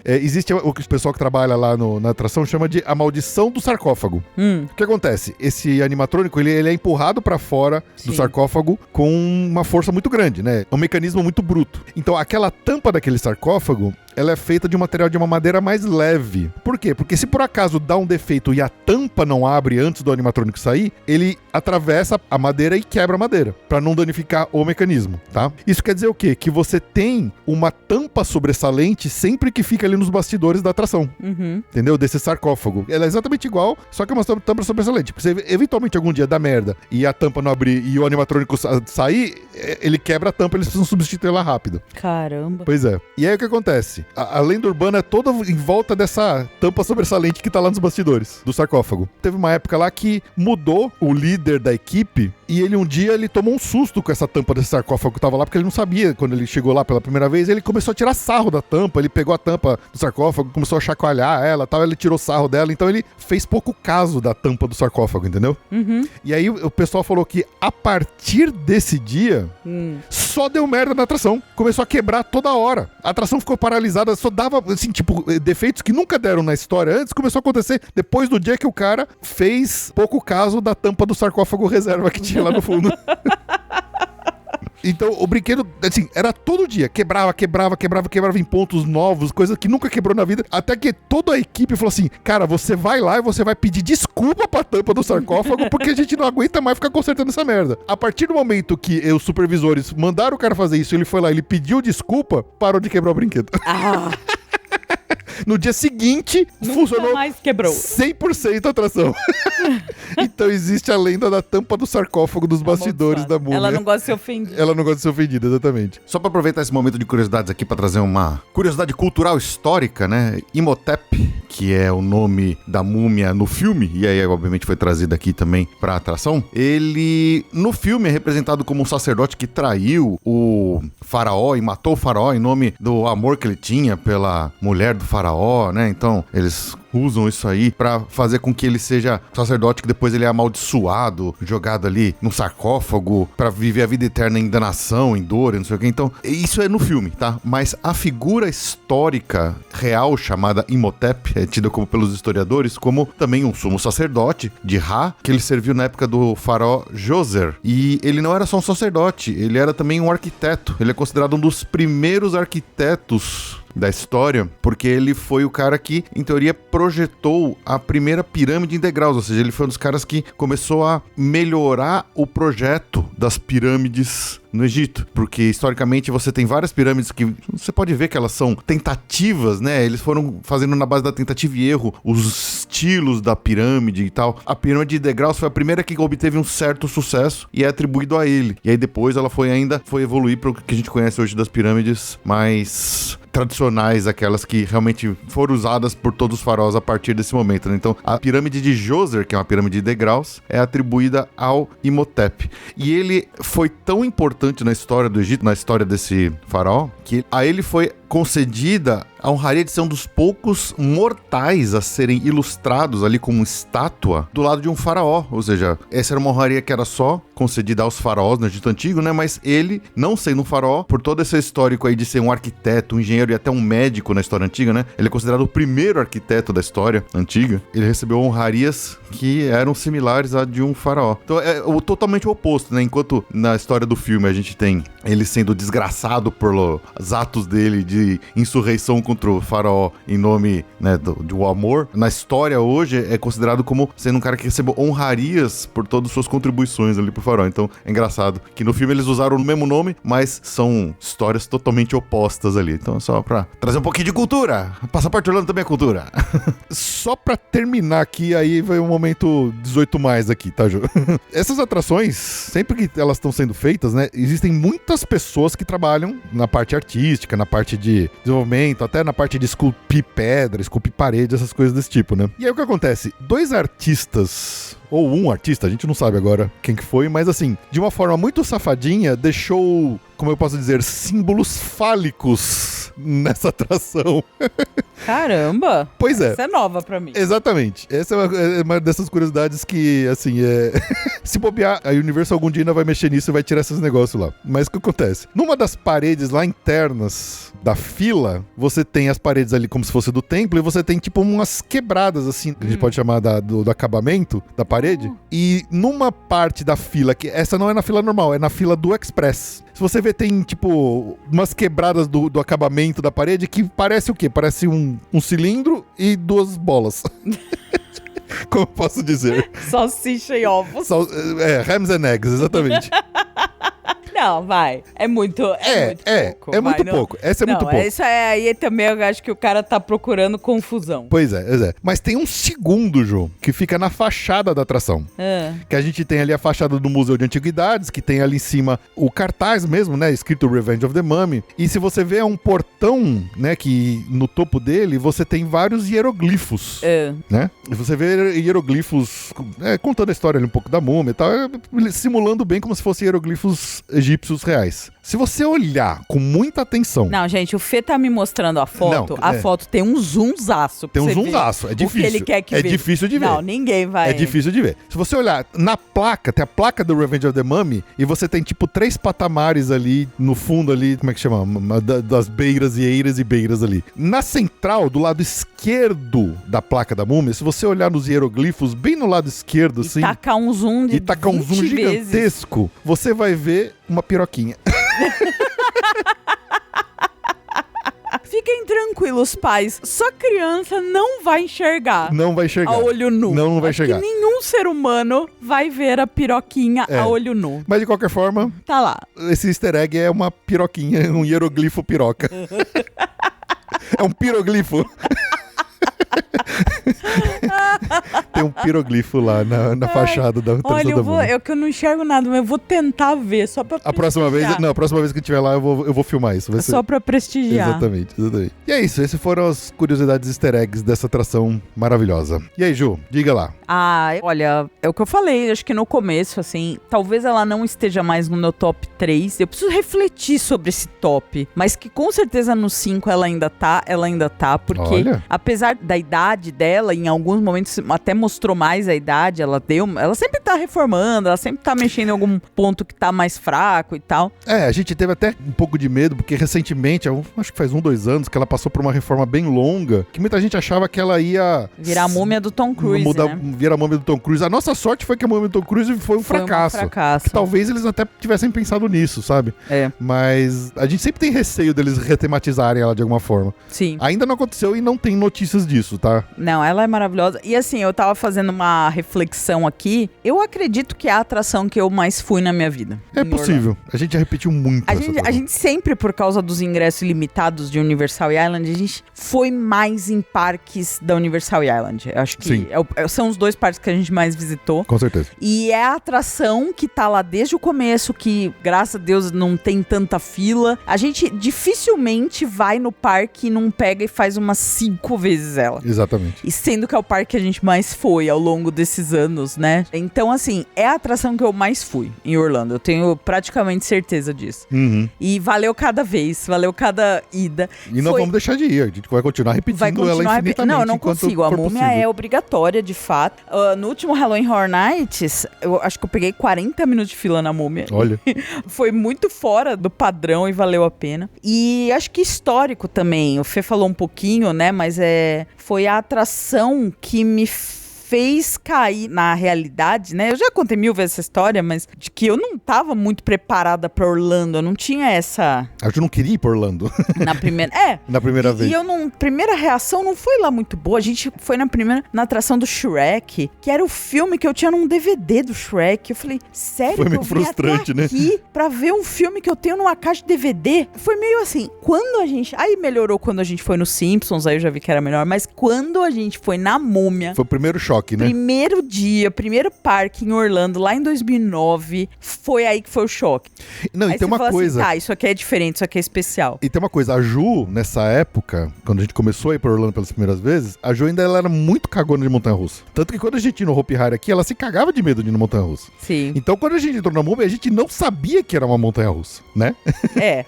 Existe o que o pessoal que trabalha lá na atração chama de a maldição do sarcófago. O que acontece? Esse animatrônico, ele é empurrado pra fora do sarcófago com uma força muito grande, né? É um mecanismo muito bruto. Então, aquela tampa daquele sarcófago, ela é feita de um material de uma madeira mais leve. Por quê? Porque se por acaso dá um defeito e a tampa não abre antes do animatrônico sair, ele atravessa a madeira e quebra a madeira, pra não danificar o mecanismo, tá? Isso quer dizer o quê? Que você tem uma tampa sobressalente sempre que fica ali nos bastidores da atração. Entendeu? Desse sarcófago. Ela é exatamente igual, só que é uma tampa sobressalente. Se eventualmente algum dia dá merda e a tampa não abrir e o animatrônico sair, ele quebra a tampa, eles precisam substituir ela rápido. Caramba. Pois é. E aí o que acontece? A lenda urbana é toda em volta dessa tampa sobressalente que tá lá nos bastidores do sarcófago. Teve uma época lá que mudou o líder da equipe e um dia ele tomou um susto com essa tampa desse sarcófago que tava lá, porque ele não sabia quando ele chegou lá pela primeira vez. Ele começou a tirar sarro da tampa, ele pegou a tampa do sarcófago, começou a chacoalhar ela, tal, ele tirou sarro dela, então ele fez pouco caso da tampa do sarcófago, entendeu? E aí o pessoal falou que a partir desse dia só deu merda na atração, começou a quebrar toda hora, a atração ficou paralisada, só dava, assim, tipo, defeitos que nunca deram na história antes, começou a acontecer depois do dia que o cara fez pouco caso da tampa do sarcófago reserva que tinha lá no fundo. Então, o brinquedo, assim, era todo dia. Quebrava em pontos novos, coisas que nunca quebrou na vida. Até que toda a equipe falou assim, cara, você vai lá e você vai pedir desculpa pra tampa do sarcófago porque a gente não aguenta mais ficar consertando essa merda. A partir do momento que os supervisores mandaram o cara fazer isso, ele foi lá, ele pediu desculpa, parou de quebrar o brinquedo. No dia seguinte, funcionou mais quebrou. 100% a atração. Então existe a lenda da tampa do sarcófago dos bastidores da múmia. Ela não gosta de ser ofendida. Ela não gosta de ser ofendida, exatamente. Só pra aproveitar esse momento de curiosidades aqui pra trazer uma curiosidade cultural histórica, né? Imhotep, que é o nome da múmia no filme, e aí obviamente foi trazido aqui também pra atração, ele no filme é representado como um sacerdote que traiu o faraó e matou o faraó em nome do amor que ele tinha pela mulher do faraó, né? Então eles usam isso aí pra fazer com que ele seja sacerdote que depois ele é amaldiçoado, jogado ali num sarcófago pra viver a vida eterna em danação, em dor, não sei o que. Então, isso é no filme, tá? Mas a figura histórica real chamada Imhotep é tida como pelos historiadores como também um sumo sacerdote de Ra, que ele serviu na época do faraó Djoser. E ele não era só um sacerdote, ele era também um arquiteto. Ele é considerado um dos primeiros arquitetos da história, porque ele foi o cara que, em teoria, projetou a primeira pirâmide em degraus, ou seja, ele foi um dos caras que começou a melhorar o projeto das pirâmides no Egito, porque historicamente você tem várias pirâmides que você pode ver que elas são tentativas, né? Eles foram fazendo na base da tentativa e erro os estilos da pirâmide e tal. A pirâmide de degraus foi a primeira que obteve um certo sucesso e é atribuído a ele. E aí depois ela foi evoluir para o que a gente conhece hoje das pirâmides mais tradicionais, aquelas que realmente foram usadas por todos os faraós a partir desse momento, né? Então, a pirâmide de Djoser, que é uma pirâmide de degraus, é atribuída ao Imhotep. E ele foi tão importante na história do Egito, na história desse faraó, que a ele foi concedida a honraria de ser um dos poucos mortais a serem ilustrados ali como estátua do lado de um faraó. Ou seja, essa era uma honraria que era só concedida aos faraós no Egito Antigo, né? Mas ele, não sendo um faraó, por todo esse histórico aí de ser um arquiteto, um engenheiro e até um médico na história antiga, né? Ele é considerado o primeiro arquiteto da história antiga. Ele recebeu honrarias que eram similares à de um faraó. Então é totalmente o oposto, né? Enquanto na história do filme a gente tem ele sendo desgraçado pelos atos dele de insurreição contra o faraó em nome, né, do amor, na história hoje é considerado como sendo um cara que recebeu honrarias por todas as suas contribuições ali pro faraó. Então é engraçado que no filme eles usaram o mesmo nome, mas são histórias totalmente opostas ali. Então só pra trazer um pouquinho de cultura. Passaporte Orlando também é cultura. Só pra terminar aqui, aí vai um momento 18+ aqui, tá, Ju? Essas atrações, sempre que elas estão sendo feitas, né, existem muitas pessoas que trabalham na parte artística, na parte de desenvolvimento, até na parte de esculpir pedra, esculpir parede, essas coisas desse tipo, né? E aí o que acontece? 2 artistas, ou um artista, a gente não sabe agora quem que foi, mas assim, de uma forma muito safadinha, deixou, como eu posso dizer, símbolos fálicos nessa atração. Caramba! Pois é. Essa é nova pra mim. Exatamente. Essa é uma dessas curiosidades que, assim, se bobear, a Universal algum dia ainda vai mexer nisso e vai tirar esses negócios lá. Mas o que acontece? Numa das paredes lá internas da fila, você tem as paredes ali como se fosse do templo e você tem, tipo, umas quebradas, assim, que a gente pode chamar do acabamento da parede. E numa parte da fila, que essa não é na fila normal, é na fila do Express. Se você ver, tem, tipo, umas quebradas do acabamento da parede que parece o quê? Parece um cilindro e 2 bolas. Como eu posso dizer? Salsicha e ovos. Hams and eggs, exatamente. Não, vai. É muito pouco. É muito pouco. Essa é muito pouco. Isso aí também eu acho que o cara tá procurando confusão. Pois é. Mas tem um segundo, Ju, que fica na fachada da atração. Que a gente tem ali a fachada do Museu de Antiguidades, que tem ali em cima o cartaz mesmo, né? Escrito Revenge of the Mummy. E se você vê, é um portão, né? Que no topo dele você tem vários hieroglifos. Né? E você vê hieroglifos contando a história ali um pouco da múmia e tal, simulando bem como se fossem hieroglifos egípcios reais. Se você olhar com muita atenção... Não, gente, o Fê tá me mostrando a foto. Não, a foto tem um zoomzaço. Tem um zoomzaço, é difícil. O que ele quer que é veja. difícil de ver. Não, ninguém vai. É difícil de ver. Se você olhar na placa, tem a placa do Revenge of the Mummy, e você tem tipo 3 patamares ali no fundo ali, como é que chama? Das beiras e eiras e beiras ali. Na central, do lado esquerdo da placa da múmia, se você olhar nos hieroglifos, bem no lado esquerdo, assim... tacar um zoom de 20 gigantesco, você vai ver uma piroquinha. Fiquem tranquilos, pais. Sua criança não vai enxergar. Não vai enxergar. A olho nu. Não vai enxergar. Que nenhum ser humano vai ver a piroquinha a olho nu. Mas de qualquer forma... Tá lá. Esse easter egg é uma piroquinha, um hieroglifo piroca. É um piroglifo. Tem um piroglifo lá na fachada da Olha, eu que eu não enxergo nada, mas eu vou tentar ver, só pra prestigiar. A próxima vez que eu estiver lá, eu vou filmar isso. Vai ser... Só pra prestigiar. Exatamente. E é isso, essas foram as curiosidades easter eggs dessa atração maravilhosa. E aí, Ju, diga lá. Olha, é o que eu falei, acho que no começo, assim, talvez ela não esteja mais no meu top 3. Eu preciso refletir sobre esse top, mas que com certeza no 5 ela ainda tá, porque apesar da idade dela, em alguns momentos até mostrou mais a idade, ela sempre tá reformando, ela sempre tá mexendo em algum ponto que tá mais fraco e tal. A gente teve até um pouco de medo, porque recentemente, acho que faz 2 anos, que ela passou por uma reforma bem longa, que muita gente achava que ela ia... virar a múmia do Tom Cruise, né? Virar a múmia do Tom Cruise. A nossa sorte foi que a múmia do Tom Cruise foi um fracasso. Que talvez eles até tivessem pensado nisso, sabe? Mas a gente sempre tem receio deles retematizarem ela de alguma forma. Sim. Ainda não aconteceu e não tem notícias disso, tá? Não, ela é maravilhosa. E assim, eu tava fazendo uma reflexão aqui. Eu acredito que é a atração que eu mais fui na minha vida. É possível. A gente já repetiu muito a gente sempre, por causa dos ingressos limitados de Universal Island, a gente foi mais em parques da Universal Island. Eu acho que são os 2 parques que a gente mais visitou. Com certeza. E é a atração que tá lá desde o começo, que graças a Deus não tem tanta fila. A gente dificilmente vai no parque e não pega e faz umas 5 vezes ela. Exatamente. E sendo que é o parque que a gente mais foi ao longo desses anos, né? Então, assim, é a atração que eu mais fui em Orlando. Eu tenho praticamente certeza disso. Uhum. E valeu cada vez, valeu cada ida. E não vamos deixar de ir. A gente vai continuar repetindo ela infinitamente. Não, eu não consigo. A múmia é obrigatória, de fato. No último Halloween Horror Nights, eu acho que eu peguei 40 minutos de fila na múmia. Olha. Foi muito fora do padrão e valeu a pena. E acho que histórico também. O Fê falou um pouquinho, né? Mas foi a atração que me fez cair na realidade, né? Eu já contei 1000 vezes essa história, mas de que eu não tava muito preparada pra Orlando, eu não tinha essa... A gente não queria ir pra Orlando. Na primeira... Na primeira vez. E eu não... Primeira reação não foi lá muito boa. A gente foi na atração do Shrek, que era o filme que eu tinha num DVD do Shrek. Eu falei, sério? Foi meio frustrante, né? Aqui pra ver um filme que eu tenho numa caixa de DVD. Foi meio assim, quando a gente... Aí melhorou quando a gente foi no Simpsons, aí eu já vi que era melhor, mas quando a gente foi na Múmia... Foi o primeiro choque. Né? Primeiro dia, primeiro parque em Orlando, lá em 2009, foi aí que foi o choque. Não, aí e tem uma coisa... Assim, isso aqui é diferente, isso aqui é especial. E tem uma coisa, a Ju, nessa época, quando a gente começou a ir pra Orlando pelas primeiras vezes, a Ju ainda ela era muito cagona de montanha-russa. Tanto que quando a gente ia no Hopi Hari aqui, ela se cagava de medo de ir no montanha-russa. Sim. Então quando a gente entrou na Múmia, a gente não sabia que era uma montanha-russa, né?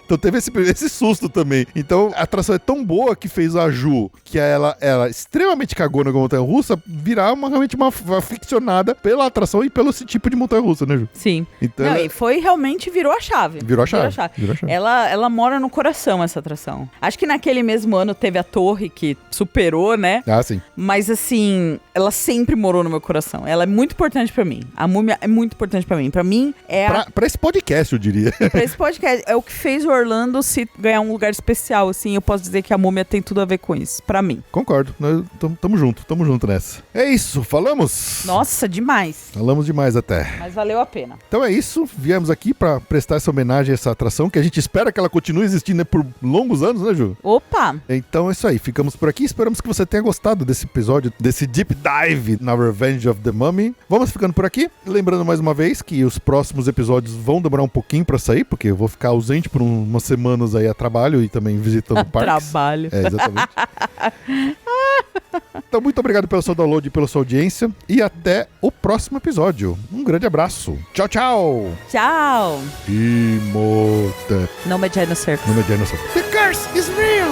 Então teve esse susto também. Então a atração é tão boa que fez a Ju, que ela extremamente cagona com a montanha-russa, virar realmente uma aficionada pela atração e pelo esse tipo de montanha-russa, né, Ju? Sim. Então não, e foi realmente virou a chave. Virou a chave. Ela mora no coração, essa atração. Acho que naquele mesmo ano teve a torre que superou, né? Ah, sim. Mas assim, ela sempre morou no meu coração. Ela é muito importante pra mim. A Múmia é muito importante pra mim. Pra mim é pra esse podcast, eu diria. Pra esse podcast. É o que fez o Orlando se ganhar um lugar especial, assim. Eu posso dizer que a Múmia tem tudo a ver com isso. Pra mim. Concordo. Nós tamo junto nessa. É isso, falamos? Nossa, demais. Falamos demais até. Mas valeu a pena. Então é isso, viemos aqui pra prestar essa homenagem a essa atração, que a gente espera que ela continue existindo, né, por longos anos, né, Ju? Opa! Então é isso aí, ficamos por aqui, esperamos que você tenha gostado desse episódio, desse deep dive na Revenge of the Mummy. Vamos ficando por aqui, lembrando mais uma vez que os próximos episódios vão demorar um pouquinho pra sair, porque eu vou ficar ausente por umas semanas aí a trabalho e também visitando parques. Trabalho. É, exatamente. Então, muito obrigado pelo seu download e pela sua audiência. E até o próximo episódio. Um grande abraço. Tchau, tchau. Tchau. Imota. No Magi no Circus. No Magi no Circus. The curse is real.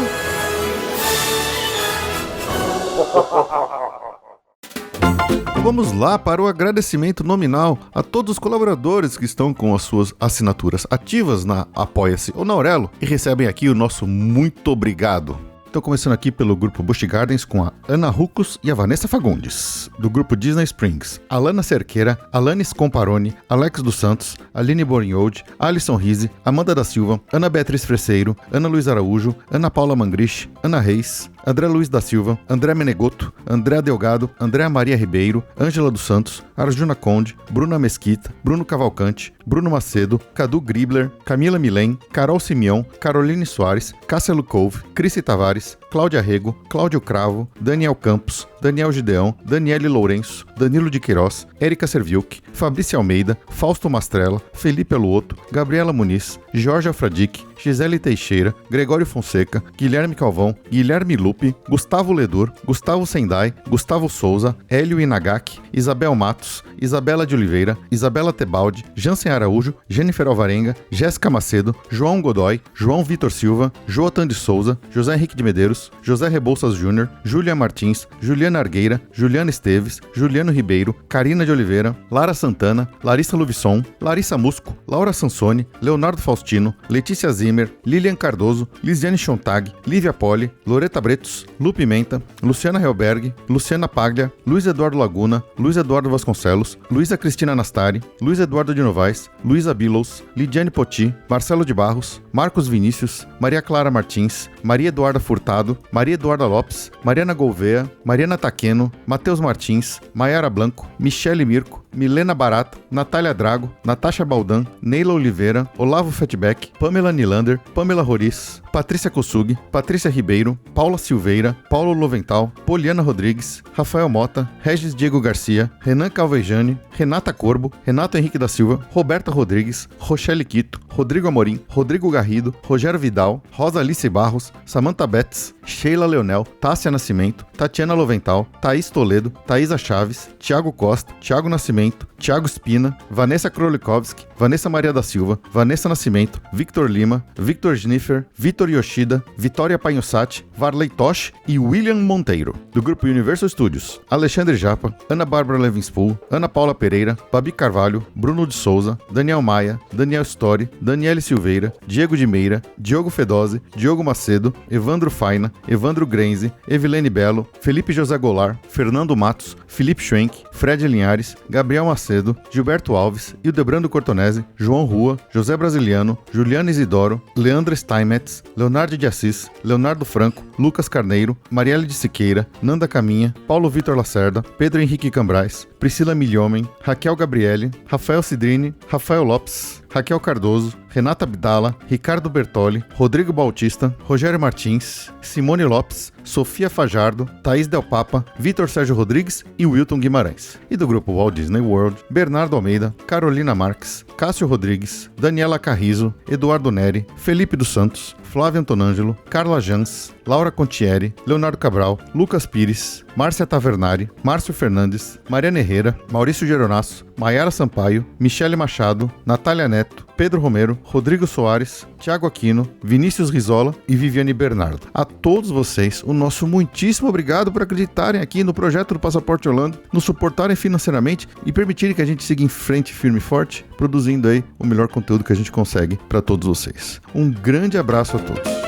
Então vamos lá para o agradecimento nominal a todos os colaboradores que estão com as suas assinaturas ativas na Apoia-se ou na Aurelo e recebem aqui o nosso muito obrigado. Então, começando aqui pelo grupo Busch Gardens com a Ana Rucos e a Vanessa Fagundes. Do grupo Disney Springs, Alana Cerqueira, Alanis Comparoni, Alex dos Santos, Aline Borinhold, Alisson Rise, Amanda da Silva, Ana Beatriz Freseiro, Ana Luiz Araújo, Ana Paula Mangrich, Ana Reis, André Luiz da Silva, André Menegoto, André Delgado, Andréa Maria Ribeiro, Ângela dos Santos, Arjuna Conde, Bruna Mesquita, Bruno Cavalcante, Bruno Macedo, Cadu Gribler, Camila Milen, Carol Simeão, Caroline Soares, Cássia Lucouve, Cristi Tavares, Cláudia Rego, Cláudio Cravo, Daniel Campos, Daniel Gideão, Daniele Lourenço, Danilo de Queiroz, Érica Serviuk, Fabrícia Almeida, Fausto Mastrella, Felipe Aluoto, Gabriela Muniz, Jorge Alfradique, Gisele Teixeira, Gregório Fonseca, Guilherme Calvão, Guilherme Lupe, Gustavo Ledur, Gustavo Sendai, Gustavo Souza, Hélio Inagaki, Isabel Matos, Isabela de Oliveira, Isabela Tebaldi, Jansen Araújo, Jennifer Alvarenga, Jéssica Macedo, João Godoy, João Vitor Silva, Joatan de Souza, José Henrique de Medeiros, José Rebouças Júnior, Júlia Martins, Juliana Argueira, Juliana Esteves, Juliano Ribeiro, Karina de Oliveira, Lara Santana, Larissa Luvisson, Larissa Musco, Laura Sansoni, Leonardo Faustino, Letícia Zimmer, Lilian Cardoso, Lisiane Chontag, Lívia Poli, Loreta Bretos, Lu Pimenta, Luciana Helberg, Luciana Paglia, Luiz Eduardo Laguna, Luiz Eduardo Vasconcelos, Luísa Cristina Nastari, Luiz Eduardo de Novaes, Luísa Billows, Lidiane Poti, Marcelo de Barros, Marcos Vinícius, Maria Clara Martins, Maria Eduarda Furtado, Maria Eduarda Lopes, Mariana Gouveia, Mariana Taqueno, Matheus Martins, Maiara Blanco, Michele Mirko, Milena Barata, Natália Drago, Natasha Baldan, Neila Oliveira, Olavo Fatback, Pamela Nilander, Pamela Roriz, Patrícia Kossug, Patrícia Ribeiro, Paula Silveira, Paulo Lovental, Poliana Rodrigues, Rafael Mota, Regis Diego Garcia, Renan Calvejane, Renata Corbo, Renato Henrique da Silva, Roberta Rodrigues, Rochelle Quito, Rodrigo Amorim, Rodrigo Garrido, Rogério Vidal, Rosa Alice Barros, Samantha Betts, Sheila Leonel, Tássia Nascimento, Tatiana Lovental, Thaís Toledo, Thaisa Chaves, Thiago Costa, Thiago Nascimento, Thiago Espina, Vanessa Krolikowski, Vanessa Maria da Silva, Vanessa Nascimento, Victor Lima, Victor Schniffer, Vitor Yoshida, Vitória Panhossati, Varley Tosh e William Monteiro. Do grupo Universal Studios, Alexandre Japa, Ana Bárbara Levinspool, Ana Paula Pereira, Babi Carvalho, Bruno de Souza, Daniel Maia, Daniel Story, Daniele Silveira, Diego de Meira, Diogo Fedose, Diogo Macedo, Evandro Faina, Evandro Grenze, Evilene Belo, Felipe José Goulart, Fernando Matos, Felipe Schwenk, Fred Linhares, Gabriel Macedo, Gilberto Alves, Hildebrando Cortonese, João Rua, José Brasiliano, Juliana Isidoro, Leandra Steinmetz, Leonardo de Assis, Leonardo Franco, Lucas Carneiro, Marielle de Siqueira, Nanda Caminha, Paulo Vitor Lacerda, Pedro Henrique Cambrais, Priscila Milhomem, Raquel Gabriele, Rafael Cidrini, Rafael Lopes, Raquel Cardoso, Renata Abdala, Ricardo Bertoli, Rodrigo Bautista, Rogério Martins, Simone Lopes, Sofia Fajardo, Thaís Del Papa, Vitor Sérgio Rodrigues e Wilton Guimarães. E do grupo Walt Disney World, Bernardo Almeida, Carolina Marques, Cássio Rodrigues, Daniela Carrizo, Eduardo Neri, Felipe dos Santos, Flávio Antonângelo, Carla Jans, Laura Contieri, Leonardo Cabral, Lucas Pires, Márcia Tavernari, Márcio Fernandes, Mariana Herrera, Maurício Geronasso, Maiara Sampaio, Michele Machado, Natália Neto, Pedro Romero, Rodrigo Soares, Thiago Aquino, Vinícius Rizola e Viviane Bernardo. A todos vocês, o nosso muitíssimo obrigado por acreditarem aqui no projeto do Passaporte Orlando, nos suportarem financeiramente e permitirem que a gente siga em frente firme e forte, produzindo aí o melhor conteúdo que a gente consegue para todos vocês. Um grande abraço a todos.